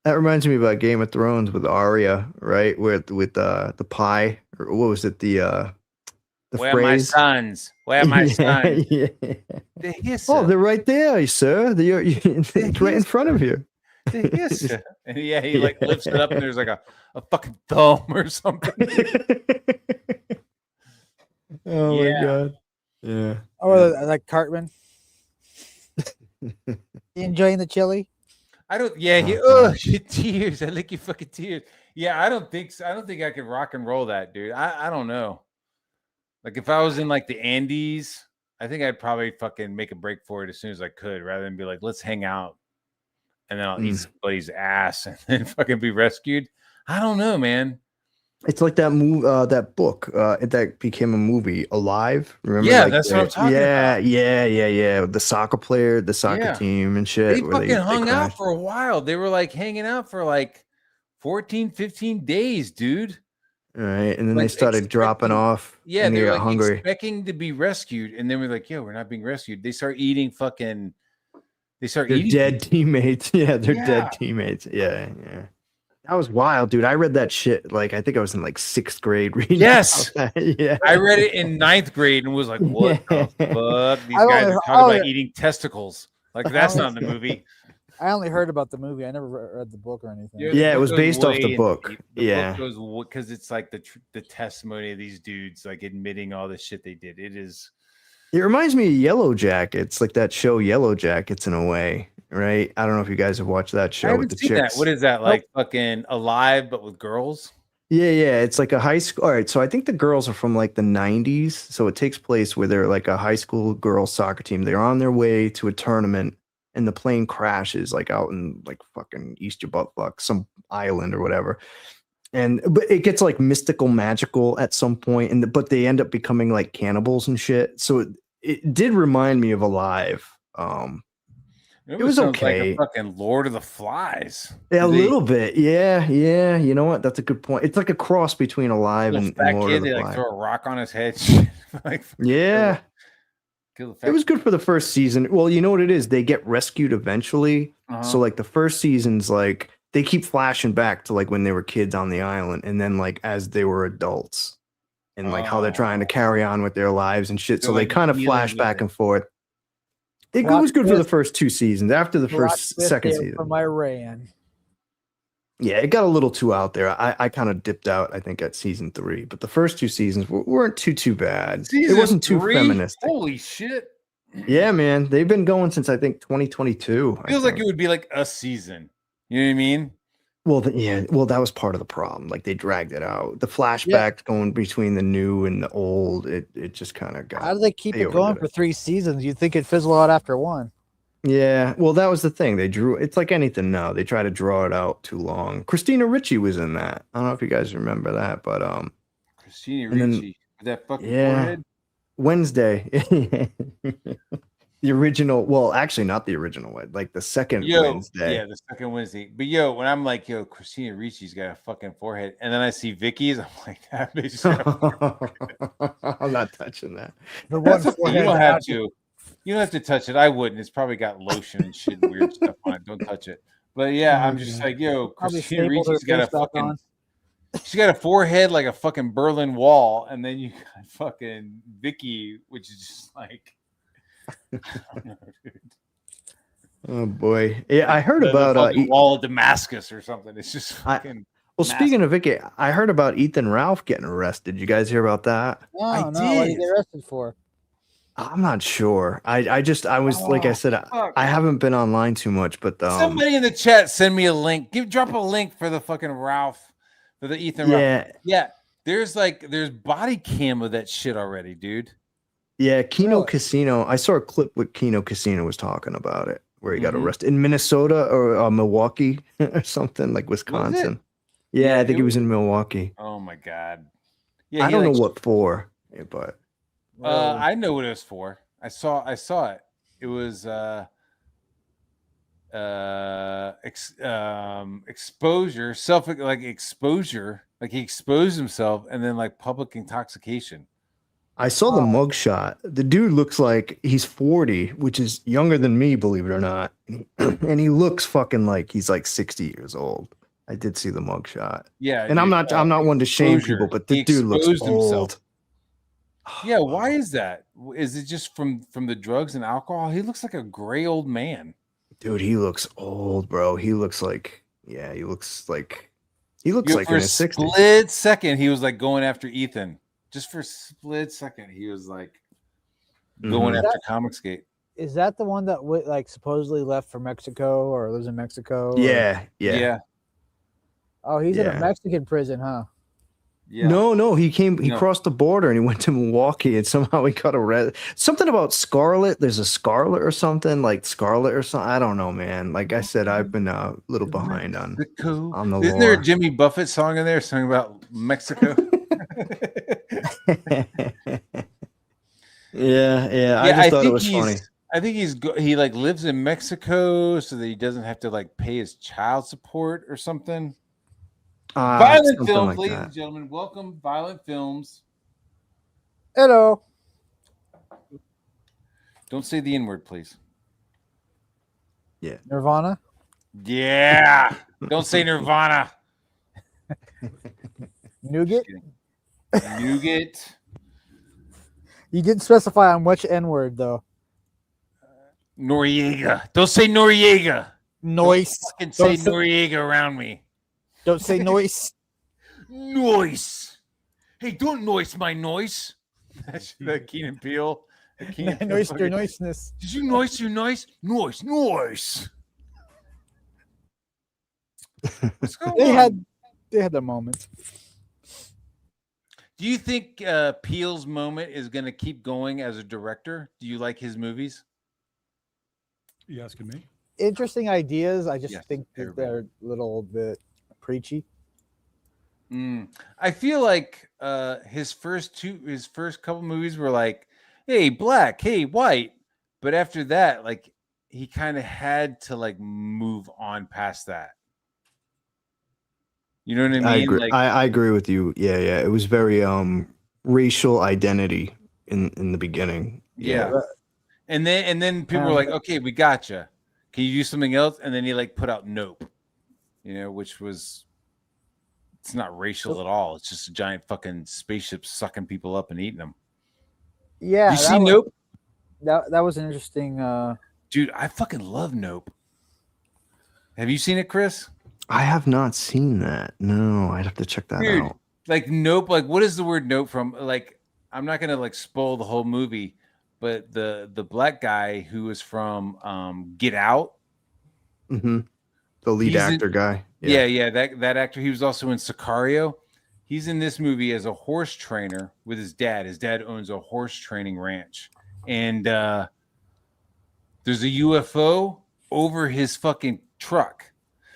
that reminds me about Game of Thrones with Arya, right? With the pie, or what was it? The Where phrase. are my sons? Where are my Yeah, sons? yeah. They're here, Oh, sir. they're right there, sir. It's right in front of you. They're here, sir. And yeah, he like lifts it up and there's like a fucking thumb or something. Oh Yeah. my god. Yeah. Oh, like Cartman. You enjoying the chili? I don't. Yeah. He, Oh, oh, your tears. I lick your fucking tears. Yeah. I don't think so. I don't think I could rock and roll that, dude. I don't know. Like if I was in like the Andes, I think I'd probably fucking make a break for it as soon as I could, rather than be like, let's hang out, and then I'll eat somebody's ass and then fucking be rescued. I don't know, man. It's like that that book that became a movie, Alive. Remember? Yeah, like that's what I'm talking about. Yeah. The soccer player, the soccer Yeah. team and shit. They where fucking hung out crashed. for a while. They were like hanging out for like 14, 15 days, dude. Right, and then like, they started dropping expecting- off. Yeah, and they they're got like hungry. expecting to be rescued, and then we're like, "Yo, we're not being rescued." They start eating fucking. They start They're eating dead people. teammates. Yeah, they're Yeah. dead teammates. Yeah. That was wild, dude. I read that shit like I think I was in like 6th grade reading. Yes. about that. Yeah. I read it in 9th grade and was like, "What the fuck? These I guys only- are I talking only- about eating testicles. Like that's not in the movie." I only heard about the movie. I never read the book or anything. The Yeah, it book was goes based off way the in book. deep. Yeah. book goes because it's like the testimony of these dudes like admitting all the shit they did. It is. It reminds me of Yellow Jackets, like that show Yellow Jackets in a way, right? I don't know if you guys have watched that I show with haven't the seen chicks. that. What is that like? Fucking Alive, but with girls. Yeah. It's like a high school. All right. So I think the girls are from like the 90s. So it takes place where they're like a high school girls soccer team. They're on their way to a tournament and the plane crashes like out in like fucking Easter Buttfuck, some island or whatever. But it gets like mystical, magical at some point, but they end up becoming like cannibals and shit. So it did remind me of Alive. It was sounds like okay. a fucking Lord of the Flies. Yeah, a They- little bit. Yeah. You know what? That's a good point. It's like a cross between Alive little and fat Lord kid, of the they like Flies. throw a rock on his head. Like, Yeah. kill the fat It was good for the first season. Well, you know what it is? They get rescued eventually. Uh-huh. So like the first season's like they keep flashing back to like when they were kids on the island and then like as they were adults and like how they're trying to carry on with their lives and shit. So, So they like, kind of dealing flash with back it. and forth. It Plot was good for the twist. first 2 seasons. After the Plot first twist second there season. from Iran. Yeah, it got a little too out there. I kind of dipped out, I think, at season 3, but the first 2 seasons weren't too bad. Season it wasn't too 3? feminist. Holy shit. Yeah, man, they've been going since I think 2022. I Feels like think. it would be like a season. You know what I mean? Well, well, that was part of the problem. Like they dragged it out. The flashbacks going between the new and the old, it just kind of got. How do they keep it going for 3 seasons? You'd think it'd fizzle out after 1. Yeah, well, that was the thing. It's like anything now. They try to draw it out too long. Christina Ricci was in that. I don't know if you guys remember that, but Christina Ricci with that fucking forehead. Wednesday. The original, well, actually not the original one, like the second Wednesday. Yeah, the second Wednesday. But when I'm like, Christina Ricci's got a fucking forehead, and then I see Vicky's, I'm like, that bitch. I'm not touching that. The one you don't have to. You don't have to touch it. I wouldn't. It's probably got lotion and shit, weird stuff on it. Don't touch it. But yeah, I'm just like, Christina Ricci's got a fucking. She's got a forehead like a fucking Berlin Wall, and then you got fucking Vicky, which is just like. I don't know, dude. Oh boy, yeah, I heard about Wall of Damascus or something. It's just fucking. Well, speaking of Vicky, I heard about Ethan Ralph getting arrested. Did you guys hear about that? No, I did. What did he get arrested for? I'm not sure. I was like I said, I haven't been online too much, but somebody in the chat send me a link. Drop a link for the fucking Ralph, for the Ethan Ralph. Yeah. There's body cam of that shit already, dude. Yeah, Kino Casino. I saw a clip with Kino Casino was talking about it, where he got arrested in Minnesota or Milwaukee or something, like Wisconsin. Yeah, I think he was in Milwaukee. Oh my god. Yeah, I don't know what for, but I know what it was for. I saw it. It was exposure, exposure, like he exposed himself, and then like public intoxication. I saw the mugshot. The dude looks like he's 40, which is younger than me, believe it or not. And he looks fucking like he's like 60 years old. I did see the mugshot. Yeah. And I'm not one to shame people, but the dude looks old. Yeah, why is that? Is it just from the drugs and alcohol? He looks like a gray old man. Dude, he looks old, bro. He looks like in his 60s. Split second, he was like going after Ethan. Just for a split second, he was like going after Comicsgate. Is that the one that like supposedly left for Mexico or lives in Mexico? Yeah. Oh, he's in a Mexican prison, huh? Yeah. No, he crossed the border and he went to Milwaukee and somehow he got arrested. Something about Scarlet. There's a Scarlet or something, like Scarlet or something. I don't know, man. Like I said, I've been a little behind on the Isn't there a Jimmy Buffett song in there, something about Mexico? Yeah. I just thought it was funny. I think he like lives in Mexico so that he doesn't have to like pay his child support or something. Violent Films, like ladies and gentlemen. Welcome, Violent Films. Hello. Don't say the N-word, please. Yeah. Nirvana? Yeah. Don't say Nirvana. Nougat? Nougat. You didn't specify on which N-word, though. Noriega. Don't say Noriega. Noise. Don't fucking say Noriega around me. Don't say noise. Noise. Hey, don't noise my noise. That's the Keenan Peele. Noise your noiseness. Did you noise your noise? Noise. What's going on? They had their moments. Do you think Peele's moment is going to keep going as a director? Do you like his movies? You asking me? Interesting ideas. I just think that they're a little bit preachy. I feel like his first couple movies were like, hey, black, hey, white. But after that, like he kind of had to like move on past that. You know what I mean? I agree. I agree with you. Yeah. It was very racial identity in the beginning. Yeah. And then people were like, okay, we gotcha. Can you do something else? And then he like put out Nope. Which was, it's not racial at all. It's just a giant fucking spaceship sucking people up and eating them. Yeah. You see Nope? That was an interesting. Dude, I fucking love Nope. Have you seen it, Chris? I have not seen that. No, I'd have to check that out. Like Nope, like what is the word Nope from? Like, I'm not gonna like spoil the whole movie, but the black guy who was from Get Out. Mm-hmm. The lead actor guy. Yeah. That actor. He was also in Sicario. He's in this movie as a horse trainer with his dad. His dad owns a horse training ranch, and there's a UFO over his fucking truck.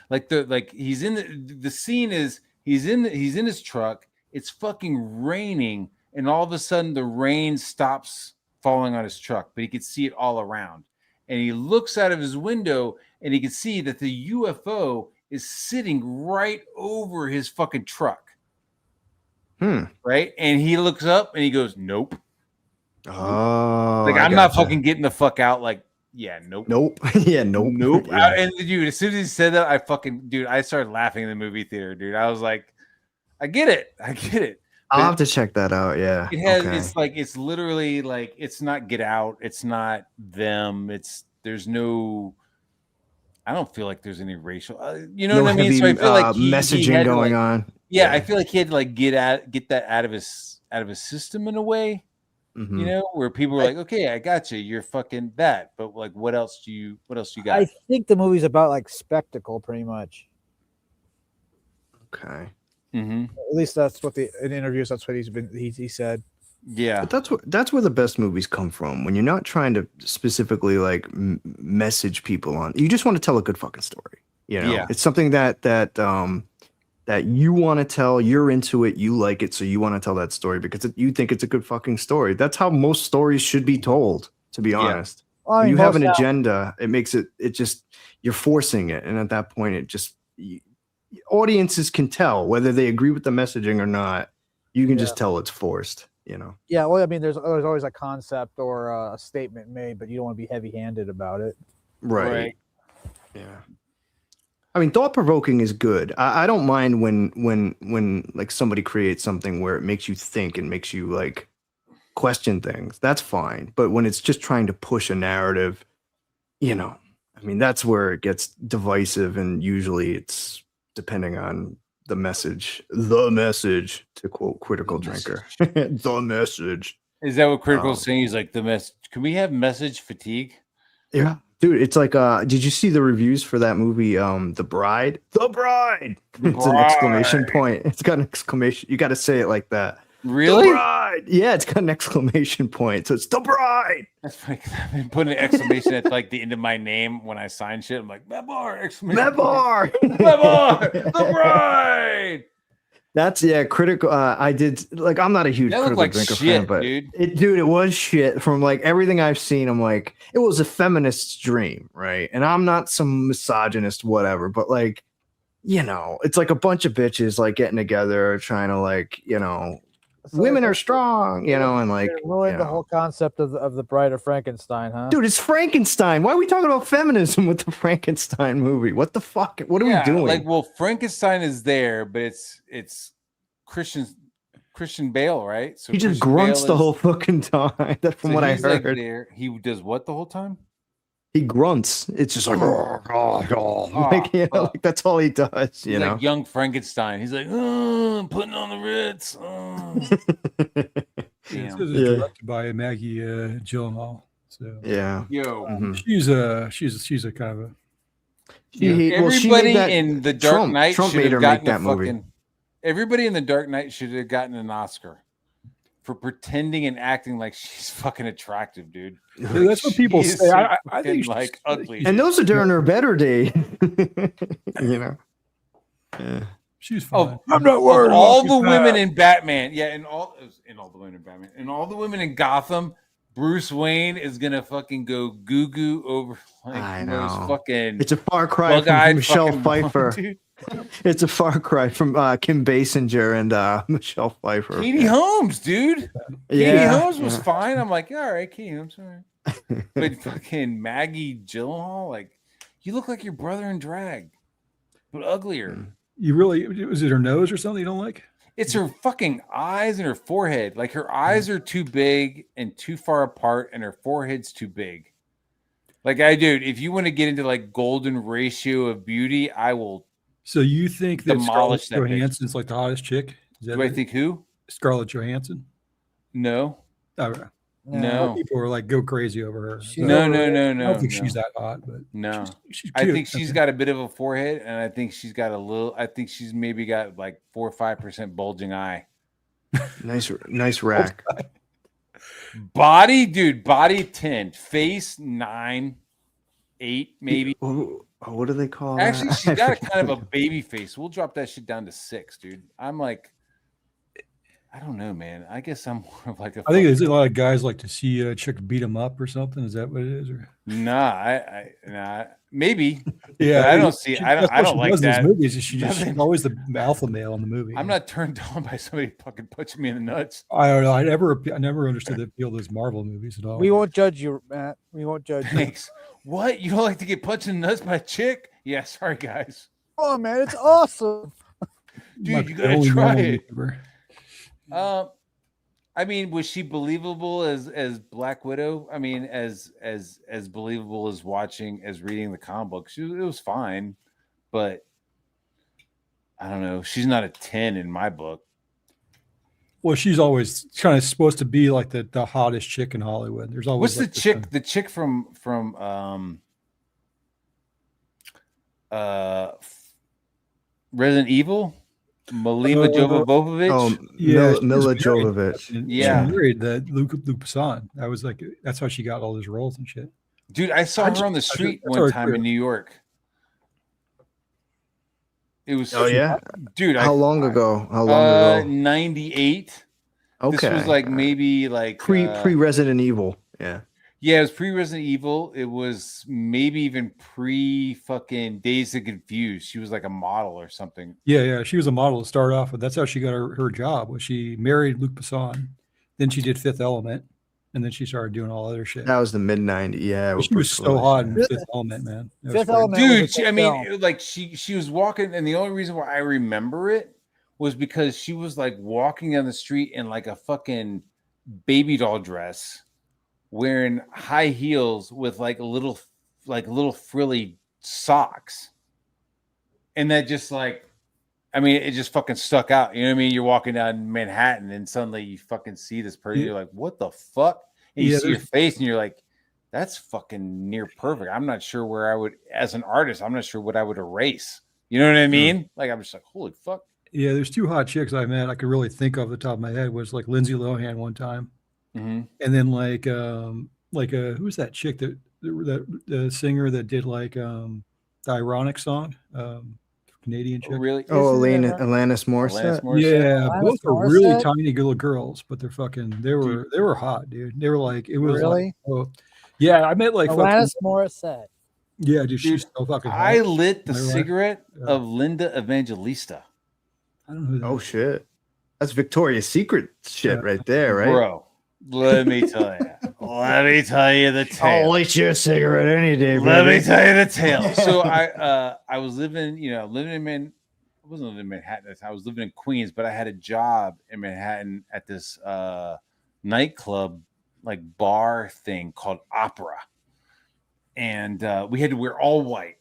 Like he's in the scene is he's in his truck. It's fucking raining, and all of a sudden the rain stops falling on his truck, but he can see it all around. And he looks out of his window, and he can see that the UFO is sitting right over his fucking truck. Right, and he looks up and he goes, "Nope." Oh, like I'm not fucking getting the fuck out. Like, yeah, nope. Yeah, nope. Yeah. And dude, as soon as he said that, I started laughing in the movie theater, dude. I was like, I get it. I'll have to check that out. Yeah, it has. It's like it's literally like it's not Get Out. It's not them. There's no. I don't feel like there's any racial. You know no what I mean? Heavy, So I feel like messaging going on. Yeah, I feel like he had to like get that out of his system in a way. Mm-hmm. You know, where people were like, "Okay, I got you. You're fucking that." But like, what else do you got? I think the movie's about like spectacle, pretty much. Okay. Mm-hmm. At least that's what in interviews. That's what he said. Yeah, but that's where the best movies come from. When you're not trying to specifically like message people on, you just want to tell a good fucking story. You know, it's something that you want to tell. You're into it. You like it, so you want to tell that story because you think it's a good fucking story. That's how most stories should be told. To be honest, well, I mean, you have an agenda. It makes it just you're forcing it, and at that point, it just audiences can tell whether they agree with the messaging or not. You can just tell it's forced. You know. Yeah, well, I mean, there's always a concept or a statement made, but you don't want to be heavy-handed about it. Right. Yeah. I mean, thought-provoking is good. I don't mind when like somebody creates something where it makes you think and makes you like question things. That's fine. But when it's just trying to push a narrative, you know, I mean, that's where it gets divisive, and usually it's depending on the message, to quote Critical Drinker. The message. Is that what Critical's saying? He's like, the message. Can we have message fatigue? Yeah. Dude, it's like did you see the reviews for that movie, The Bride? The Bride! It's an exclamation point. It's got an exclamation. You gotta say it like that. Really? The Bride! Yeah, it's got an exclamation point. So it's The Bride! That's like I've been putting an exclamation at like the end of my name when I sign shit. I'm like, Mebar! Exclamation Mebar! Mebar! The Bride! That's critical. I did like I'm not a huge Critical Drinker fan, but dude, it was shit. From like everything I've seen, I'm like, it was a feminist's dream, right? And I'm not some misogynist, whatever, but like, you know, it's like a bunch of bitches like getting together, trying to like, you know, women are strong, you know, and like ruined the whole concept of the Bride of Frankenstein, huh? Dude, it's Frankenstein. Why are we talking about feminism with the Frankenstein movie? What the fuck? What are we doing? Like, well, Frankenstein is there, but it's Christian Bale, right? So he just grunts the whole fucking time. That's from what I heard. Like there. He does what the whole time? He grunts. It's just like, like, you know, like that's all he does. You know, like young Frankenstein. He's like, I'm putting on the Ritz. This is directed by Maggie Gyllenhaal. So she's a kind of a. Everybody in the Dark Knight Trump made her make that movie. Everybody in the Dark Knight should have gotten an Oscar for pretending and acting like she's fucking attractive, dude. Like, that's what people say. I think like ugly. And those are during her better day. You know. Yeah. She's fine. I'm not worried. All the women in Batman, and all the women in Batman, and all the women in Gotham, Bruce Wayne is gonna fucking go goo goo over. Like, I know. Fucking. It's a far cry from Michelle Pfeiffer. It's a far cry from Kim Basinger and Michelle Pfeiffer. Katie Holmes, dude. Katie Holmes was fine. I'm like, all right, Katie Holmes, all right. But fucking Maggie Gyllenhaal, like, you look like your brother in drag, but uglier. You really? Was it her nose or something you don't like? It's her fucking eyes and her forehead. Like, her eyes are too big and too far apart, and her forehead's too big. Like, dude, if you want to get into like golden ratio of beauty, I will. So you think that Scarlett Johansson's like the hottest chick? Do I think who? Scarlett Johansson? No. All right. No. People are like go crazy over her. No. I don't think she's that hot, but no. She's I cute. think she's got a bit of a forehead, and I think she's got a little. I think she's maybe got like 4 or 5% bulging eye. Nice rack. Body, dude. Body 10, face 9, 8, maybe. What do they call Actually, that? she's got a kind of a baby face. We'll drop that shit down to 6, dude. I'm like, I don't know, man. I guess I'm more of like a. I think there's a lot of guys like to see a chick beat them up or something. Is that what it is? Or Nah, maybe. Yeah, I don't see. I don't like that. She's always the alpha male in the movie. I'm not turned on by somebody fucking punching me in the nuts. I don't know. I never understood the appeal of those Marvel movies at all. We won't judge you, Matt. We won't judge you. Thanks. What? You don't like to get punched in the nuts by a chick? Yeah, sorry, guys. Come on, man. It's awesome. Dude, you gotta try it. I mean, was she believable as Black Widow? I mean, as believable as reading the comic book. It was fine, but I don't know. She's not a 10 in my book. Well, she's always kind of supposed to be like the hottest chick in Hollywood. There's always what's the chick? The chick from Resident Evil. Miliva Jovovich. Oh, yeah, Mila Jovovich. Yeah, she married the Luke Besson. That was like that's how she got all those roles and shit. Dude, I saw her on the street one time in New York. It was. Oh yeah, dude. How long ago? 98. Okay. This was like maybe like pre Resident Evil. Yeah. Yeah, it was pre-Resident Evil. It was maybe even pre-fucking Dazed and Confused. She was like a model or something. Yeah. She was a model to start off with. That's how she got her job. Was she married Luc Besson. Then she did Fifth Element. And then she started doing all other shit. That was the mid-90s. Yeah. She was so hot in Fifth Element, man. Fifth Element. Dude, she was walking, and the only reason why I remember it was because she was like walking down the street in like a fucking baby doll dress, wearing high heels with like little frilly socks. And that just like, I mean, it just fucking stuck out. You know what I mean? You're walking down Manhattan and suddenly you fucking see this person. You're like, what the fuck? And you see your face and you're like, that's fucking near perfect. I'm not sure where I would, as an artist, I'm not sure what I would erase. You know what I mean? Like, I'm just like, holy fuck. Yeah, there's 2 hot chicks I met I could really think of the top of my head was like Lindsay Lohan one time. Mm-hmm. And then who's that chick that the singer that did like the Ironic song, Canadian chick. Oh, really? Alanis Morissette. Yeah, Alanis both are Morissette? really tiny little girls, but they're fucking. They were hot, dude. They were like it was really. Like, yeah, I met like Alanis Morissette. Yeah, dude, she's so fucking hot. I lit the cigarette of Linda Evangelista. I don't know who that is. Shit, that's Victoria's Secret shit right there, right, bro? Let me tell you. Let me tell you the tale. I'll light you a cigarette any day, baby. Let me tell you the tale. So I was living in I wasn't living in Manhattan. I was living in Queens, but I had a job in Manhattan at this nightclub, like bar thing called Opera. And we had to wear all white,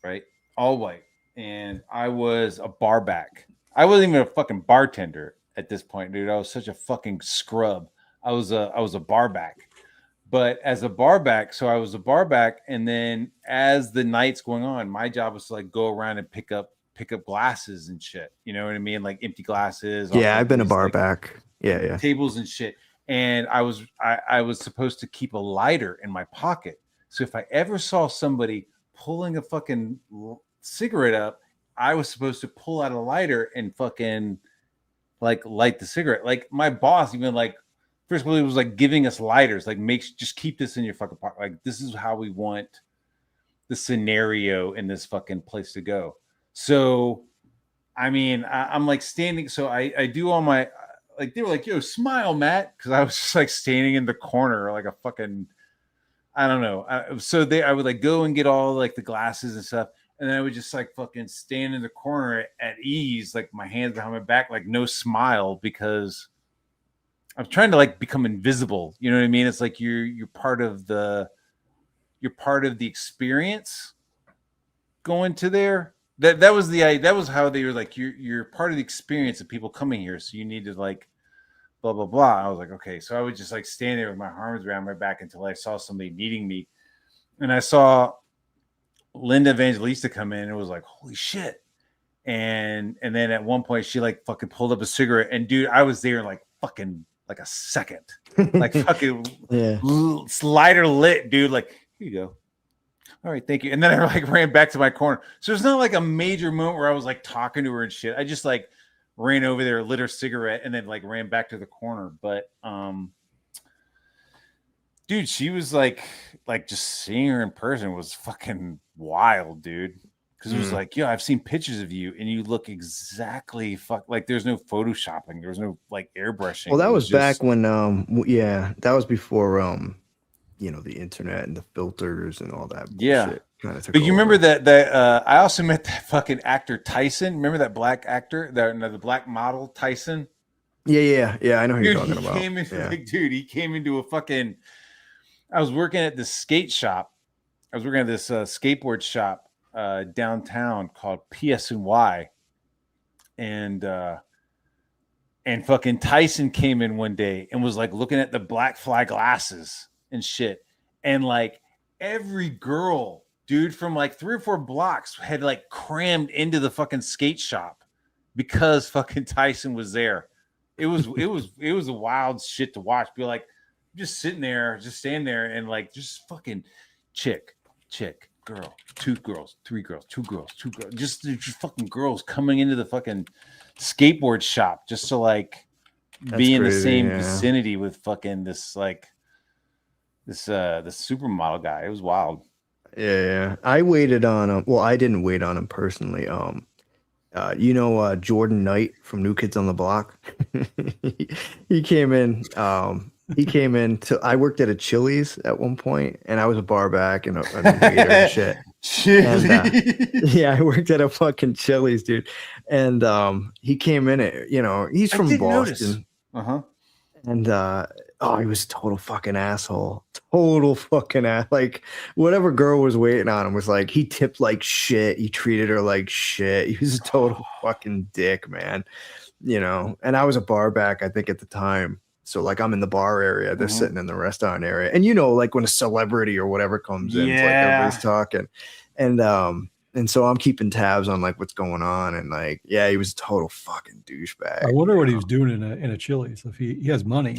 right? All white. And I was a bar back. I wasn't even a fucking bartender at this point, dude. I was such a fucking scrub. I was a bar back. But as a bar back, so I was a bar back, and then as the night's going on, my job was to like go around and pick up glasses and shit. You know what I mean? Like empty glasses. Yeah, I've been a bar back. Yeah. Tables and shit. And I was supposed to keep a lighter in my pocket. So if I ever saw somebody pulling a fucking cigarette up, I was supposed to pull out a lighter and fucking like light the cigarette. Like my boss even like first of all, he was like giving us lighters, like just keep this in your fucking pocket. Like this is how we want the scenario in this fucking place to go. So, I mean, I'm like standing. So I do all my like they were like, "Yo, smile, Matt," because I was just like standing in the corner like a fucking I don't know. I would like go and get all like the glasses and stuff. And then I would just like fucking stand in the corner at ease, like my hands behind my back, like no smile, because I'm trying to like become invisible. You know what I mean? It's like you're part of the experience going to there. That was how they were like, you're part of the experience of people coming here. So you need to like blah, blah, blah. I was like, okay. So I would just like stand there with my arms around my back until I saw somebody needing me. And I saw Linda Evangelista come in and was like, holy shit. And then at one point she like fucking pulled up a cigarette, and dude, I was there like fucking like a second, like fucking lighter lit, dude. Like, here you go. All right, thank you. And then I like ran back to my corner. So it's not like a major moment where I was like talking to her and shit. I just like ran over there, lit her cigarette, and then like ran back to the corner. But dude, she was like just seeing her in person was fucking wild, dude. Because it was like, yo, I've seen pictures of you and you look exactly like there's no photoshopping, there's no like airbrushing. Well, that was just back when that was before the internet and the filters and all that bullshit kind of took But you over. remember that I also met that fucking actor Tyson. Remember that black actor, the black model Tyson? Yeah, I know who you're Dude, talking he about. came into he came into a fucking. I was working at this skate shop. I was working at this skateboard shop downtown called PS&Y, and fucking Tyson came in one day and was like looking at the black fly glasses and shit, and like every girl, dude, from like 3 or 4 blocks had like crammed into the fucking skate shop because fucking Tyson was there. It was a wild shit to watch. Be like, just sitting there, just standing there, and like just fucking chick, girl, 2 girls, 3 girls, 2 girls, 2 girls, just fucking girls coming into the fucking skateboard shop just to like be in the same vicinity with fucking this supermodel guy. It was wild. Yeah. I waited on him. Well, I didn't wait on him personally. Jordan Knight from New Kids on the Block. he came in. I worked at a Chili's at one point, and I was a bar back and a waiter and shit. And, I worked at a fucking Chili's, dude. And he came in. He's from Boston. And he was a total fucking asshole. Like whatever girl was waiting on him was like, he tipped like shit. He treated her like shit. He was a total fucking dick, man. And I was a bar back, I think, at the time. So like I'm in the bar area, they're sitting in the restaurant area. And like when a celebrity or whatever comes in, it's like everybody's talking. And so I'm keeping tabs on like what's going on, and like, he was a total fucking douchebag. I wonder what he was doing in a Chili's if he has money,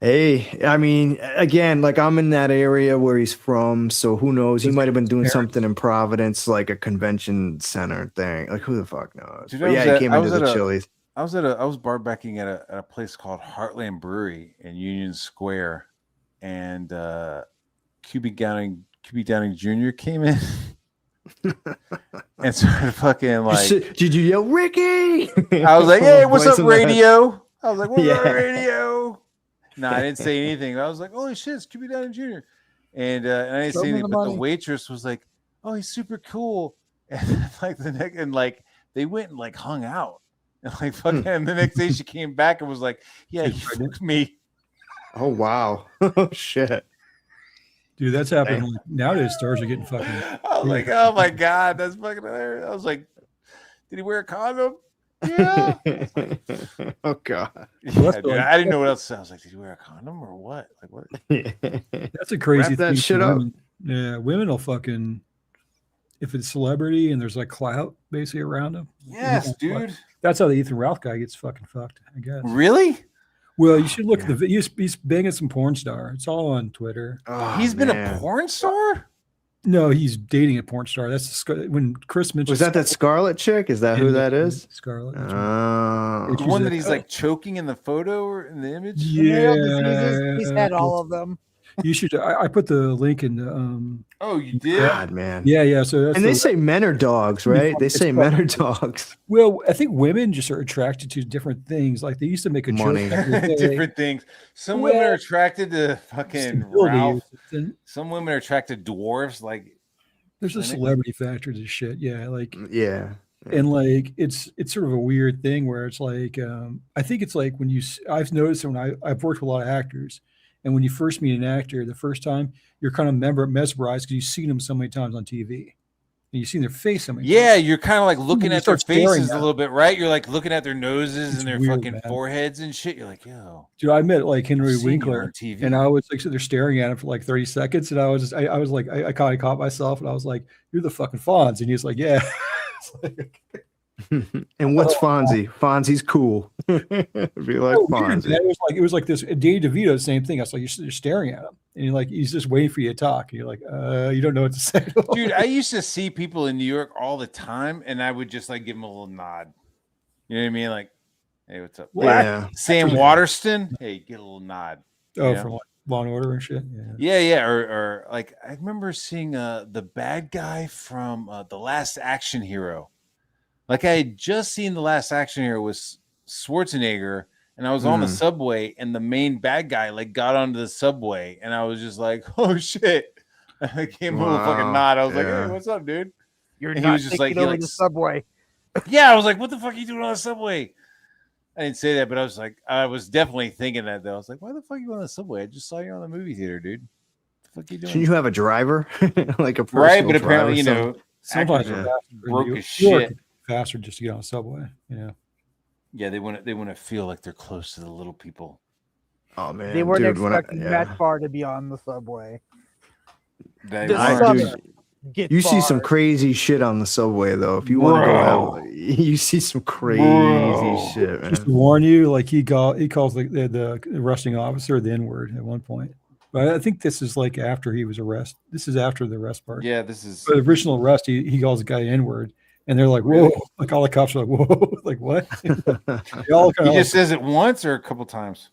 Hey, I mean, again, like I'm in that area where he's from, so who knows? He might have been doing something in Providence, like a convention center thing. Like who the fuck knows? Dude, but he came into the Chili's. I was bar backing at a place called Heartland Brewery in Union Square, and Cubic Downing Jr. came in. And started fucking like, did you yell Ricky? I was like, hey, what's up, radio? I was like, what's up, radio? No, I didn't say anything. I was like, holy shit, it's Cubic Downing Jr. And I didn't say anything, but the waitress was like, oh, he's super cool. And like they went and like hung out. And like fucking and the next day she came back and was like, yeah, he fucked me. Oh wow. Oh shit. Dude, that's happening. Like, nowadays, stars are getting fucking. I was like, oh my god, that's fucking hilarious. I was like, did he wear a condom? Yeah. Oh god. Yeah, dude, I didn't know what else to say. I was like, did you wear a condom or what? Like what? That's a crazy Wrap that thing. shit up. Yeah, women will fucking, if it's celebrity and there's like clout basically around them. Yes, dude. That's how the Ethan Ralph guy gets fucking fucked, I guess. Really? Well, you should look at the video. He's banging some porn star. It's all on Twitter. Oh, he's been a porn star? No, he's dating a porn star. That's when Chris mentioned. Was that Scarlet chick? Is that who that is? Scarlet. The one that he's like choking in the photo or in the image? Yeah. He's had all of them. You should. I put the link in the. Oh, you did? God, man. Yeah. So that's they say men are dogs, right? They say men are dogs. Well, I think women just are attracted to different things. Like they used to make a Money. joke. Different things. Some women are attracted to fucking Ralph. Some women are attracted to dwarves. Like there's a celebrity factor to shit. Yeah, like and like it's sort of a weird thing where it's like I think it's like when I've noticed when I've worked with a lot of actors. And when you first meet an actor the first time, you're kind of mesmerized because you've seen him so many times on TV. and you see their face. I mean, Yeah, you're kind of like looking You at their start staring faces at a little bit, right? You're like looking at their noses It's and their weird, fucking man. foreheads and shit. You're like, yo, dude, I met like Henry I've seen you Winkler, on TV. and I was like sitting there staring at him for like 30 seconds, and I was like, I kind of caught myself, and I was like, "You're the fucking Fonz," and he's like, "Yeah." It's like, And what's Fonzie? Fonzie's cool. Be like oh, weird, Fonzie. man. It was like this Danny DeVito, same thing. I was like, you're staring at him, and he's just waiting for you to talk. And you're like, you don't know what to say. Dude, I used to see people in New York all the time, and I would just like give them a little nod. You know what I mean? Like, hey, what's up? Yeah. Sam Waterston, hey, get a little nod. Oh, you know? from like Law and Order and shit. Yeah. Or like I remember seeing the bad guy from The Last Action Hero. Like I had just seen The Last Action Hero with Schwarzenegger, and I was on the subway, and the main bad guy like got onto the subway, and I was just like, oh shit. I gave him a little fucking nod. I was like, hey, what's up, dude? You're And he not was just taking like, over the subway. Yeah, I was like, what the fuck are you doing on the subway? I didn't say that, but I was definitely thinking that though. I was like, why the fuck are you on the subway? I just saw you on the movie theater, dude. What the fuck are you doing? Shouldn't you have a driver? Like a personal right, but driver apparently, or something? Sometimes actors they're are faster. broke New as York shit. is faster just to get on a subway. Yeah, they want to feel like they're close to the little people. Oh man, They weren't dude, expecting Matt Farr to be on the subway. They The weren't. summer. dude, Get you see some Farr. crazy shit on the subway though. If you want to go out, you see some crazy shit, Just to man. warn you, like he calls the arresting officer the N-word at one point. But I think this is like after he was arrested. This is after the arrest part. Yeah, this is. But the original arrest, he calls the guy N-word, and they're like, "Whoa!" Like all the cops are like, "Whoa!" Like what? They all He just says it once or a couple times.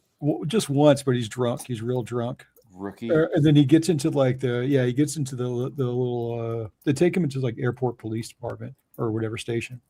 just once, but he's drunk. He's real drunk. Rookie. And then he gets into like the little they take him into like airport police department or whatever station.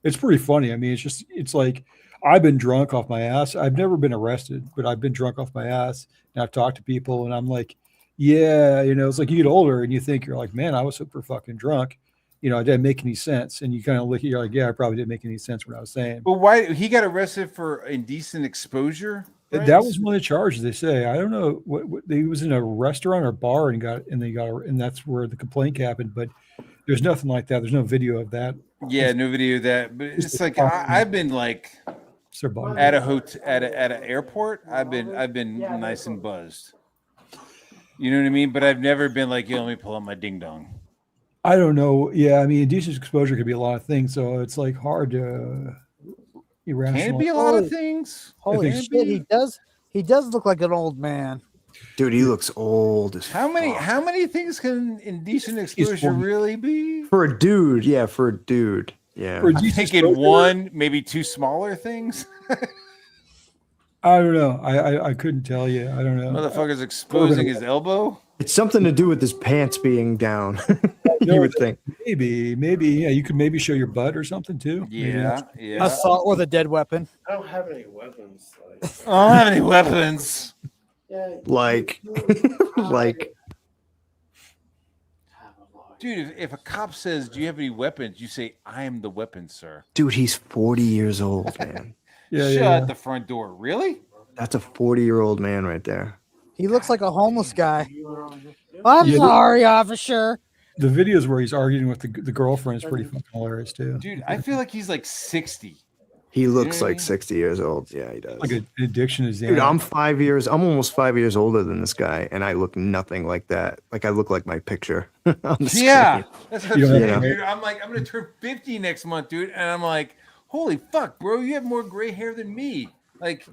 It's pretty funny. I mean, it's like I've been drunk off my ass. I've never been arrested, but I've been drunk off my ass, and I've talked to people, and I'm like, yeah, it's like you get older and you think you're like, man, I was super fucking drunk. It didn't make any sense, and you kind of look, you're like, yeah, I probably didn't make any sense what I was saying. But why he got arrested for indecent exposure? Right? That was one of the charges. They say I don't know what he was in a restaurant or bar and that's where the complaint happened. But there's nothing like that. There's no video of that. Yeah, no video of that. But it's like I've been like at a hotel at an airport. I've been nice and buzzed. You know what I mean? But I've never been like, let me pull out my ding dong. I don't know. Yeah, I mean, indecent exposure could be a lot of things, so it's like hard to. Can it be a lot of things? Holy shit, he does look like an old man. Dude, he looks old as How many things can indecent exposure really be? for a dude. Yeah, for a dude. Yeah. For I'm indecent thinking exposure, one, maybe two smaller things. I don't know. I couldn't tell you. I don't know. Motherfucker's exposing his elbow. It's something to do with his pants being down. You would think. Maybe, yeah. You could maybe show your butt or something too. Yeah. Assault with a dead weapon. I don't have any weapons. I don't have any weapons. Like, Dude, if a cop says, "Do you have any weapons?" you say, "I am the weapon, sir." dude, he's 40 years old, man. Shut the front door. Really? That's a 40-year-old man right there. He looks like a homeless guy. I'm sorry, officer. The videos where he's arguing with the girlfriend is pretty fucking hilarious too. Dude, I feel like he's like 60. He looks like 60 years old. Yeah, he does. Like an addiction is. Dude, I'm almost 5 years older than this guy, and I look nothing like that. Like I look like my picture on the screen. Yeah, that's what I'm You don't saying, have dude. I'm gonna turn 50 next month, dude, and I'm like, holy fuck, bro, you have more gray hair than me. Like,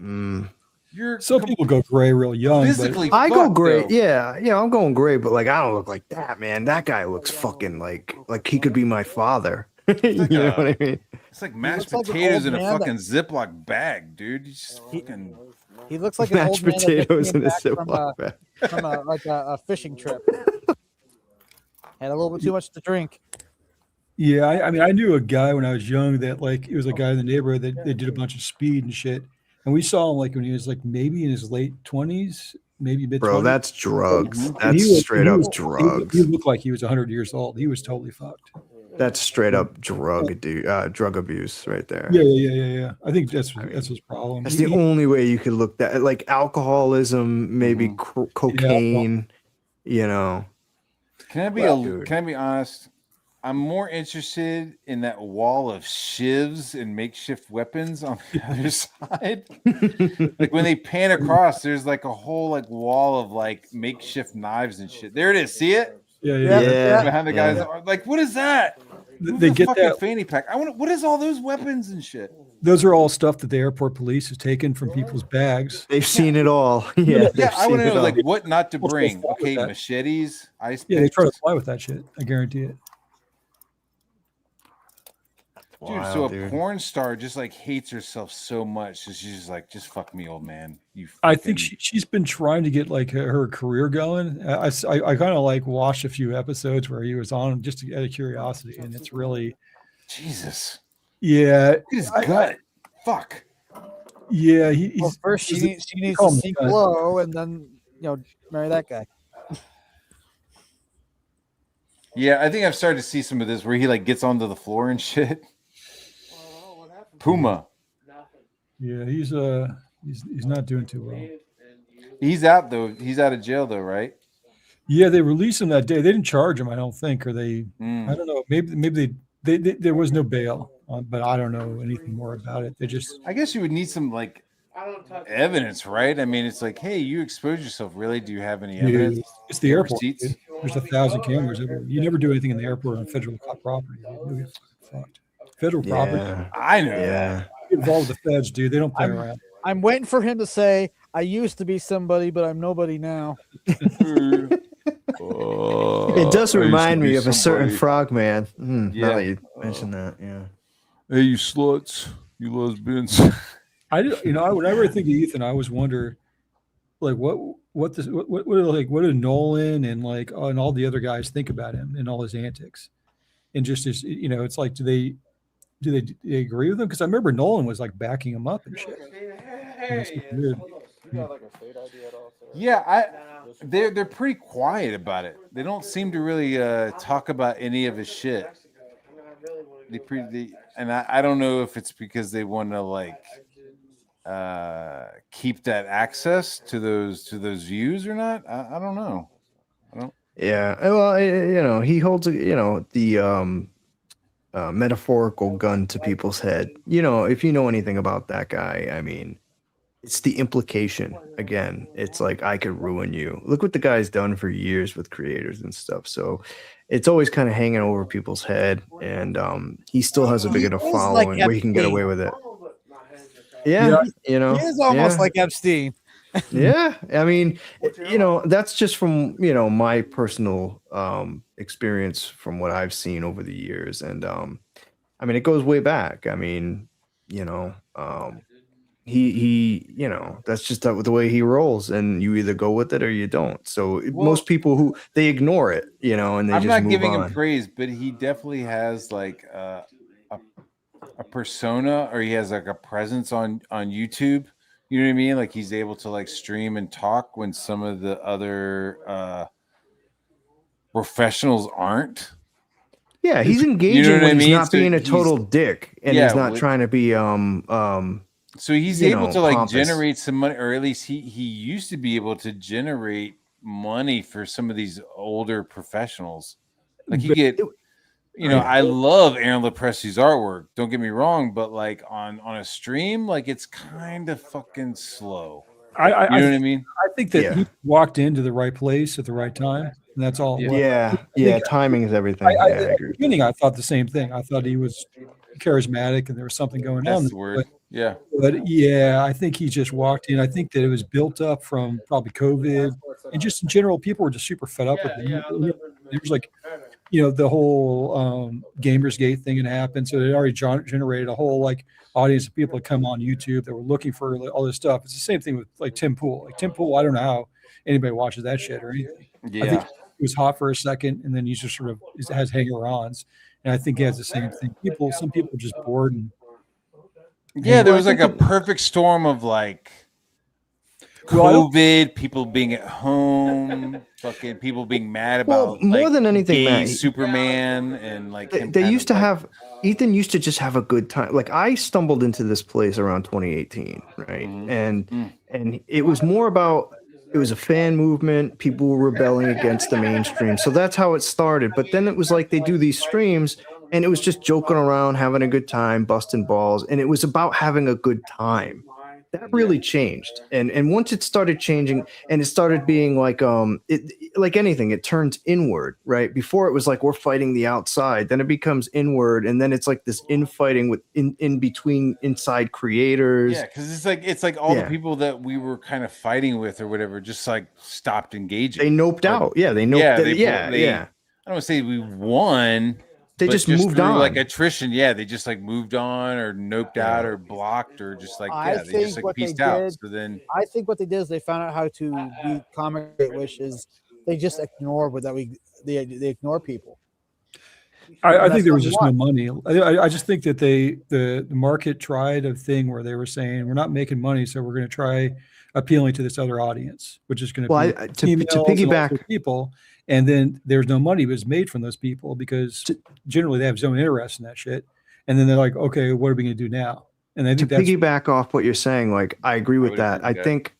you're Some people go gray real young. physically. I go fucked, gray. though. Yeah, I'm going gray, but like I don't look like that, man. That guy looks fucking like he could be my father. You know what I mean? It's like mashed looks like an potatoes old in a man fucking Ziploc bag, dude. You just fucking. He looks like an Mashed old man that just potatoes came in a back from Ziploc bag. a fishing trip. Had a little bit too much to drink. Yeah, I mean, I knew a guy when I was young that like it was a guy in the neighborhood that they did a bunch of speed and shit, and we saw him like when he was like maybe in his late 20s, maybe mid. Bro, that's drugs. And That's straight up drugs. He looked like he was 100 years old. He was totally fucked. That's straight up drug abuse right there. Yeah. I think that's his problem. That's the only way you could look that like alcoholism, maybe cocaine. You know, Can I be Dude. Can I be honest? I'm more interested in that wall of shivs and makeshift weapons on the other side. Like when they pan across, there's like a whole like wall of like makeshift knives and shit. There it is. See it? Yeah. Behind the guy's like, what is that? They Move the get fucking that. fanny pack. What is all those weapons and shit? Those are all stuff that the airport police has taken from people's bags. They've seen it all. Yeah, Yeah, I want to it know all. like what not to Well, bring. fly with Okay, that. machetes, ice Yeah, they picks. try to fly with that shit. I guarantee it. Dude, Wow, so a dude. porn star just like hates herself so much that she's just like, just fuck me, old man. You. I think fucking- she's been trying to get like her career going. I kind of like watched a few episodes where he was on just out of curiosity, and it's really, Jesus. yeah, Look at his gut. Fuck. yeah. Well, first she needs call to him sink the guy. low, and then marry that guy. Yeah, I think I've started to see some of this where he like gets onto the floor and shit. Puma. Yeah, he's not doing too well. He's out though. He's out of jail though, right? Yeah, they released him that day. They didn't charge him, I don't think, or they. Mm. I don't know. Maybe they there was no bail, but I don't know anything more about it. They just. I guess you would need some like evidence, right? I mean, it's like, hey, you exposed yourself. Really? Do you have any evidence? Dude, it's the airport. Receipts? Dude. There's 1,000 cameras everywhere. You never do anything in the airport on federal property. You'll get fucked. Federal property. Yeah. I know. Yeah. Get involved with the feds, dude. They don't play around. I'm waiting for him to say, "I used to be somebody, but I'm nobody now." It does remind me of a certain frogman. Now that you mention that, yeah. Hey, you sluts, you lesbians. Whenever I think of Ethan, I always wonder, like, what did Nolan and and all the other guys think about him and all his antics, and just as it's like, do they agree with him? Because I remember Nolan was like backing him up and shit. It's weird. Yeah, they're pretty quiet about it. They don't seem to really talk about any of his shit. And I don't know if it's because they want to like keep that access to those views or not. I don't know. Yeah, well, he holds the metaphorical gun to people's head. If you know anything about that guy, I mean, it's the implication. Again, it's like, I could ruin you. Look what the guy's done for years with creators and stuff. So it's always kind of hanging over people's head, and he still has a big enough following where he can get away with it. Yeah, he is almost like Epstein. Yeah, I mean, that's just from my personal experience from what I've seen over the years, and I mean, it goes way back. I mean, he that's just the way he rolls, and you either go with it or you don't. So most people they ignore it, and they I'm just not move giving on. him praise, but he definitely has like a persona, or he has like a presence on YouTube. You know what I mean? Like he's able to like stream and talk when some of the other professionals aren't. Yeah, he's engaging You know what when I he's mean? not So being a he's- total dick, and he's not trying to be So he's able to like pompous. generate some money, or at least he used to be able to generate money for some of these older professionals. Like you get, I love Aaron Lepresti's artwork. Don't get me wrong, but like on a stream, like it's kind of fucking slow. You know what I mean? I think that he walked into the right place at the right time, and that's all. Yeah, timing is everything. I At agree. the beginning, I thought the same thing. I thought he was charismatic, and there was something going on. That's the word. But yeah, I think he just walked in. I think that it was built up from probably COVID, and just in general, people were just super fed up with it. It was like, the whole Gamersgate thing had happened, so it already generated a whole like audience of people that come on YouTube that were looking for all this stuff. It's the same thing with like Tim Pool. Like Tim Pool, I don't know how anybody watches that shit or anything. Yeah. I think he was hot for a second, and then he just sort of has hanger-ons, and I think he has the same thing. Some people are just bored and. Yeah, there was like a perfect storm of like COVID, people being at home, fucking people being mad about more than anything, gay Matt, Superman, and like they used to have Ethan used to just have a good time. Like I stumbled into this place around 2018, right? And it was more about It was a fan movement. People were rebelling against the mainstream. So that's how it started. But then it was like they do these streams and it was just joking around, having a good time, busting balls. And it was about having a good time. That really changed. And once it started changing and it started being like like anything, it turns inward, right? Before it was like we're fighting the outside, then it becomes inward, and then it's like this infighting with in between inside creators. Yeah, because it's like all the people that we were kind of fighting with or whatever just like stopped engaging. They noped out. Yeah, they noped. I don't want to say we won. They just moved through, on. Like attrition. Yeah, they just like moved on or noped out or blocked or just like they just like pieced out. So then I think what they did is they found out how to be comic, which is they just ignore they ignore people. I think there was just no money. I just think that the market tried a thing where they were saying we're not making money, so we're going to try appealing to this other audience, which is going to be to piggyback people. And then there's no money was made from those people because generally they have zone interest in that shit. And then they're like, okay, what are we going to do now? And I think piggyback off what you're saying, like I agree with that. I think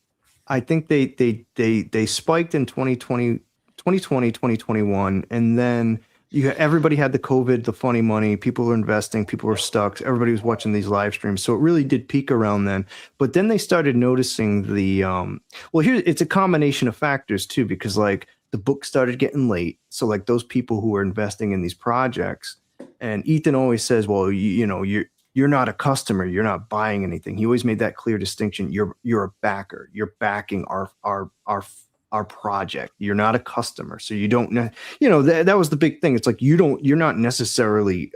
they spiked in 2020, 2021, and then everybody had the COVID, the funny money. People were investing, people were stuck. Everybody was watching these live streams, so it really did peak around then. But then they started noticing the it's a combination of factors too, because like the book started getting late. So like those people who were investing in these projects, and Ethan always says, well, you're not a customer, you're not buying anything. He always made that clear distinction. You're a backer. You're backing our project. You're not a customer. So you don't know, that was the big thing. It's like you're not necessarily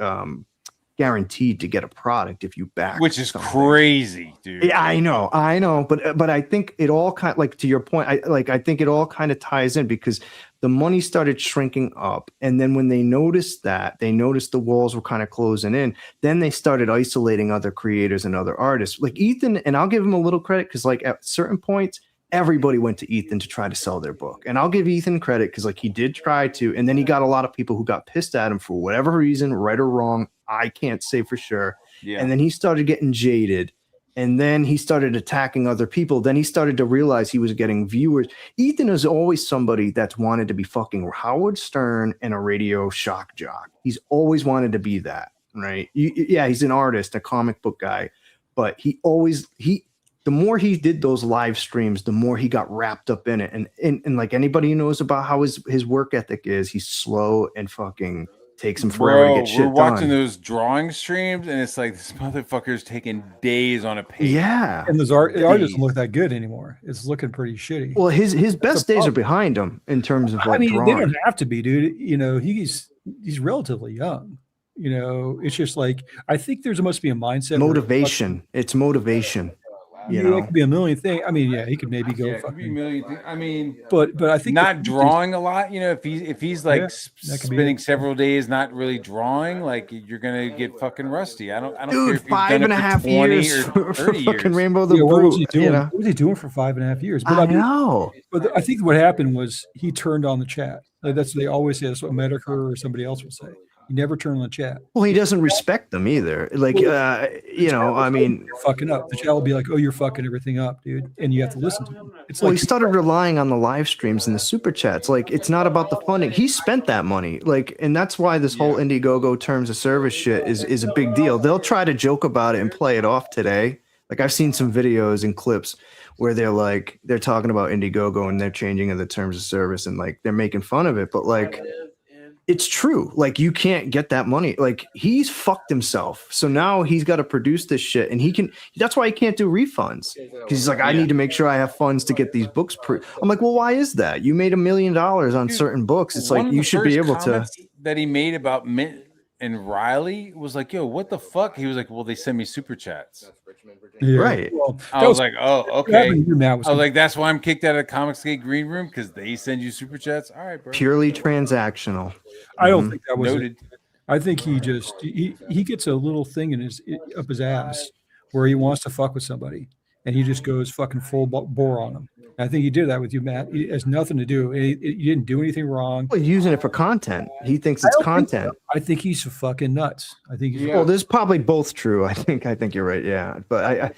guaranteed to get a product if you back, which is something. Crazy, dude. Yeah, I know, but I think it all kind of, like to your point, I think it all kind of ties in because the money started shrinking up, and then when they noticed the walls were kind of closing in, then they started isolating other creators and other artists like Ethan. And I'll give him a little credit because like at certain points everybody went to Ethan to try to sell their book. And I'll give Ethan credit because like he did try to, and then he got a lot of people who got pissed at him for whatever reason, right or wrong. I can't say for sure. Yeah. And then he started getting jaded, and then he started attacking other people. Then he started to realize he was getting viewers. Ethan is always somebody that's wanted to be fucking Howard Stern and a radio shock jock. He's always wanted to be that, right? He's an artist, a comic book guy, but the more he did those live streams, the more he got wrapped up in it. And like anybody who knows about how his work ethic is, he's slow and fucking takes him forever to get shit done. We're watching those drawing streams, and it's like this motherfucker's taking days on a page. Yeah. And the art doesn't look that good anymore. It's looking pretty shitty. Well, his best days are behind him in terms of like drawing. They don't have to be, dude. He's relatively young. It's just like I think there must be a mindset. Motivation. It's motivation. It could be a million things. I mean, he could maybe go. It could be a million things. I mean, but I think not drawing a lot. If he's like spending several days not really drawing, like you're gonna get fucking rusty. I don't care if you've done it for 20 years or 30 years. Fucking Rainbow the what was he doing? What was he doing for 5.5 years? But I know. But I think what happened was he turned on the chat. Like that's what they always say. That's what Medicare or somebody else will say. He never turned on the chat. Well, he doesn't respect them either. Like, I mean, you're fucking up. The chat will be like, "Oh, you're fucking everything up, dude," and you have to listen to him. It's he started relying on the live streams and the super chats. Like, it's not about the funding. He spent that money. Like, and that's why this whole Indiegogo terms of service shit is a big deal. They'll try to joke about it and play it off today. Like, I've seen some videos and clips where they're talking about Indiegogo and they're changing the terms of service and like they're making fun of it, but like. It's true. Like you can't get that money. Like he's fucked himself. So now he's got to produce this shit, and that's why he can't do refunds. Because he's like, I need to make sure I have funds to get these books. I'm like, well, why is that? You made $1 million on certain books. It's like you should be able to. That he made about Mint and Riley was like, yo, what the fuck? He was like, well, they send me super chats. Yeah. Right. Well, I was like, oh, okay. I was like, that's why I'm kicked out of Comicsgate Green Room because they send you super chats. All right, bro. Purely transactional. I don't think that was noted. I think he just he gets a little thing in up his ass where he wants to fuck with somebody, and he just goes fucking full bore on them. I think he did that with you, Matt. It has nothing to do. You didn't do anything wrong. Well, he's using it for content. He thinks it's content. I think he's fucking nuts. I think he's Well, there's probably both true. I think you're right. Yeah, but I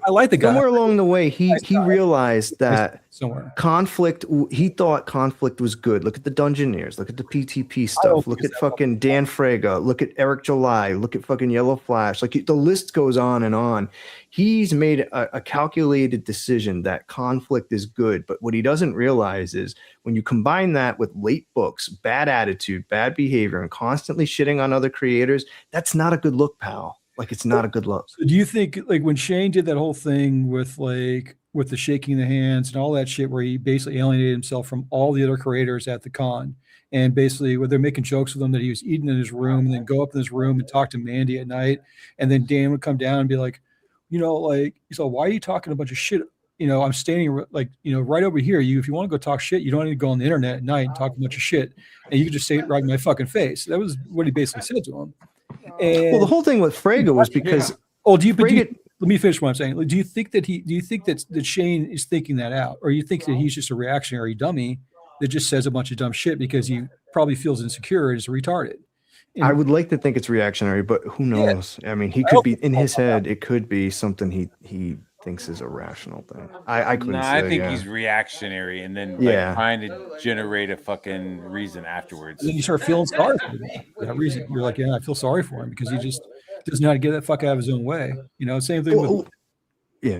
like the guy. Somewhere along the way, he realized that somewhere conflict. He thought conflict was good. Look at the Dungeoneers. Look at the PTP stuff. Look at fucking Dan Fraga. Look at Eric July. Look at fucking Yellow Flash. Like the list goes on and on. He's made a calculated decision that conflict is good. But what he doesn't realize is when you combine that with late books, bad attitude, bad behavior, and constantly shitting on other creators, that's not a good look, pal. Like, it's not a good look. So do you think, like, when Shane did that whole thing with the shaking the hands and all that shit, where he basically alienated himself from all the other creators at the con, and basically where they're making jokes with him that he was eating in his room, and then go up in his room and talk to Mandy at night, and then Dan would come down and be like, he's like, why are you talking a bunch of shit? I'm standing right over here. If you want to go talk shit, you don't need to go on the internet at night and talk a bunch of shit, and you can just say it right in my fucking face. That was what he basically said to him. And the whole thing with Fraga was because let me finish what I'm saying. Do you think that Shane is thinking that out, or you think that he's just a reactionary dummy that just says a bunch of dumb shit because he probably feels insecure and is retarded? I would like to think it's reactionary, but who knows? Yeah. I mean, he could be in his head. It could be something he thinks is a rational thing. I couldn't say. I think he's reactionary, and then trying to generate a fucking reason afterwards. And then you start feeling sorry for him for that reason. You're like, I feel sorry for him because he just doesn't know how to get that fuck out of his own way. Same thing with. Yeah.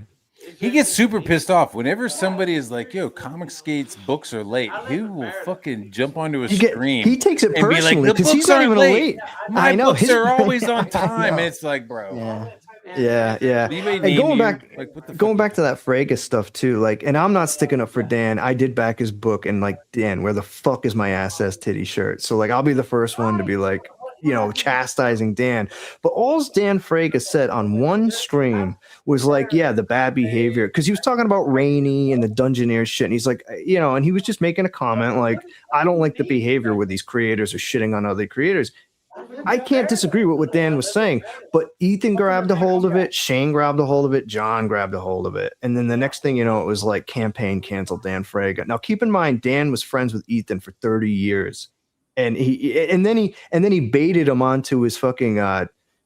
He gets super pissed off whenever somebody is like, "Yo, Comic Skate's books are late." He will fucking jump onto a stream. He takes it personally because he's not even late. My books are always on time, and it's like, bro. Yeah. And going back to that Fraga stuff too, and I'm not sticking up for Dan. I did back his book, and Dan, where the fuck is my ass titty shirt? So I'll be the first one to be chastising Dan. But all Dan Fraga said on one stream was the bad behavior, because he was talking about Rainey and the Dungeoneer shit, and he's like, and he was just making a comment I don't like the behavior where these creators are shitting on other creators. I can't disagree with what Dan was saying, but Ethan grabbed a hold of it, Shane grabbed a hold of it, John grabbed a hold of it, and then the next thing you know, it was campaign canceled Dan Fraga. Now keep in mind, Dan was friends with Ethan for 30 years. And then he baited him onto his fucking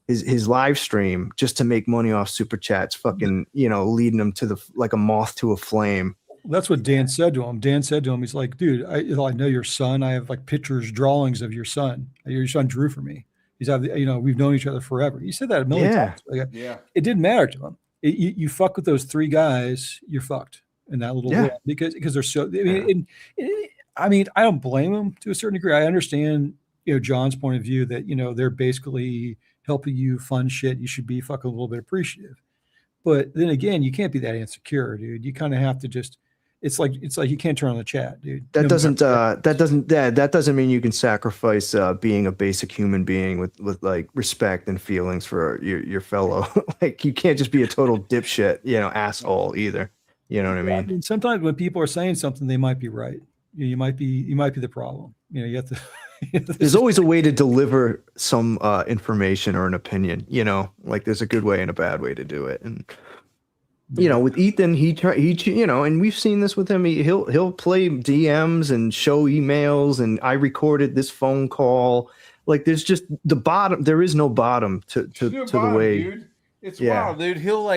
his live stream just to make money off super chats, fucking leading him to a moth to a flame. That's what Dan said to him. Dan said to him, he's like, dude, I know your son. I have pictures, drawings of your son. Your son drew for me. We've known each other forever. He said that a million times. It didn't matter to him. You fuck with those three guys, you're fucked in that little world because they're so. I mean, I don't blame them to a certain degree. I understand, John's point of view that, they're basically helping you fund shit. You should be fucking a little bit appreciative. But then again, you can't be that insecure, dude. You kind of have to just, it's like you can't turn on the chat, dude. That doesn't mean you can sacrifice being a basic human being with respect and feelings for your fellow. You can't just be a total dipshit, asshole either. You know what I mean? Sometimes when people are saying something, they might be right. You might be the problem. You have to. There's always a way to deliver some information or an opinion. There's a good way and a bad way to do it. And with Ethan, he and we've seen this with him. He'll play DMs and show emails, and I recorded this phone call. There's just the bottom. There is no bottom to the way. Dude. It's wild, dude. He'll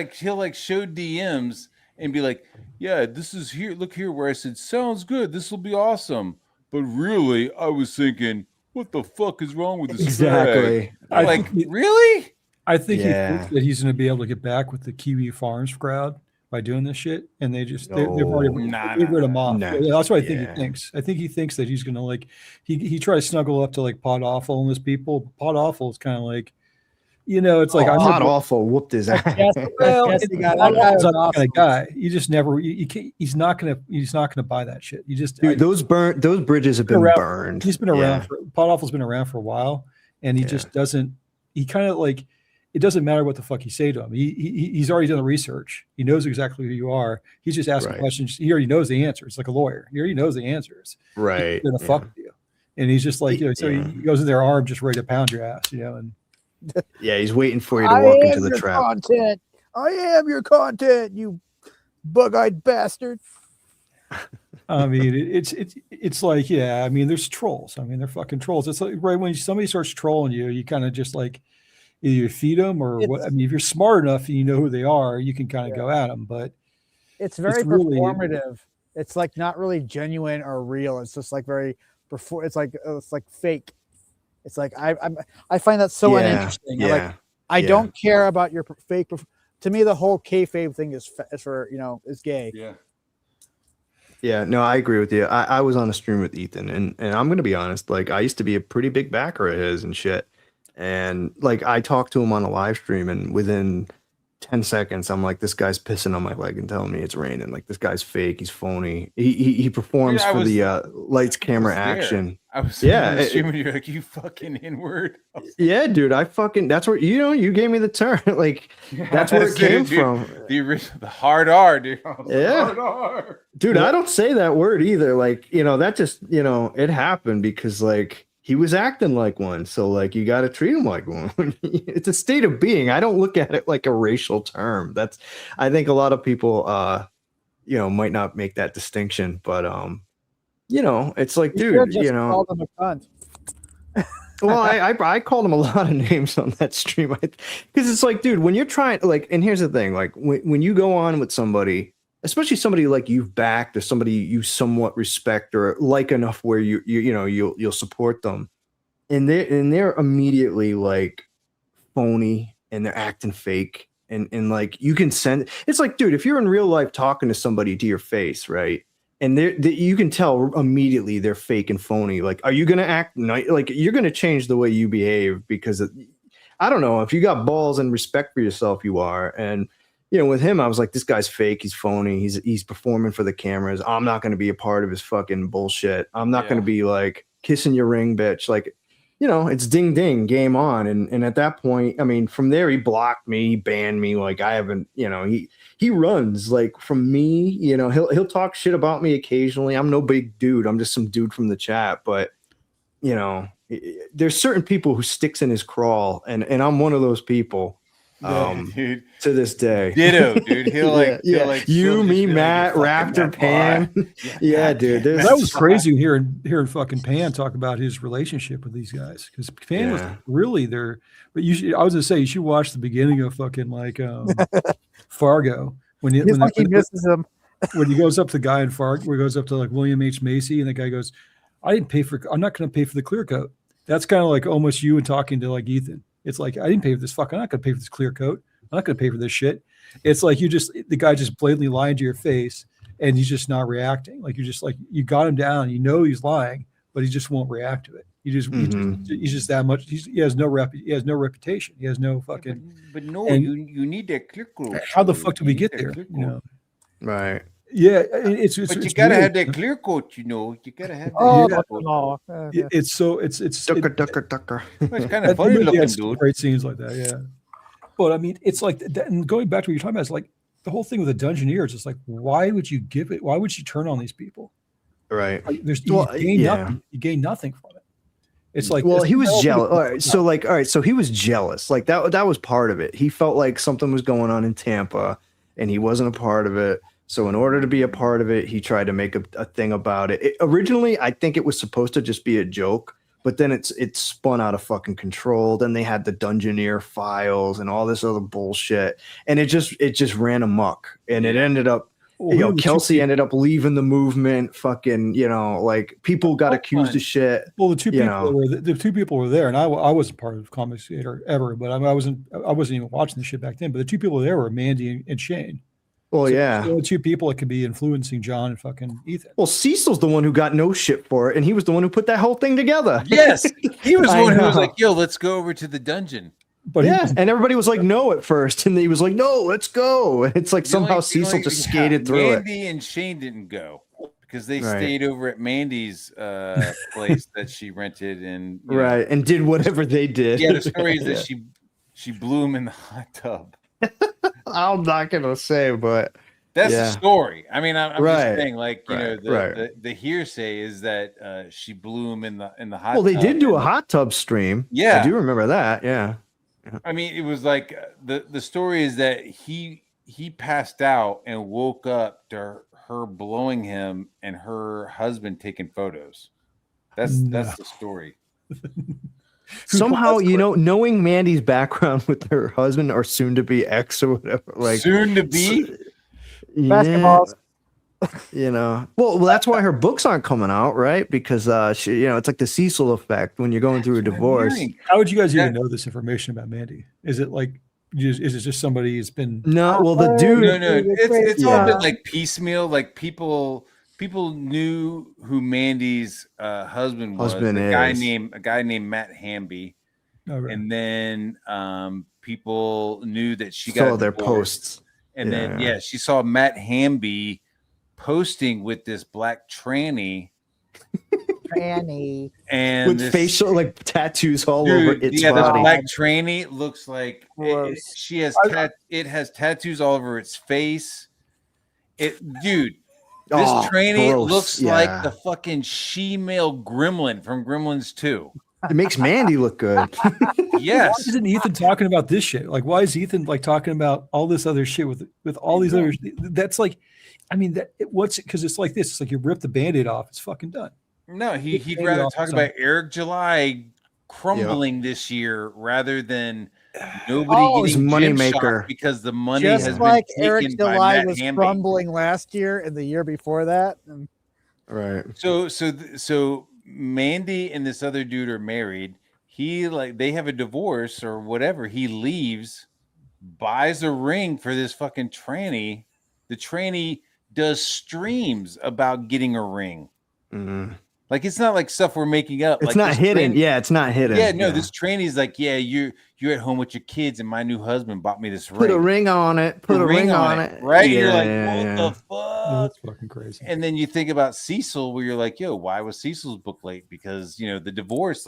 show DMs and be like, yeah, this is here. Look here where I said, sounds good. This will be awesome. But really, I was thinking, what the fuck is wrong with this? Exactly. Really? I think he thinks that he's going to be able to get back with the Kiwi Farms crowd by doing this shit. And they've already rid him off. That's what I think he thinks. I think he thinks that he's going to he tries to snuggle up to Pot Awful and his people. Pot Awful is kind of it's Pot Awful whooped his ass. That's not kind of guy. You just never. You can't. He's not gonna buy that shit. You just those bridges have been burned. He's been around. Pot Awful's been around for a while, and he just doesn't. He kind of it doesn't matter what the fuck you say to him. He's already done the research. He knows exactly who you are. He's just asking questions. He already knows the answers. Like a lawyer, he already knows the answers. Right. He's gonna fuck with you, and he's just so he goes in their arm, just ready to pound your ass, and. Yeah, he's waiting for you to walk into the trap. Content. I am your content, you bug-eyed bastard. I mean, it's like, yeah, I mean, there's trolls. I mean, they're fucking trolls. It's like right when somebody starts trolling you, you kind of just like either you feed them or what. I mean, if you're smart enough and you know who they are, you can kind of go at them. But it's very really performative. It's like not really genuine or real. It's just like very it's like fake. It's like I find that so uninteresting. Yeah. I don't care about your fake. To me, the whole kayfabe thing is for is gay. Yeah. Yeah, no, I agree with you. I was on a stream with Ethan, and I'm gonna be honest, like I used to be a pretty big backer of his and shit. And like I talked to him on a live stream, and within 10 seconds, I'm like, this guy's pissing on my leg and telling me it's raining. Like this guy's fake, he's phony. He performs for the lights, camera, action. I was streaming, you're like, you fucking inward. Yeah, dude, that's where you gave me the term. Like that's where it came from. The original, the hard R, dude. Yeah, hard R. Dude, I don't say that word either. Like, that just, it happened because like he was acting like one. So like you got to treat him like one. It's a state of being. I don't look at it like a racial term. I think a lot of people might not make that distinction, but it's like, dude, called him a cunt. Well, I called him a lot of names on that stream because it's like, dude, when you're trying like, and here's the thing, like when you go on with somebody, especially somebody like you've backed or somebody you somewhat respect or like enough where you'll support them, and they're immediately like phony and they're acting fake and like you can send. It's like, dude, if you're in real life talking to somebody to your face, right? And you can tell immediately they're fake and phony. Like, are you going to act like you're going to change the way you behave? Because I don't know if you got balls and respect for yourself, you are. And, with him, I was like, this guy's fake. He's phony. He's performing for the cameras. I'm not going to be a part of his fucking bullshit. I'm not going to be like kissing your ring, bitch. Like, it's ding, ding, game on. And at that point, I mean, from there, he blocked me, he banned me. Like I haven't, he runs like from me, he'll talk shit about me occasionally. I'm no big dude. I'm just some dude from the chat. But, there's certain people who sticks in his crawl. And I'm one of those people. Dude. To this day. Ditto, dude. He'll like you, me, Matt, Raptor, Pan. Yeah, dude. That was crazy hearing fucking Pan talk about his relationship with these guys because Pan was really there. But I was gonna say you should watch the beginning of fucking like Fargo when he misses him when he goes up to the guy in Fargo, where he goes up to like William H. Macy, and the guy goes, I'm not going to pay for the clear coat. That's kind of like almost you and talking to like Ethan. It's like, I didn't pay for this I'm not going to pay for this clear coat. I'm not going to pay for this shit. It's like the guy just blatantly lied to your face and he's just not reacting. Like you got him down, he's lying, but he just won't react to it. He's just that much. He has no reputation. He has no fucking. But you need that clear coat. How the fuck did we get there? Right. Yeah, but you gotta have that clear coat, You gotta have that. It's ducker. It's kind of funny looking, dude. Great scenes like that, yeah. But I mean, it's like that, and going back to what you're talking about, it's like the whole thing with the Dungeoneer. It's just like, why would you give it? Why would you turn on these people? Right. Like, you gain nothing from it. It's like, well, he was jealous. All right. So he was jealous. Like that was part of it. He felt like something was going on in Tampa, and he wasn't a part of it. So in order to be a part of it, he tried to make a thing about it. Originally, I think it was supposed to just be a joke, but then it spun out of fucking control. Then they had the Dungeoneer files and all this other bullshit, and it just ran amok. And it ended up, Kelsey ended up leaving the movement. Fucking, like people got accused of shit. Well, the two people were there, and I wasn't part of Comics Theater ever, but I wasn't even watching the shit back then. But the two people there were Mandy and Shane. Well, the only two people that could be influencing John and fucking Ethan. Well, Cecil's the one who got no shit for it, and he was the one who put that whole thing together. Yes, he was the one who was like, "Yo, let's go over to the dungeon." But and everybody was like, "No," at first, and he was like, "No, let's go." And it's like somehow Cecil just skated through it. Mandy and Shane didn't go because they stayed over at Mandy's place that she rented, and and did whatever they did. Yeah, the story is that she blew him in the hot tub. I'm not gonna say, but that's the story. I mean, I'm just saying, like, the hearsay is that she blew him in the hot. Well, they did do a hot tub stream. Yeah, I do remember that. Yeah. I mean, it was like the story is that he he passed out and woke up to her blowing him and her husband taking photos. That's the story. Somehow, knowing Mandy's background with her husband or soon to be ex or whatever, like soon to be Basketballs. Well, that's why her books aren't coming out, right? Because she, it's like the Cecil effect when you're going through a divorce. How would you guys even know this information about Mandy? Is it like, is it just somebody who's been? No, well, the dude. No, it's all been like piecemeal. Like people knew who Mandy's husband was. A guy named Matt Hamby, and then people knew that she got their posts, and then she saw Matt Hamby posting with this black tranny and with facial like tattoos all over its body. This black tranny looks like it has tattoos all over its face. This tranny looks like the fucking she-male gremlin from Gremlins 2. It makes Mandy look good. Yes. Why isn't Ethan talking about this shit? Like, why is Ethan like talking about all this other shit with all these other? That's like, I mean, because it's like this. It's like you rip the Band-Aid off. It's fucking done. No, he'd rather talk about Eric July crumbling this year rather than nobody getting money gym maker shocked because the money Just has like been Eric taken by July Matt was Hamby. crumbling last year and the year before that. Right. So Mandy and this other dude are married. They have a divorce or whatever. He leaves, buys a ring for this fucking tranny. The tranny does streams about getting a ring. Mm-hmm. Like it's not like stuff we're making up. It's like not hidden. It's not hidden. Yeah, no, this tranny's like, you're at home with your kids, and my new husband bought me this ring. Put a ring on it. Put a ring on it. Right? Yeah, you're like, what the fuck? That's fucking crazy. And then you think about Cecil, where you're like, why was Cecil's book late? Because the divorce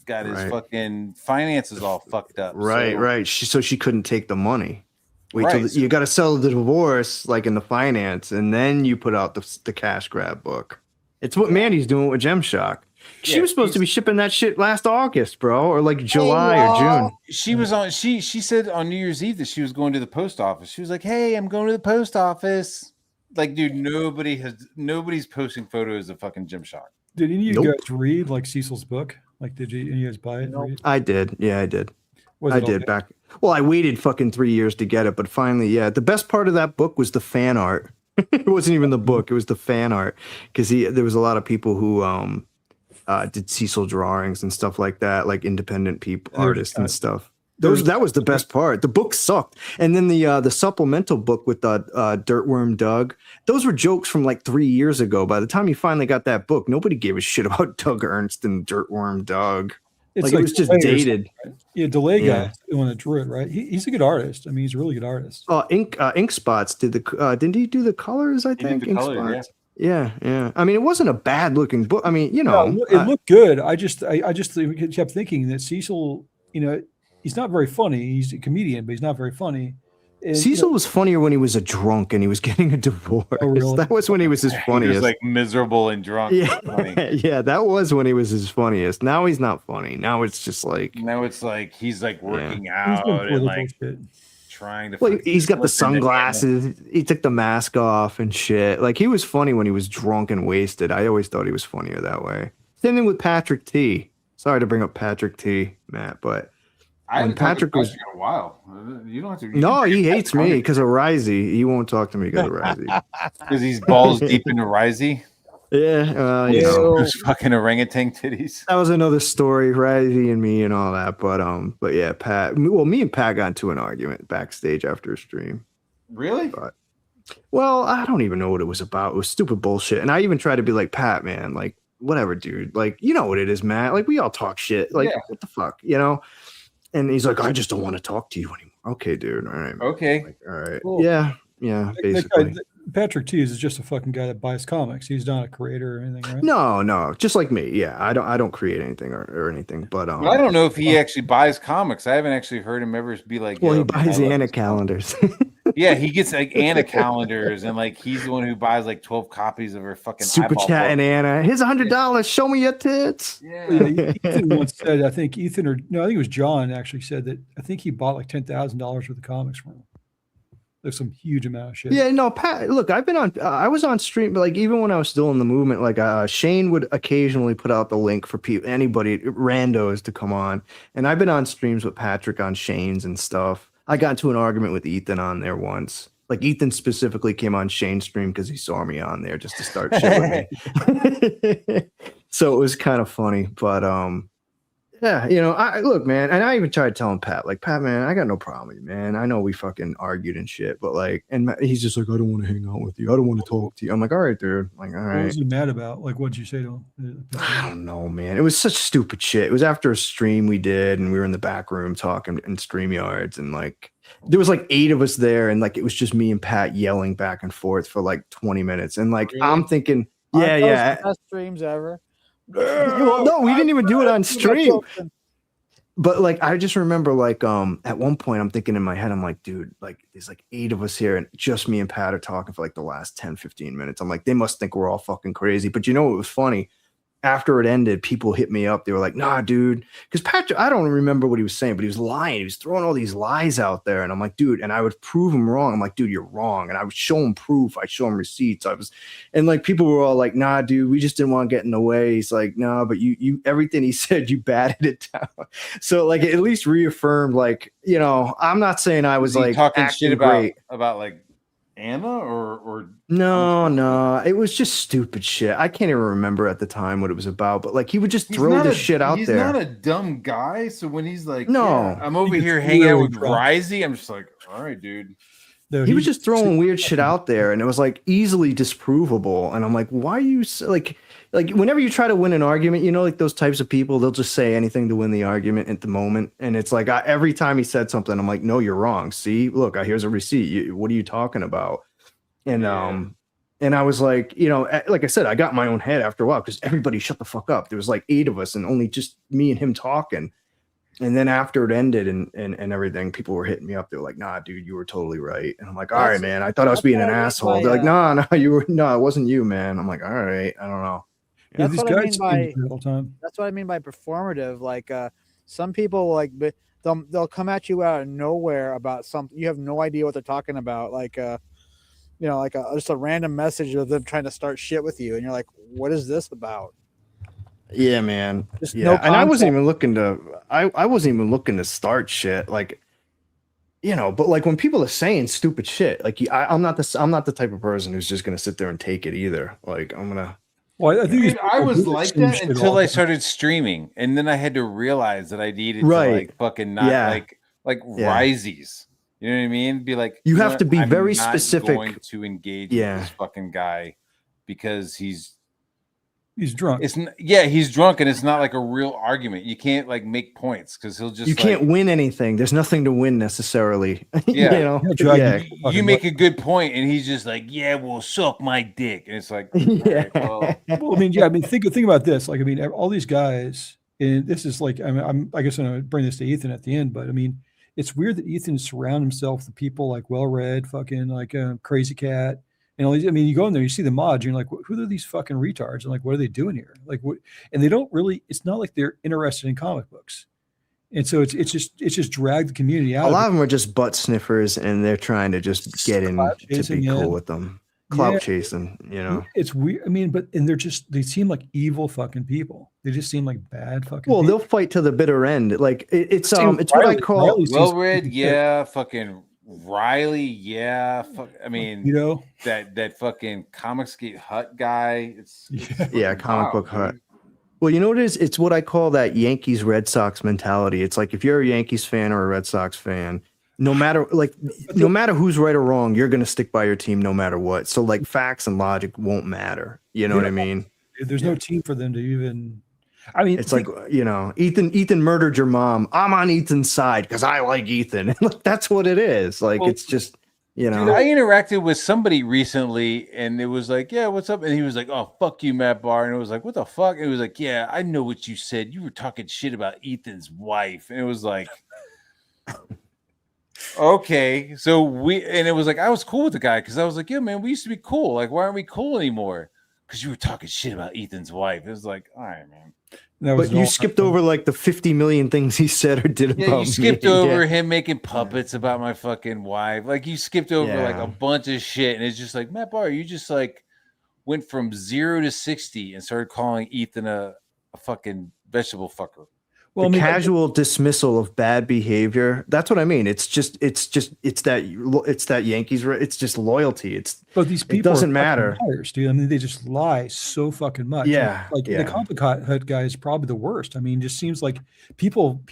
got his fucking finances all fucked up. Right. So she couldn't take the money. Wait till you got to sell the divorce, like in the finance, and then you put out the cash grab book. It's what Mandy's doing with Gemshock. She was supposed to be shipping that shit last August, bro, or like July or June. She was on. She said on New Year's Eve that she was going to the post office. She was like, "Hey, I'm going to the post office." Like, dude, nobody's posting photos of fucking Gemshock. Did any of you guys read like Cecil's book? Like, did you guys buy it? Nope. I did. Yeah, I did. I did back. Well, I waited fucking 3 years to get it, but finally, the best part of that book was the fan art. It wasn't even the book; it was the fan art because there was a lot of people who did Cecil drawings and stuff like that, like independent artists and stuff. That was the best part. The book sucked, and then the supplemental book with the Dirtworm Doug. Those were jokes from like 3 years ago. By the time you finally got that book, nobody gave a shit about Doug Ernst and Dirtworm Doug. It was just dated. Right? Yeah, Delay guy, the one that drew it, right? He's a good artist. I mean, he's a really good artist. Ink Spots did didn't he do the colors? I think Ink Spots. Yeah. I mean, it wasn't a bad looking book. I mean, it looked good. I just kept thinking that Cecil, he's not very funny. He's a comedian, but he's not very funny. And, Cecil was funnier when he was a drunk and he was getting a divorce. Oh, really? That was when he was his funniest. He was like miserable and drunk. Yeah, yeah, that was when he was his funniest. Now he's not funny. Now it's just like he's like working out and like trying to. Well, he's got the sunglasses. He took the mask off and shit. Like he was funny when he was drunk and wasted. I always thought he was funnier that way. Same thing with Patrick T. Sorry to bring up Patrick T, Matt, but. Patrick was in a while. You don't have to. No, he hates me because of Risey. He won't talk to me because of Risey. Because he's balls deep into Risey. Yeah, those fucking orangutan titties. That was another story, Risey and me and all that. But yeah, Pat. Well, me and Pat got into an argument backstage after a stream. Really? Well, I don't even know what it was about. It was stupid bullshit. And I even tried to be like, Pat, man, like whatever, dude. Like you know what it is, Matt. Like we all talk shit. Like what the fuck, And he's like, I just don't want to talk to you anymore. Okay, dude. All right. Okay. Like, all right. Cool. Yeah. Basically. Patrick T is just a fucking guy that buys comics. He's not a creator or anything, right? No. Just like me. Yeah. I don't create anything or anything. But I don't know if he actually buys comics. I haven't actually heard him ever be like. Well, he buys Anna calendars. Yeah, he gets like Anna calendars, and like he's the one who buys like 12 copies of her fucking Super Chat and Anna. Here's $100. Show me your tits. Yeah. Ethan once said, I think it was John actually said that I think he bought like $10,000 worth of comics from him. There's some huge amount of shit. Yeah, no, Pat. Look, I've been on. I was on stream, but like even when I was still in the movement, like Shane would occasionally put out the link for people, anybody, randos to come on. And I've been on streams with Patrick on Shane's and stuff. I got into an argument with Ethan on there once. Like Ethan specifically came on Shane's stream because he saw me on there just to start shit with me. So it was kind of funny, but yeah, you know, I look, man, and I even tried telling Pat, like, Pat, man, I got no problem with you, man. I know we fucking argued and shit, but like, and he's just like, I don't want to hang out with you. I don't want to talk to you. I'm like, all right, dude. I'm like, all What right. was he mad about? Like, what'd you say to him? I don't know, man. It was such stupid shit. It was after a stream we did, and we were in the back room talking in StreamYards, and like, there was like 8 of us there, and like, it was just me and Pat yelling back and forth for like 20 minutes. And like, Really? I'm thinking, Aren't yeah, those yeah. the best streams ever. Well, no, we didn't even do it on stream. But like, I just remember like, at one point I'm thinking in my head, I'm like, dude, like there's like 8 of us here and just me and Pat are talking for like the last 10, 15 minutes. I'm like, they must think we're all fucking crazy. But you know, what was funny? After it ended, people hit me up. They were like, nah, dude. Because Patrick, I don't remember what he was saying, but he was lying. He was throwing all these lies out there. And I'm like, dude, and I would prove him wrong. I'm like, dude, you're wrong. And I would show him proof. I'd show him receipts. And like people were all like, nah, dude, we just didn't want to get in the way. He's like, nah, but you everything he said, you batted it down. So like it at least reaffirmed, like, you know, I'm not saying I was like talking shit great. about like Anna or No, it was just stupid shit. I can't even remember at the time what it was about, but like he would just throw this shit out there. He's not a dumb guy, so when he's like, no, yeah, I'm over here hanging out with Risey, I'm just like, all right, dude. No, he was just throwing weird shit out there, and it was like easily disprovable. And I'm like, why are you like whenever you try to win an argument, you know, like those types of people, they'll just say anything to win the argument at the moment. And it's like every time he said something, I'm like, no, you're wrong. See, look, here's a receipt. What are you talking about? And and I was like, you know, like I said, I got in my own head after a while because everybody shut the fuck up. There was like 8 of us and only just me and him talking. And then after it ended and everything, people were hitting me up. They were like, nah, dude, you were totally right. And I'm like, all right, man. I thought I was being an asshole. They're like, no, it wasn't you, man. I'm like, all right, I don't know. Yeah, That's these what I guys mean by all the time. that's what I mean by performative. Like some people like they'll come at you out of nowhere about something you have no idea what they're talking about. Like you know, like just a random message of them trying to start shit with you, and you're like, what is this about? Yeah, man. Just Yeah, no and I wasn't concept. even looking to. I wasn't even looking to start shit. Like, you know, but like when people are saying stupid shit, like I'm not the type of person who's just gonna sit there and take it either. Like I'm gonna. Well, I think these I people was do like the same that shit until all I the time. started streaming, and then I had to realize that I needed Right. to like fucking not Yeah. like Yeah. Risey's. You know what I mean? Be like, You have know to what? be I'm very not specific. Going to engage Yeah. with this fucking guy because he's drunk. he's drunk, and it's not like a real argument. You can't like make points because he'll just You can't win anything. There's nothing to win necessarily. Yeah. You know. He'll drag Yeah. you fucking You make a good point, and he's just like, yeah, well, suck my dick, and it's like, Yeah. all right, well, Well, I mean, yeah, I mean, think about this. Like, I mean, all these guys, and this is like, I guess I'm gonna bring this to Ethan at the end, but I mean, it's weird that Ethan surround himself with people like well-read, fucking like Crazy Cat, and all these. I mean, you go in there, you see the mods, you're like, who are these fucking retards? And like, what are they doing here? Like, what? And they don't really. It's not like they're interested in comic books, and so it's just dragged the community out. A lot of them are just butt sniffers, and they're trying to just get in Clout to chasing, be yeah. cool with them. Clout Yeah. chasing, you know. It's weird. I mean, and they seem like evil fucking people. They just seem like bad fucking. Well, people. they'll fight to the bitter end. Like it's Same it's what I Riley. call Riley's well just- read, yeah, fucking Riley, yeah, fuck. I mean, you know, that fucking Comicsgate Hut guy. It's Yeah, fucking Comic wild, Book Hut. dude. Well, you know what it is? It's what I call that Yankees Red Sox mentality. It's like if you're a Yankees fan or a Red Sox fan, no matter who's right or wrong, you're gonna stick by your team no matter what. So like facts and logic won't matter. You know what I mean? there's no team for them to even. I mean, It's like, you know, Ethan murdered your mom. I'm on Ethan's side because I like Ethan. Like, that's what it is. Like Well, it's just, you know. Dude, I interacted with somebody recently, and it was like, "Yeah, what's up?" And he was like, "Oh, fuck you, Matt Barr." And it was like, "What the fuck?" And it was like, "Yeah, I know what you said. You were talking shit about Ethan's wife." And it was like, okay, so it was like I was cool with the guy because I was like, "Yeah, man, we used to be cool. Like, why aren't we cool anymore?" because you were talking shit about Ethan's wife. It was like, all right, man. That was But you all- skipped over like the 50 million things he said or did Yeah, about you skipped me. over Yeah. him making puppets about my fucking wife. Like you skipped over like Yeah. a bunch of shit, and it's just like, Matt Barr, you just like went from 0 to 60 and started calling Ethan a fucking vegetable fucker. well, I The mean, casual dismissal of bad behavior. That's what I mean. It's that Yankees. It's just loyalty. but these people doesn't are fucking matter. liars, dude. I mean, they just lie so fucking much. Yeah, like yeah. the comic hut guy is probably the worst. I mean, it just seems like people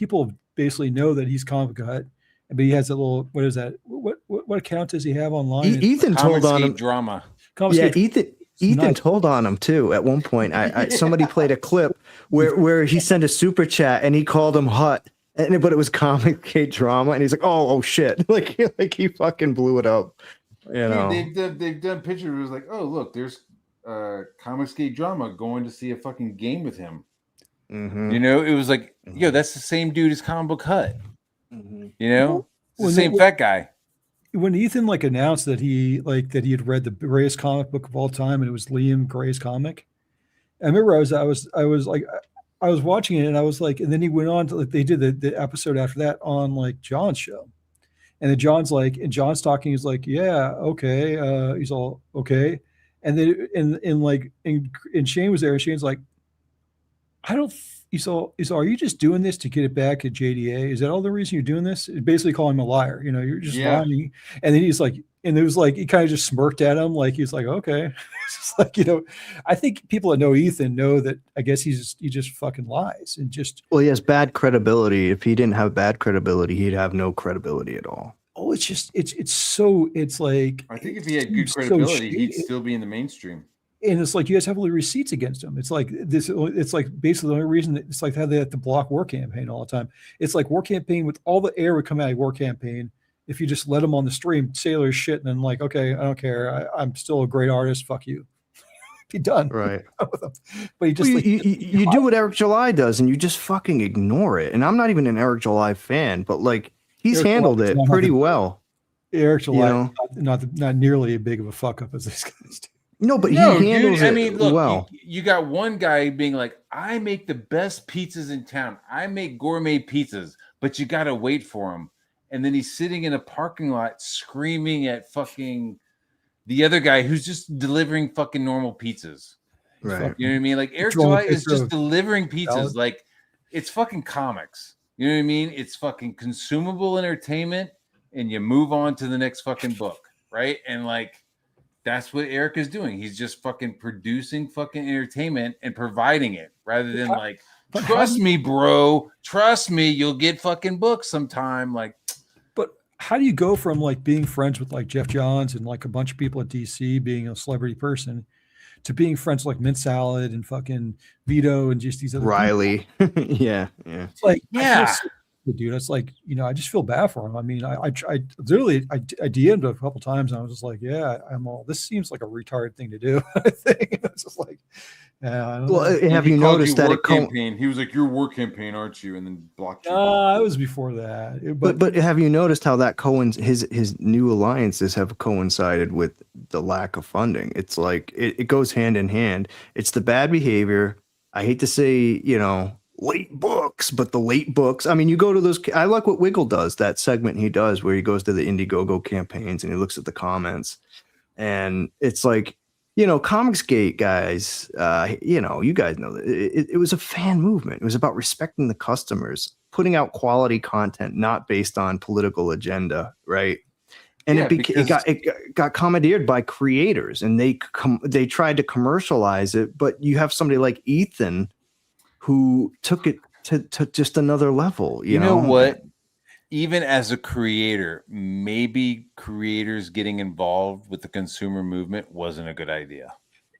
basically know that he's comic hut, but he has a little. What is that? What account does he have online? Ethan told on Comicscape him. drama. Yeah, Comicscape- Ethan nice. told on him too. At one point, somebody played a clip where he sent a super chat and he called him Hut, but it was Comic K Drama, and he's like, oh shit, like he fucking blew it up. You know, They've done pictures. It was like, oh look, there's Comicscape Drama going to see a fucking game with him. Mhm. You know, it was like, yo, that's the same dude as Comic Book Hut. Mhm. You know, it's the When same they- fat guy. when Ethan like announced that he had read the greatest comic book of all time and it was Liam Gray's comic, I remember I was watching it and I was like, and then he went on to like they did the episode after that on like John's show, and then John's talking, he's like, yeah, okay, he's all okay, and then and Shane was there and Shane's like, I don't. He's all, are you just doing this to get it back at JDA? Is that all the reason you're doing this? Basically calling him a liar. You know, you're just lying. And then he's like, and it was like, he kind of just smirked at him. Like, he's like, okay. It's just like, you know, I think people that know Ethan know that I guess he just fucking lies and just. Well, he has bad credibility. If he didn't have bad credibility, he'd have no credibility at all. Oh, it's just, it's like. I think if he had good seems so credibility, shady. he'd still be in the mainstream. And it's like you guys have all the receipts against him. It's like this. It's like basically the only reason it's like how they have to block War Campaign all the time. It's like War Campaign with all the air would come out of War Campaign if you just let him on the stream say their shit and then like, okay, I don't care. I'm still a great artist. Fuck you. Be done. Right. But he just Well, like, you do what Eric July does, and you just fucking ignore it. And I'm not even an Eric July fan, but like he's Eric handled July it does not pretty have the- well. Eric July, know? not nearly as big of a fuck up as these guys do. No, but No, he handles dude, it I mean, look, well. you got one guy being like, I make the best pizzas in town. I make gourmet pizzas, but you got to wait for them. And then he's sitting in a parking lot screaming at fucking the other guy who's just delivering fucking normal pizzas. Right. You know what I mean? Like Eric Drawing a July is picture just of delivering pizzas. salad. Like it's fucking comics. You know what I mean? It's fucking consumable entertainment, and you move on to the next fucking book, right? And like that's what Eric is doing. He's just fucking producing fucking entertainment and providing it rather than like, but how trust do you- me, bro. Trust me, you'll get fucking books sometime. Like, But how do you go from like being friends with like Jeff Johns and like a bunch of people at DC being a celebrity person to being friends with, like Mint Salad and fucking Vito and just these other people? Riley. Yeah. It's like, I feel Yeah. so bad, dude. It's like, you know, I just feel bad for him. I mean, I literally I DM'd a couple times and I was just like, yeah, this seems like a retarded thing to do. I think it's just like, yeah, I don't Well, know. have he you called noticed that work it co- campaign? He was like, "Your work campaign, aren't you?" And then blocked you. It was before that. But have you noticed how that his new alliances have coincided with the lack of funding? It's like it goes hand in hand. It's the bad behavior. I hate to say, you know, late books, but the late books. I mean, you go to those. I like what Wiggle does, that segment he does where he goes to the Indiegogo campaigns and he looks at the comments, and it's like, you know, Comicsgate guys. You know, you guys know that it was a fan movement. It was about respecting the customers, putting out quality content, not based on political agenda, right? And Yeah, it got commandeered by creators, and they tried to commercialize it. But you have somebody like Ethan who took it to just another level. You know what? Even as a creator, maybe creators getting involved with the consumer movement wasn't a good idea.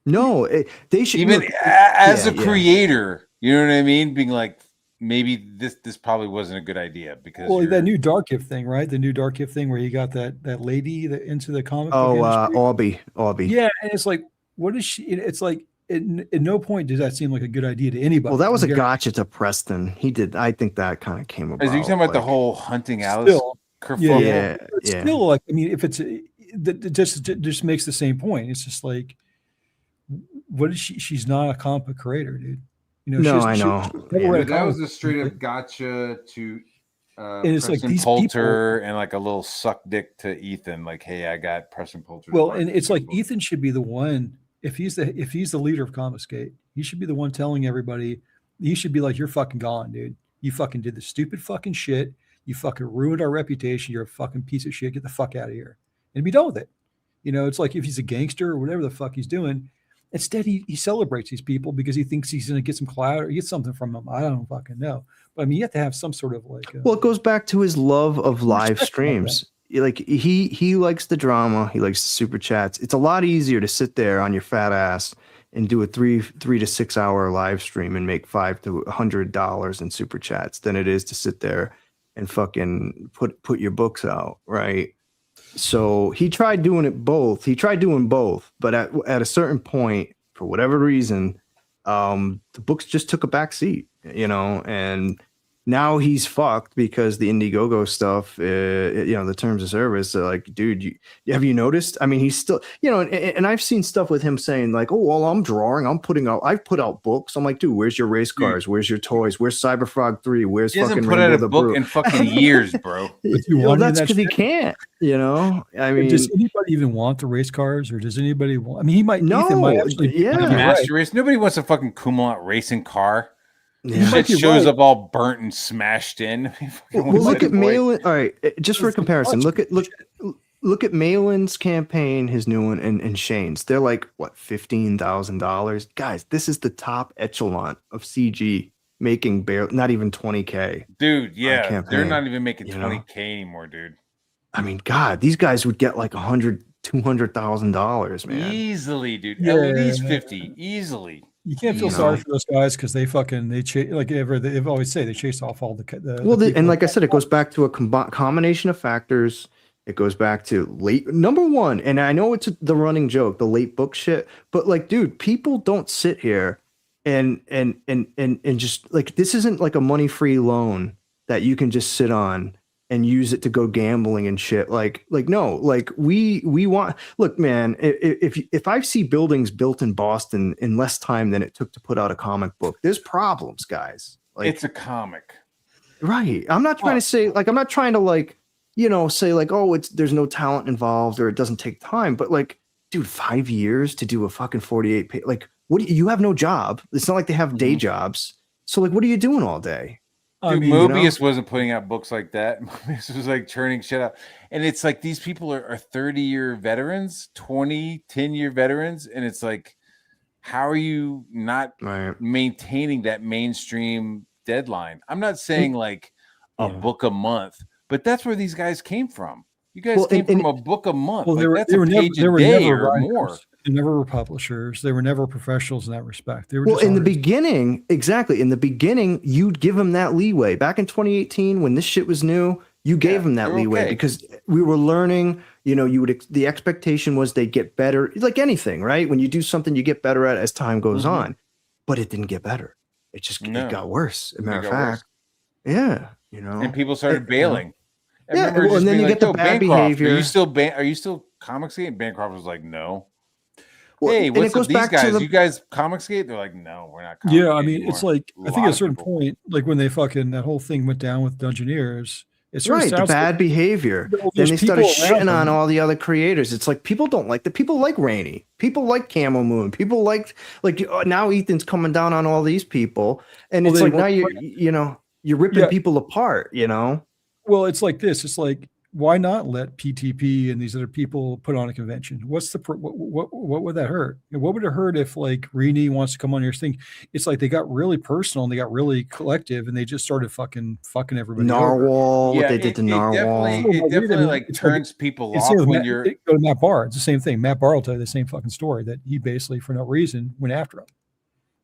No, they should Even look, as yeah, a yeah. creator, you know what I mean? Being like, maybe this probably wasn't a good idea because Well, you're- that new Dark Gift thing, right? The new Dark Gift thing where you got that lady that into the comic book Oh, industry. Aubie. Yeah, and it's like, what is she? It's like, at no point did that seem like a good idea to anybody. Well, that was a Yeah. gotcha to Preston. He did. I think that kind of came about. Are you talking about the like- whole hunting Alice Still, kerfuffle? Yeah, It's yeah. still like, I mean, if it's it just makes the same point. It's just like, what is she? She's not a comic book creator, dude. You know, No, I know. never read a That comic was a book. straight up gotcha to And it's like Preston these Poulter and like a little suck dick to Ethan. Like, hey, I got Preston Poulter. Well, and it's like Ethan should be the one, if he's the leader of Confiscate, he should be the one telling everybody. He should be like, you're fucking gone, dude. You fucking did the stupid fucking shit. You fucking ruined our reputation. You're a fucking piece of shit. Get the fuck out of here and be done with it. You know, it's like if he's a gangster or whatever the fuck he's doing. Instead, he celebrates these people because he thinks he's going to get some clout or get something from them. I don't fucking know. But I mean, you have to have some sort of like. Well, it goes back to his love of live respect streams. Like he likes the drama. He likes the super chats. It's a lot easier to sit there on your fat ass and do a 3 to 6 hour live stream and make $5 to $100 in super chats than it is to sit there and fucking put your books out, right? So he tried doing it both. He tried doing both, but at a certain point, for whatever reason, the books just took a back seat, you know, and now he's fucked because the Indiegogo stuff, you know, the terms of service are like, dude, have you noticed? I mean, he's still, you know, and I've seen stuff with him saying like, oh, well, I'm drawing, I've put out books. I'm like, dude, where's your race cars? Where's your toys? Where's Cyberfrog 3? Where's he fucking hasn't put Rainbow out a the book Brew? in fucking years, bro. Well, that's because he can't, you know, I mean, does anybody even want the race cars or does anybody want, I mean, he might, No, Ethan might actually, yeah. The master race. Nobody wants a fucking Kumlat racing car. yeah. Shit shows up all burnt and smashed in. Well, look at Malin. All right, just for comparison, look at Malin's campaign, his new one, and Shane's. They're like what, $15,000, guys. This is the top echelon of CG, making not even $20K. Dude, yeah, campaign, they're not even making you know? $20K anymore, dude. I mean, God, these guys would get like $200,000, man. Easily, dude. Yeah. At least 50, easily. you can't feel You sorry know? for those guys because they chase, like they've always say they chase off all the Well, people. and like I said, it goes back to a combination of factors. It goes back to late number one, and I know it's the running joke, the late book shit. But like, dude, people don't sit here and just like, this isn't like a money-free loan that you can just sit on and use it to go gambling and shit. Like no, like we want. Look, man, if I see buildings built in Boston in less time than it took to put out a comic book, there's problems, guys. Like, It's a comic. right. I'm not trying to say like, I'm not trying to like, you know, say like, oh, there's no talent involved or it doesn't take time. But like, dude, 5 years to do a fucking 48 page, like, what do you have no job? It's not like they have day jobs. So like, what are you doing all day? Dude, mean, you know? Mobius wasn't putting out books like that. Mobius was like churning shit out. And it's like these people are 30-year veterans, 10-year veterans. And it's like, how are you not Right. maintaining that mainstream deadline? I'm not saying like a book a month, but that's where these guys came from. You guys Well, came and- from a book a month. Well, Like, that's they a were page never a day never or writers. more. They never were publishers. They were never professionals in that respect. They were Well, just in the artists. beginning, exactly. In the beginning, you'd give them that leeway. Back in 2018, when this shit was new, you gave them that they're leeway okay. because we were learning. You know, the expectation was they'd get better, like anything, right? When you do something, you get better at it as time goes on. But it didn't get better. It just No. it got worse. As a matter of got worse. fact, yeah, you know. And people started you know. bailing. I Yeah, remember well, just and then being you like, get the "Yo, bad Bancroft, behavior." Are you still Comicsgate? And Bancroft was like, no. Well, Hey, and what's it goes up, these back to guys? the- You guys Comicsgate? They're like, no, we're not. Yeah, I Comicsgate mean, it's anymore." like I think lot at a of certain people. point, like when they fucking that whole thing went down with Dungeoneers, it sort Right, of the sounds bad like, behavior. Well, Then there's they started people around shitting on them. all the other creators. It's like people don't like people like Rainey, people like Camo Moon, people like now Ethan's coming down on all these people, and Well, it's they like now work- you're ripping Yeah. people apart. You know, well, it's like this. It's like why not let PTP and these other people put on a convention? What's the what would that hurt? And what would it hurt if like Rini wants to come on your thing? It's like they got really personal and they got really collective and they just started fucking everybody over. Narwhal, what Yeah, they did to Narwhal. It definitely like It's like- turns people It's off same with when Matt, you're. go to Matt Barr. It's the same thing. Matt Barr will tell you the same fucking story that he basically for no reason went after him.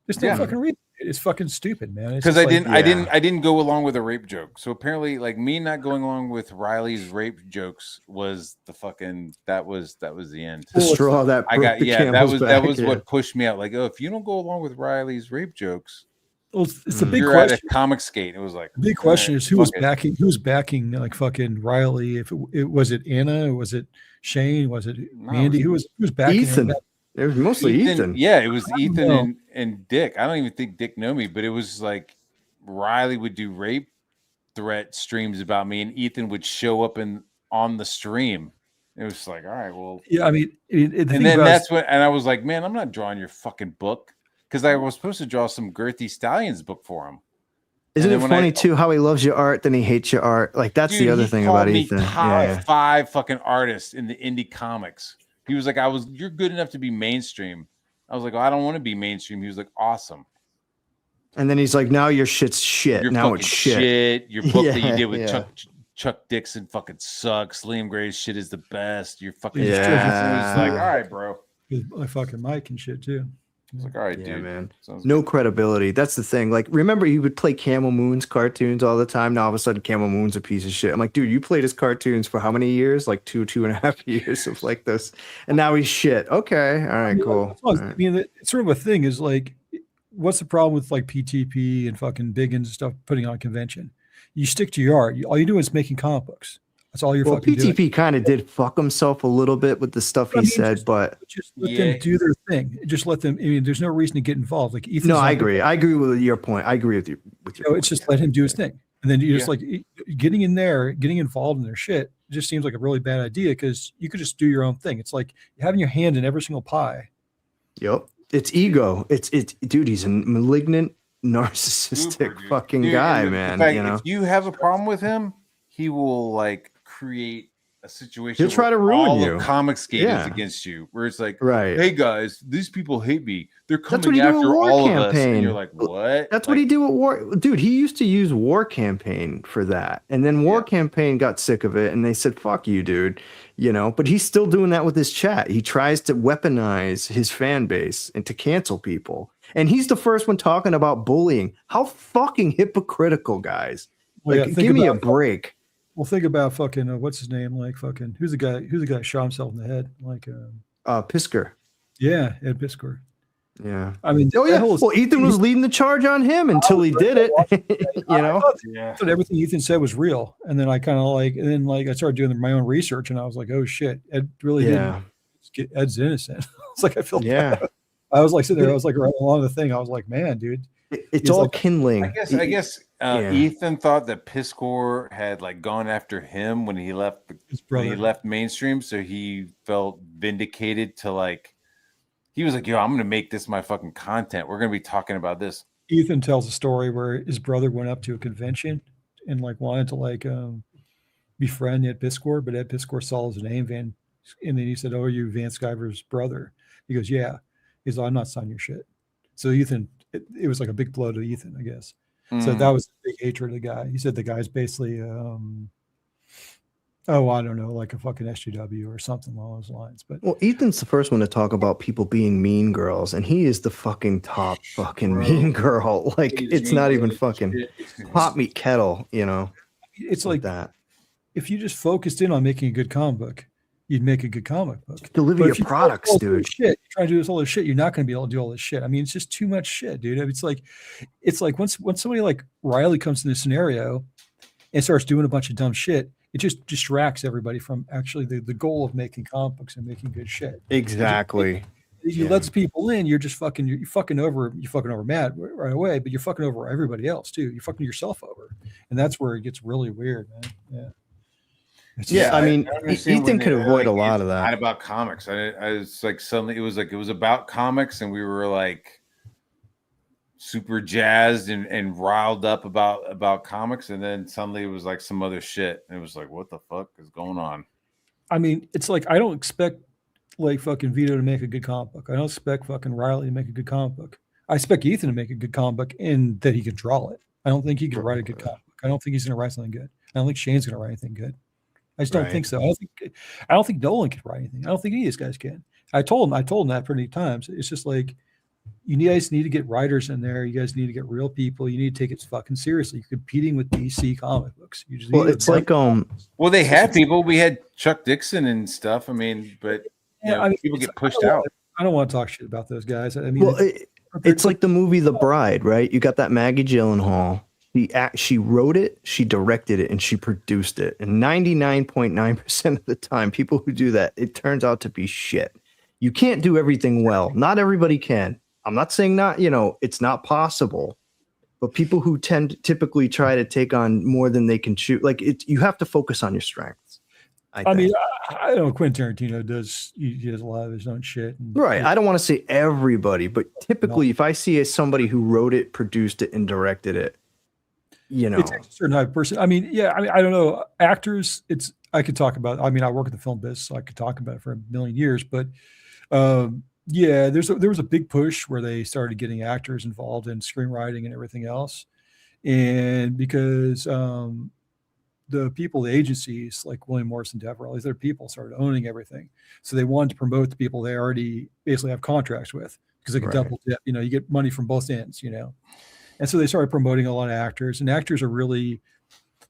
There's no Yeah. fucking reason. It's fucking stupid, man. It's Because just I like- didn't go along with a rape joke. So apparently, like me not going along with Riley's rape jokes was the fucking that was the end. The straw that I broke got the that camel's was back, what yeah. pushed me out. Like, oh, if you don't go along with Riley's rape jokes, Well, it's the big you're question. at a Comicsgate. It was like The big question is who was fuck it. backing like fucking Riley? If it was it Anna, was it Shane, was it No, Mandy? Who was backing him? Ethan. It was mostly Ethan. Yeah, it was Ethan know. and Dick. I don't even think Dick know me, but it was like Riley would do rape threat streams about me, and Ethan would show up on the stream. It was like, all right, well, Yeah, I mean, the and thing then about that's what, and I was like, man, I'm not drawing your fucking book because I was supposed to draw some Girthy Stallions book for him. Isn't And it then when funny too how he loves your art, then he hates your art? Like that's Dude, the other he thing called about me Ethan. top 5 fucking artists in the indie comics. He was like, you're good enough to be mainstream. I was like, I don't want to be mainstream. He was like, awesome. And then he's like, now your shit's shit. You're now fucking it's shit. Your book that you Yeah, did with yeah. Chuck Dixon fucking sucks. Liam Gray's shit is the best. You're fucking Yeah. It was like, all right, bro. with my fucking mic and shit too. I was like, all right, Yeah, dude. man. Sounds No good. credibility. That's the thing. Like, remember he would play Camel Moon's cartoons all the time. Now all of a sudden, Camel Moon's a piece of shit. I'm like, dude, you played his cartoons for how many years? Like 2.5 years of like this, and now he's shit. Okay, all right, cool. All I right. mean, it's sort of a thing is like, what's the problem with like PTP and fucking Biggins and stuff putting on a convention? You stick to your art. All you do is making comic books. That's all you're Well, fucking doing. PTP kind of did fuck himself a little bit with the stuff he said, but Just let Yeah. them do their thing. Just let them. I mean, there's no reason to get involved. Like Ethan's no, not I gonna- agree. I agree with your point. I agree with you. You know, it's just let him do his thing, and then you just Yeah. like getting in there, getting involved in their shit. It just seems like a really bad idea because you could just do your own thing. It's like having your hand in every single pie. Yep. It's ego. It's dude, he's a malignant, narcissistic Super, dude. fucking Dude, guy, and man. in fact, You know, if you have a problem with him, he will like create a situation. He'll try where to ruin all you. of Comicsgate Yeah. is against you, where it's like, right. hey guys, these people hate me. They're That's what coming he do in after War all of us, Campaign. and you're like, what? That's what he do at War. Dude, he used to use War Campaign for that. And then War Yeah. Campaign got sick of it and they said, fuck you, dude. You know, but he's still doing that with his chat. He tries to weaponize his fan base and to cancel people. And he's the first one talking about bullying. How fucking hypocritical, guys. Well, Like, yeah, think give me a about- break. Well, think about fucking what's his name? Like fucking who's the guy who shot himself in the head? Like Pisker. yeah, Ed Piskor. Yeah. I mean, Oh that yeah. whole- Well, Ethan was leading the charge on him until he did it. You know. Yeah. I thought everything Ethan said was real, and then I kind of like, and then like I started doing my own research, and I was like, oh shit, Ed really Yeah. did. Ed's innocent. It's like I feel Yeah. bad. I was like sitting there, I was like right along the thing. I was like, man, dude. It's He's all like- kindling. I guess Yeah. Ethan thought that Piskor had like gone after him when he left His when he brother. left mainstream, so he felt vindicated to like. He was like, "Yo, I'm gonna make this my fucking content. We're gonna be talking about this." Ethan tells a story where his brother went up to a convention and like wanted to like befriend Ed Piskor, but Ed Piskor saw his name, and then he said, "Oh, are you Vance Skyver's brother?" He goes, "Yeah." He's like, "I'm not signing your shit." So Ethan, it was like a big blow to Ethan, I guess. So Mm. that was a big hatred of the guy. He said the guy's basically, oh, I don't know, like a fucking SJW or something along those lines. But Well, Ethan's the first one to talk about people being mean girls, and he is the fucking top fucking Bro. mean girl. Like, He's it's mean not to even the fucking shit. hot meat kettle, you know? it's like like that. if you just focused in on making a good comic book, you'd make a good comic book. Deliver But your if you try products, all this dude. Shit, you're trying to do this all this shit. You're not going to be able to do all this shit. I mean, it's just too much shit, dude. It's like once somebody like Riley comes in this scenario and starts doing a bunch of dumb shit, it just distracts everybody from actually the goal of making comic books and making good shit. Exactly. If you Yeah. let people in, you're just fucking you're fucking over Matt right away, but you're fucking over everybody else too. You're fucking yourself over, and that's where it gets really weird, man. Yeah. It's Yeah, just- I mean, understand Ethan when could they're avoid a like, lot it's of that. Not about comics. I was like suddenly it was about comics, and we were like super jazzed and riled up about comics, and then suddenly it was like some other shit, and it was like, what the fuck is going on? I mean, it's like I don't expect like fucking Vito to make a good comic book. I don't expect fucking Riley to make a good comic book. I expect Ethan to make a good comic book in that he can draw it. I don't think he can write a good comic book. I don't think he's going to write something good. I don't think Shane's going to write anything good. I just don't Right. think so. I don't think Nolan can write anything. I don't think any of these guys can. I told him that pretty times. It's just like you guys need to get writers in there. You guys need to get real people. You need to take it fucking seriously. You're competing with DC comic books. You just Well, need it's to- like Well, they had people. We had Chuck Dixon and stuff. I mean, but you know, I mean, people it's- get pushed I don't out. wanna- I don't want to talk shit about those guys. I mean, well, it's like the movie The Bride, right? You got that Maggie Gyllenhaal. She wrote it, she directed it, and she produced it. And 99.9% of the time, people who do that, it turns out to be shit. You can't do everything well. Not everybody can. I'm not saying not, it's not possible. But people who typically try to take on more than they can chew, you have to focus on your strengths. I mean, I know Quentin Tarantino does. He does a lot of his own shit. Right. I don't want to say everybody, but typically, if I see somebody who wrote it, produced it, and directed it, it's a certain type of person. I mean, yeah. I mean, I don't know actors. I could talk about. I mean, I work in the film business, so I could talk about it for a million years. But yeah, there was a big push where they started getting actors involved in screenwriting and everything else, and because the people, the agencies like William Morrison, Dever, all these other people started owning everything, so they wanted to promote the people they already basically have contracts with because they could double dip. You get money from both ends. And so they started promoting a lot of actors, and actors are really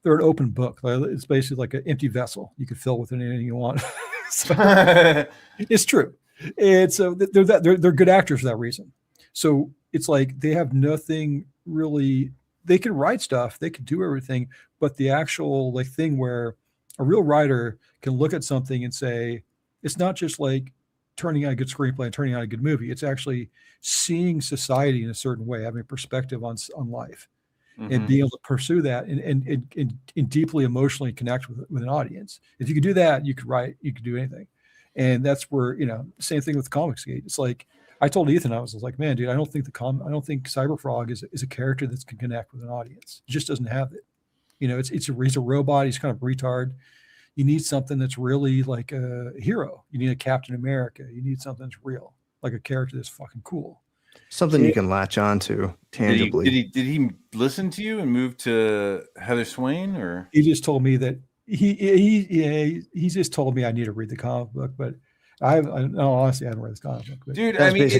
they're an open book. It's basically like an empty vessel you could fill with anything you want. So, it's true. And so they're good actors for that reason. So it's like they have nothing really. They can write stuff, they can do everything, but the actual thing where a real writer can look at something and say, it's not just like turning out a good screenplay and turning out a good movie. It's actually seeing society in a certain way, having a perspective on life, and being able to pursue that and deeply emotionally connect with an audience. If you could do that, you could write, you could do anything. And that's where, same thing with Comicsgate. It's like, I told Ethan, I was like, man, dude, I don't think Cyberfrog is a character that can connect with an audience. It just doesn't have it. He's a robot. He's kind of retard. You need something that's really like a hero. You need a Captain America. You need something that's real, like a character that's fucking cool. Something you can latch on to tangibly. Did he listen to you and move to Heather Swain, or he just told me that he just told me I need to read the comic book, but honestly, I haven't read this comic book. But dude, I mean, it's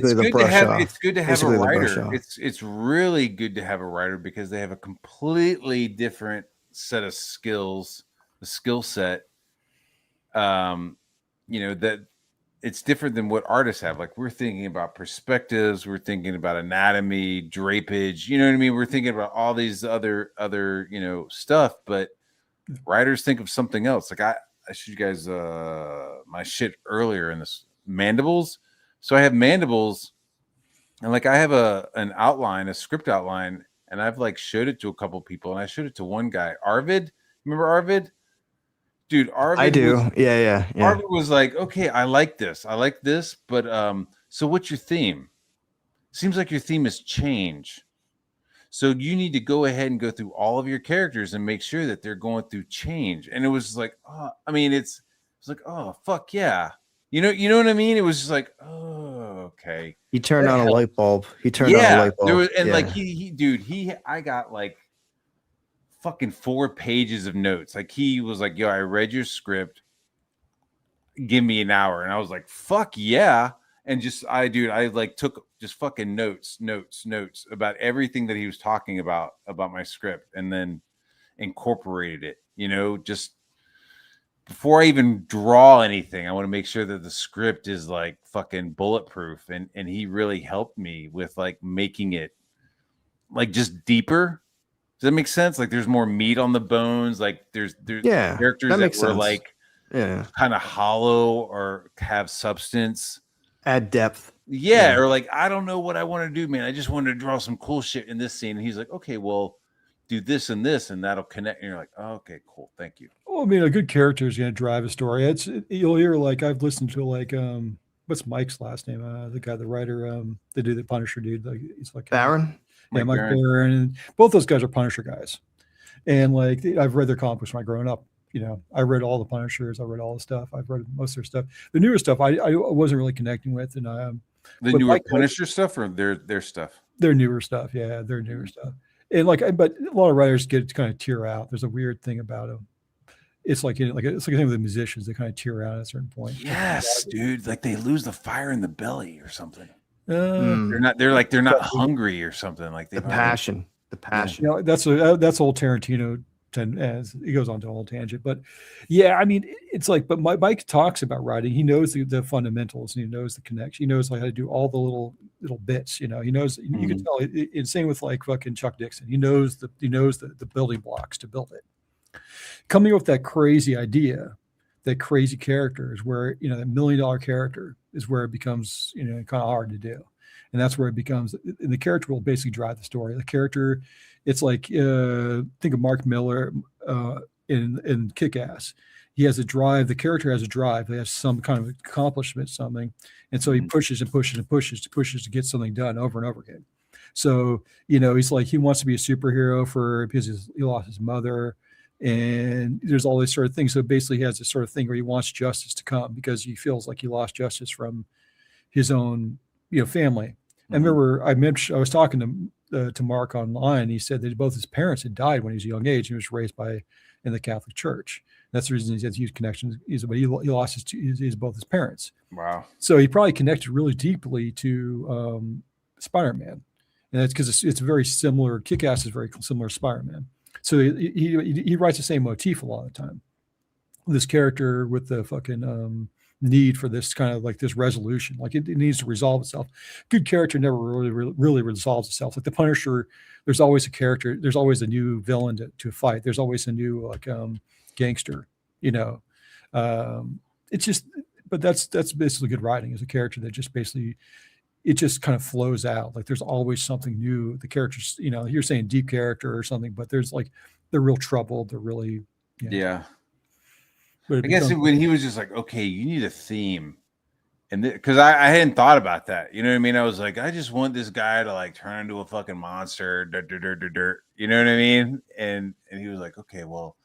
good to have a writer. It's really good to have a writer because they have a completely different set of skills, the skill set. That it's different than what artists have. Like, we're thinking about perspectives, we're thinking about anatomy, drapage. You know what I mean? We're thinking about all these other stuff, but writers think of something else. Like I showed you guys my shit earlier in this mandibles. So I have mandibles, and I have an outline, a script outline, and I've showed it to a couple people, and I showed it to one guy, Arvid. Remember Arvid? Dude, Arvid. I do. Yeah. Arvid was like, okay, I like this, but so what's your theme? Seems like your theme is change. So you need to go ahead and go through all of your characters and make sure that they're going through change. And it was like, it's like, oh, fuck yeah. You know what I mean? It was just like, oh, okay. He turned on a light bulb. He turned on a light bulb. I got fucking 4 pages of notes. He was like, yo, I read your script. Give me an hour. And I was like, fuck yeah. And I took just fucking notes about everything that he was talking about my script, and then incorporated it, just before I even draw anything. I want to make sure that the script is fucking bulletproof. And he really helped me with making it just deeper. Does that make sense? There's more meat on the bones. There's characters that were kind of hollow or have substance. Add depth. Yeah, or I don't know what I want to do, man. I just wanted to draw some cool shit in this scene. And he's like, okay, well, do this and this, and that'll connect. And you're like, oh, okay, cool, thank you. Well, I mean, a good character is going to drive a story. You'll hear I've listened to what's Mike's last name? The guy, the writer, the dude, the Punisher dude. He's Baron. Yeah, Mike Baron. And both those guys are Punisher guys. And I've read their comic books when I growing up. I read all the Punishers. I read all the stuff. I've read most of their stuff. The newer stuff, I wasn't really connecting with. And the newer Punisher stuff, or their stuff. Their newer stuff, yeah, their newer stuff. And but a lot of writers get to kind of tear out. There's a weird thing about them. It's it's like the thing with the musicians. They kind of tear out at a certain point. Yes, dude. They lose the fire in the belly or something. They're not hungry or something. The passion. That's old Tarantino. As he goes on to a whole tangent, but yeah, I mean, it's but Mike talks about writing. He knows the fundamentals, and he knows the connection. He knows how to do all the little bits. He knows. You can tell. It's same with fucking Chuck Dixon. He knows the building blocks to build it. Coming up with that crazy idea that crazy character is where, you know, that $1 million character is where it becomes, you know, kind of hard to do. And that's where it becomes, and the character will basically drive the story. The character, it's like, think of Mark Miller in Kick-Ass. He has a drive. The character has a drive. He has some kind of accomplishment, something. And so he pushes and pushes and pushes to get something done over and over again. So, you know, he's like, he wants to be a superhero because he lost his mother, and there's all these sort of things. So basically he has this sort of thing where he wants justice to come because he feels like he lost justice from his own, you know, family. I remember I was talking to Mark online. He said that both his parents had died when he was a young age. He was raised in the Catholic Church. That's the reason he has huge connections. But he lost both his parents. Wow. So he probably connected really deeply to Spider-Man. And that's because it's very similar. Kick-Ass is very similar to Spider-Man. So he writes the same motif a lot of the time. This character with the fucking need for this kind of like this resolution, like it needs to resolve itself. Good character never really resolves itself. Like the Punisher, there's always a character. There's always a new villain to fight. There's always a new like gangster. You know, it's just. But that's basically good writing. Is a character that just basically. It just kind of flows out. Like there's always something new. The characters, you know, you're saying deep character or something, but there's like, they're real troubled. They're really, you know, yeah. But I guess when he was just like, okay, you need a theme. And because I hadn't thought about that. You know what I mean? I was like, I just want this guy to like turn into a fucking monster. You know what I mean? And he was like, okay, well,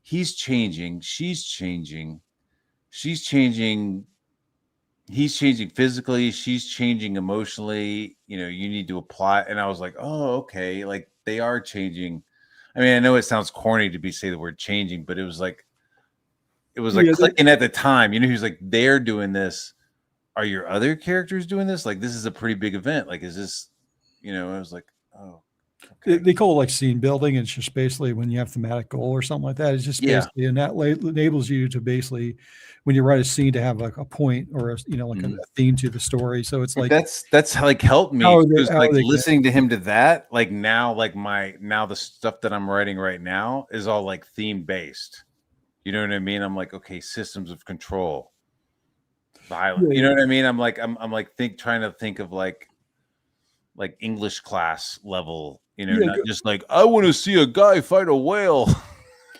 he's changing. She's changing. She's changing. He's changing physically, she's changing emotionally, you know, you need to apply. And I was like, oh, okay, like they are changing. I mean, I know it sounds corny to say the word changing, but it was like clicking at the time. You know, he was like, they're doing this. Are your other characters doing this? Like, this is a pretty big event. Like, is this, you know, I was like, oh. Okay. They call it like scene building. It's just basically when you have thematic goal or something like that. It's just basically, and that enables you to basically, when you write a scene, to have like a point or a, you know, like a theme to the story. So it's like that's like helped me because like listening to him to that, like now, like the stuff that I'm writing right now is all like theme based. You know what I mean? I'm like, okay, systems of control, violence. You know what I mean? I'm like trying to think of like English class level. You know, not just like, I want to see a guy fight a whale.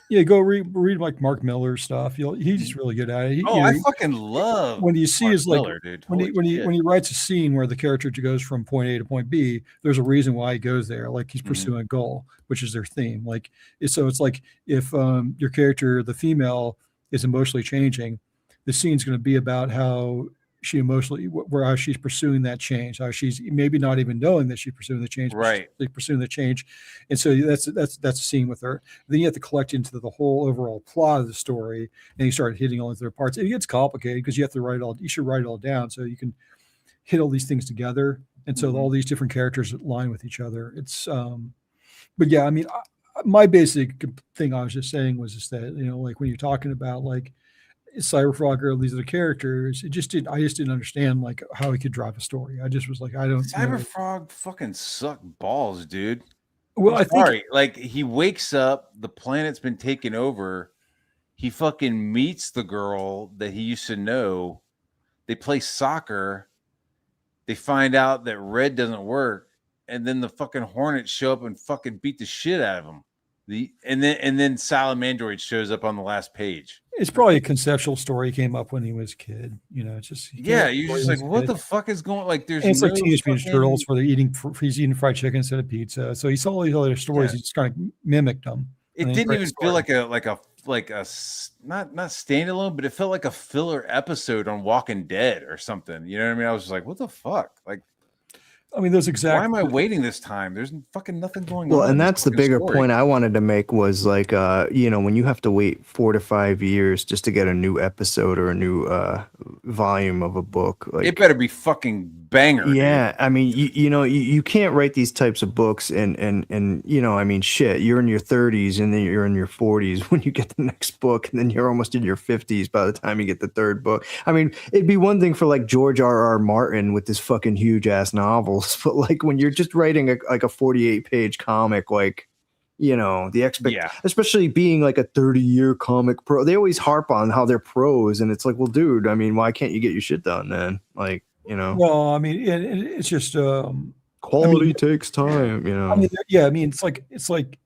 Yeah, go read like Mark Miller stuff. He's just really good at it. I fucking love when you see Mark his like Miller, dude. when he writes a scene where the character goes from point A to point B. There's a reason why he goes there. Like he's pursuing a goal, which is their theme. Like so, it's like if your character, the female, is emotionally changing, the scene's going to be about how she emotionally, how she's pursuing that change, how she's maybe not even knowing that she's pursuing the change, right? Pursuing the change, and so that's a scene with her. Then you have to collect into the whole overall plot of the story, and you start hitting all the other parts. It gets complicated because you have to write it all. You should write it all down so you can hit all these things together, and so all these different characters align with each other. It's, but yeah, I mean, my basic thing I was just saying was just that, you know, like when you're talking about like Cyberfrog or these other characters, I just didn't understand like how he could drive a story. I just was like, I don't. Cyberfrog fucking suck balls, dude. Well, I think like he wakes up, the planet's been taken over. He fucking meets the girl that he used to know. They play soccer. They find out that red doesn't work, and then the fucking Hornets show up and fucking beat the shit out of him. And then Salamandroid shows up on the last page. It's probably a conceptual story he came up when he was a kid. You know, it's just you're just like, what the fuck is going? Like, there's it's like Teenage Mutant Turtles where he's eating fried chicken instead of pizza. So he saw all these other stories. He just kind of mimicked them. It didn't even feel like a not standalone, but it felt like a filler episode on Walking Dead or something. You know what I mean? I was just like, what the fuck? Like, I mean, those exact. Why am I waiting this time? There's fucking nothing going on. Well, and that's the bigger point I wanted to make was like, you know, when you have to wait 4 to 5 years just to get a new episode or a new volume of a book, like, it better be fucking banger. Yeah, dude. I mean, you know, you can't write these types of books and you know, I mean, shit, you're in your 30s and then you're in your 40s when you get the next book, and then you're almost in your 50s by the time you get the third book. I mean, it'd be one thing for like George R.R. Martin with this fucking huge ass novels, but like when you're just writing a 48-page comic, like, You know, the Yeah. especially being like a 30-year comic pro. They always harp on how they're pros, and it's like, well, dude, I mean, why can't you get your shit done then? Like, you know, Well, I mean, it's just quality takes time, you know. I mean, yeah, I mean, it's like,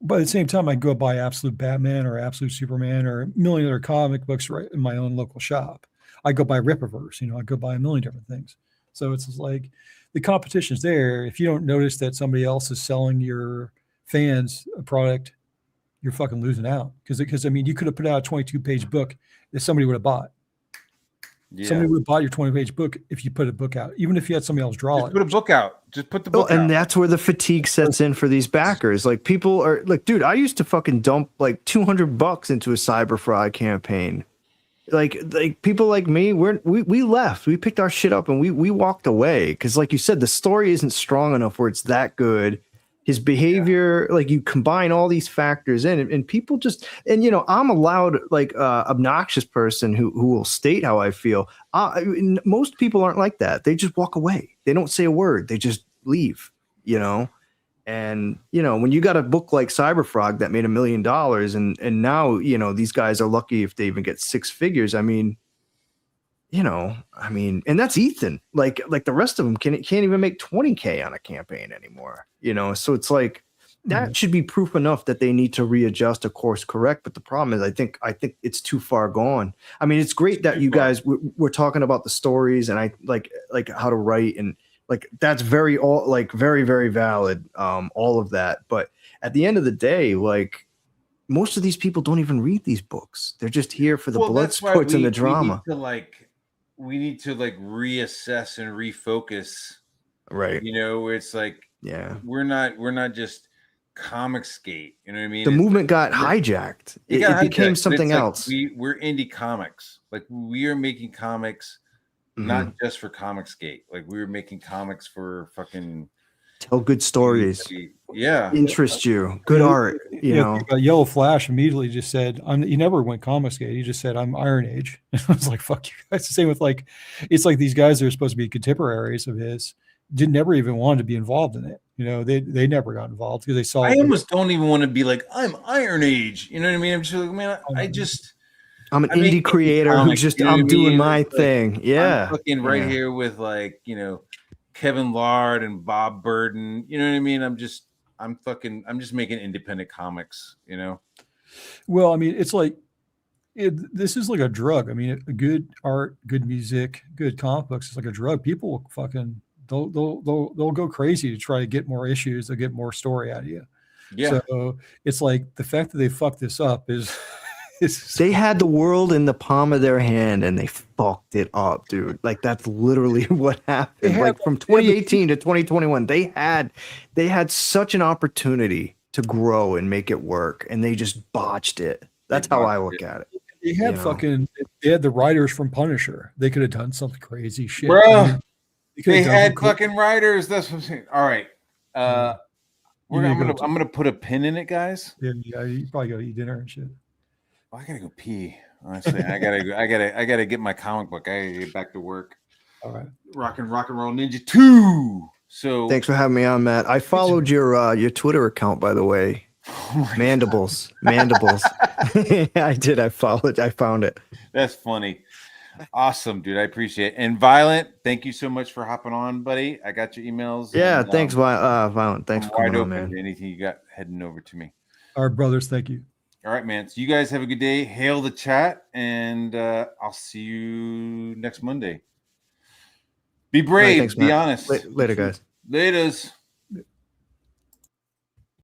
but at the same time, I go buy Absolute Batman or Absolute Superman or a million other comic books right in my own local shop. I go buy Rippaverse, you know, I go buy a million different things. So it's just like the competition's there. If you don't notice that somebody else is selling your fans a product, you're fucking losing out. Because I mean, you could have put out a 22-page book that somebody would have bought. Yeah. Somebody would have bought your 20-page book if you put a book out, even if you had somebody else draw Just it. put a book out. Just put the book and out. that's where the fatigue sets in for these backers. Like, people are like, dude, I used to fucking dump like $200 into a cyber fraud campaign. Like people like me, we left, we picked our shit up and we walked away. Because like you said, the story isn't strong enough where it's that good. His behavior, like, you combine all these factors in, and people just, and you know, I'm a loud, like, obnoxious person who will state how I feel. Most people aren't like that. They just walk away. They don't say a word. They just leave, you know. And you know, when you got a book like Cyberfrog that made $1 million, and now, you know, these guys are lucky if they even get 6 figures. I mean, you know, and that's Ethan. Like the rest of them can't even make 20K on a campaign anymore. You know, so it's like that should be proof enough that they need to readjust, a course correct. But the problem is, I think it's too far gone. I mean, it's great that you guys we're talking about the stories, and I like how to write, and like that's very very valid. All of that, but at the end of the day, like, most of these people don't even read these books. They're just here for the blood sports and the drama. We need to reassess and refocus. Right. You know, it's like, yeah, we're not just Comicsgate. You know what I mean? The movement got hijacked. It became something else. We're indie comics. Like, we are making comics not just for Comicsgate. Like, we were making comics for fucking tell good stories. Yeah. Interest you. Good art. You know. Yellow Flash immediately just said, he never went Comicsgate. He just said, I'm Iron Age. And I was like, fuck you guys. The same with it's like these guys that are supposed to be contemporaries of his never even wanted to be involved in it. You know, they never got involved because they saw. I almost don't even want to be like, I'm Iron Age. You know what I mean? I'm just like, man, I'm an indie creator who's just, I'm doing my thing. Yeah. I'm fucking right here with, like, you know, Kevin Lard and Bob Burden. You know what I mean? I'm just making independent comics, you know? Well, I mean, it's like, this is like a drug. I mean, good art, good music, good comic books is like a drug. People will fucking, they'll go crazy to try to get more issues. They'll get more story out of you. Yeah. So it's like the fact that they fucked this up is they had the world in the palm of their hand and they fucked it up, dude. Like, that's literally what happened. Like, from 2018 to 2021, they had such an opportunity to grow and make it work, and they just botched it. That's how I look at it. They had they had the writers from Punisher. They could have done something crazy shit. Bro, they had fucking writers. That's what I'm saying. All right. I'm gonna put a pin in it, guys. Yeah, you probably gotta eat dinner and shit. I gotta go pee. Honestly, I gotta get my comic book. I gotta get back to work. All right, Rock and Roll Ninja 2. So thanks for having me on, Matt. I followed your Twitter account, by the way. Oh, Mandibles. I did. I found it. That's funny. Awesome, dude. I appreciate it. And Violent, thank you so much for hopping on, buddy. I got your emails. Yeah, and, thanks, Violent. Thanks for coming on, man. Anything you got heading over to me. Our brothers, thank you. All right, man. So you guys have a good day. Hail the chat, and I'll see you next Monday. Be brave. Right, thanks, be honest. Later, guys. Laters.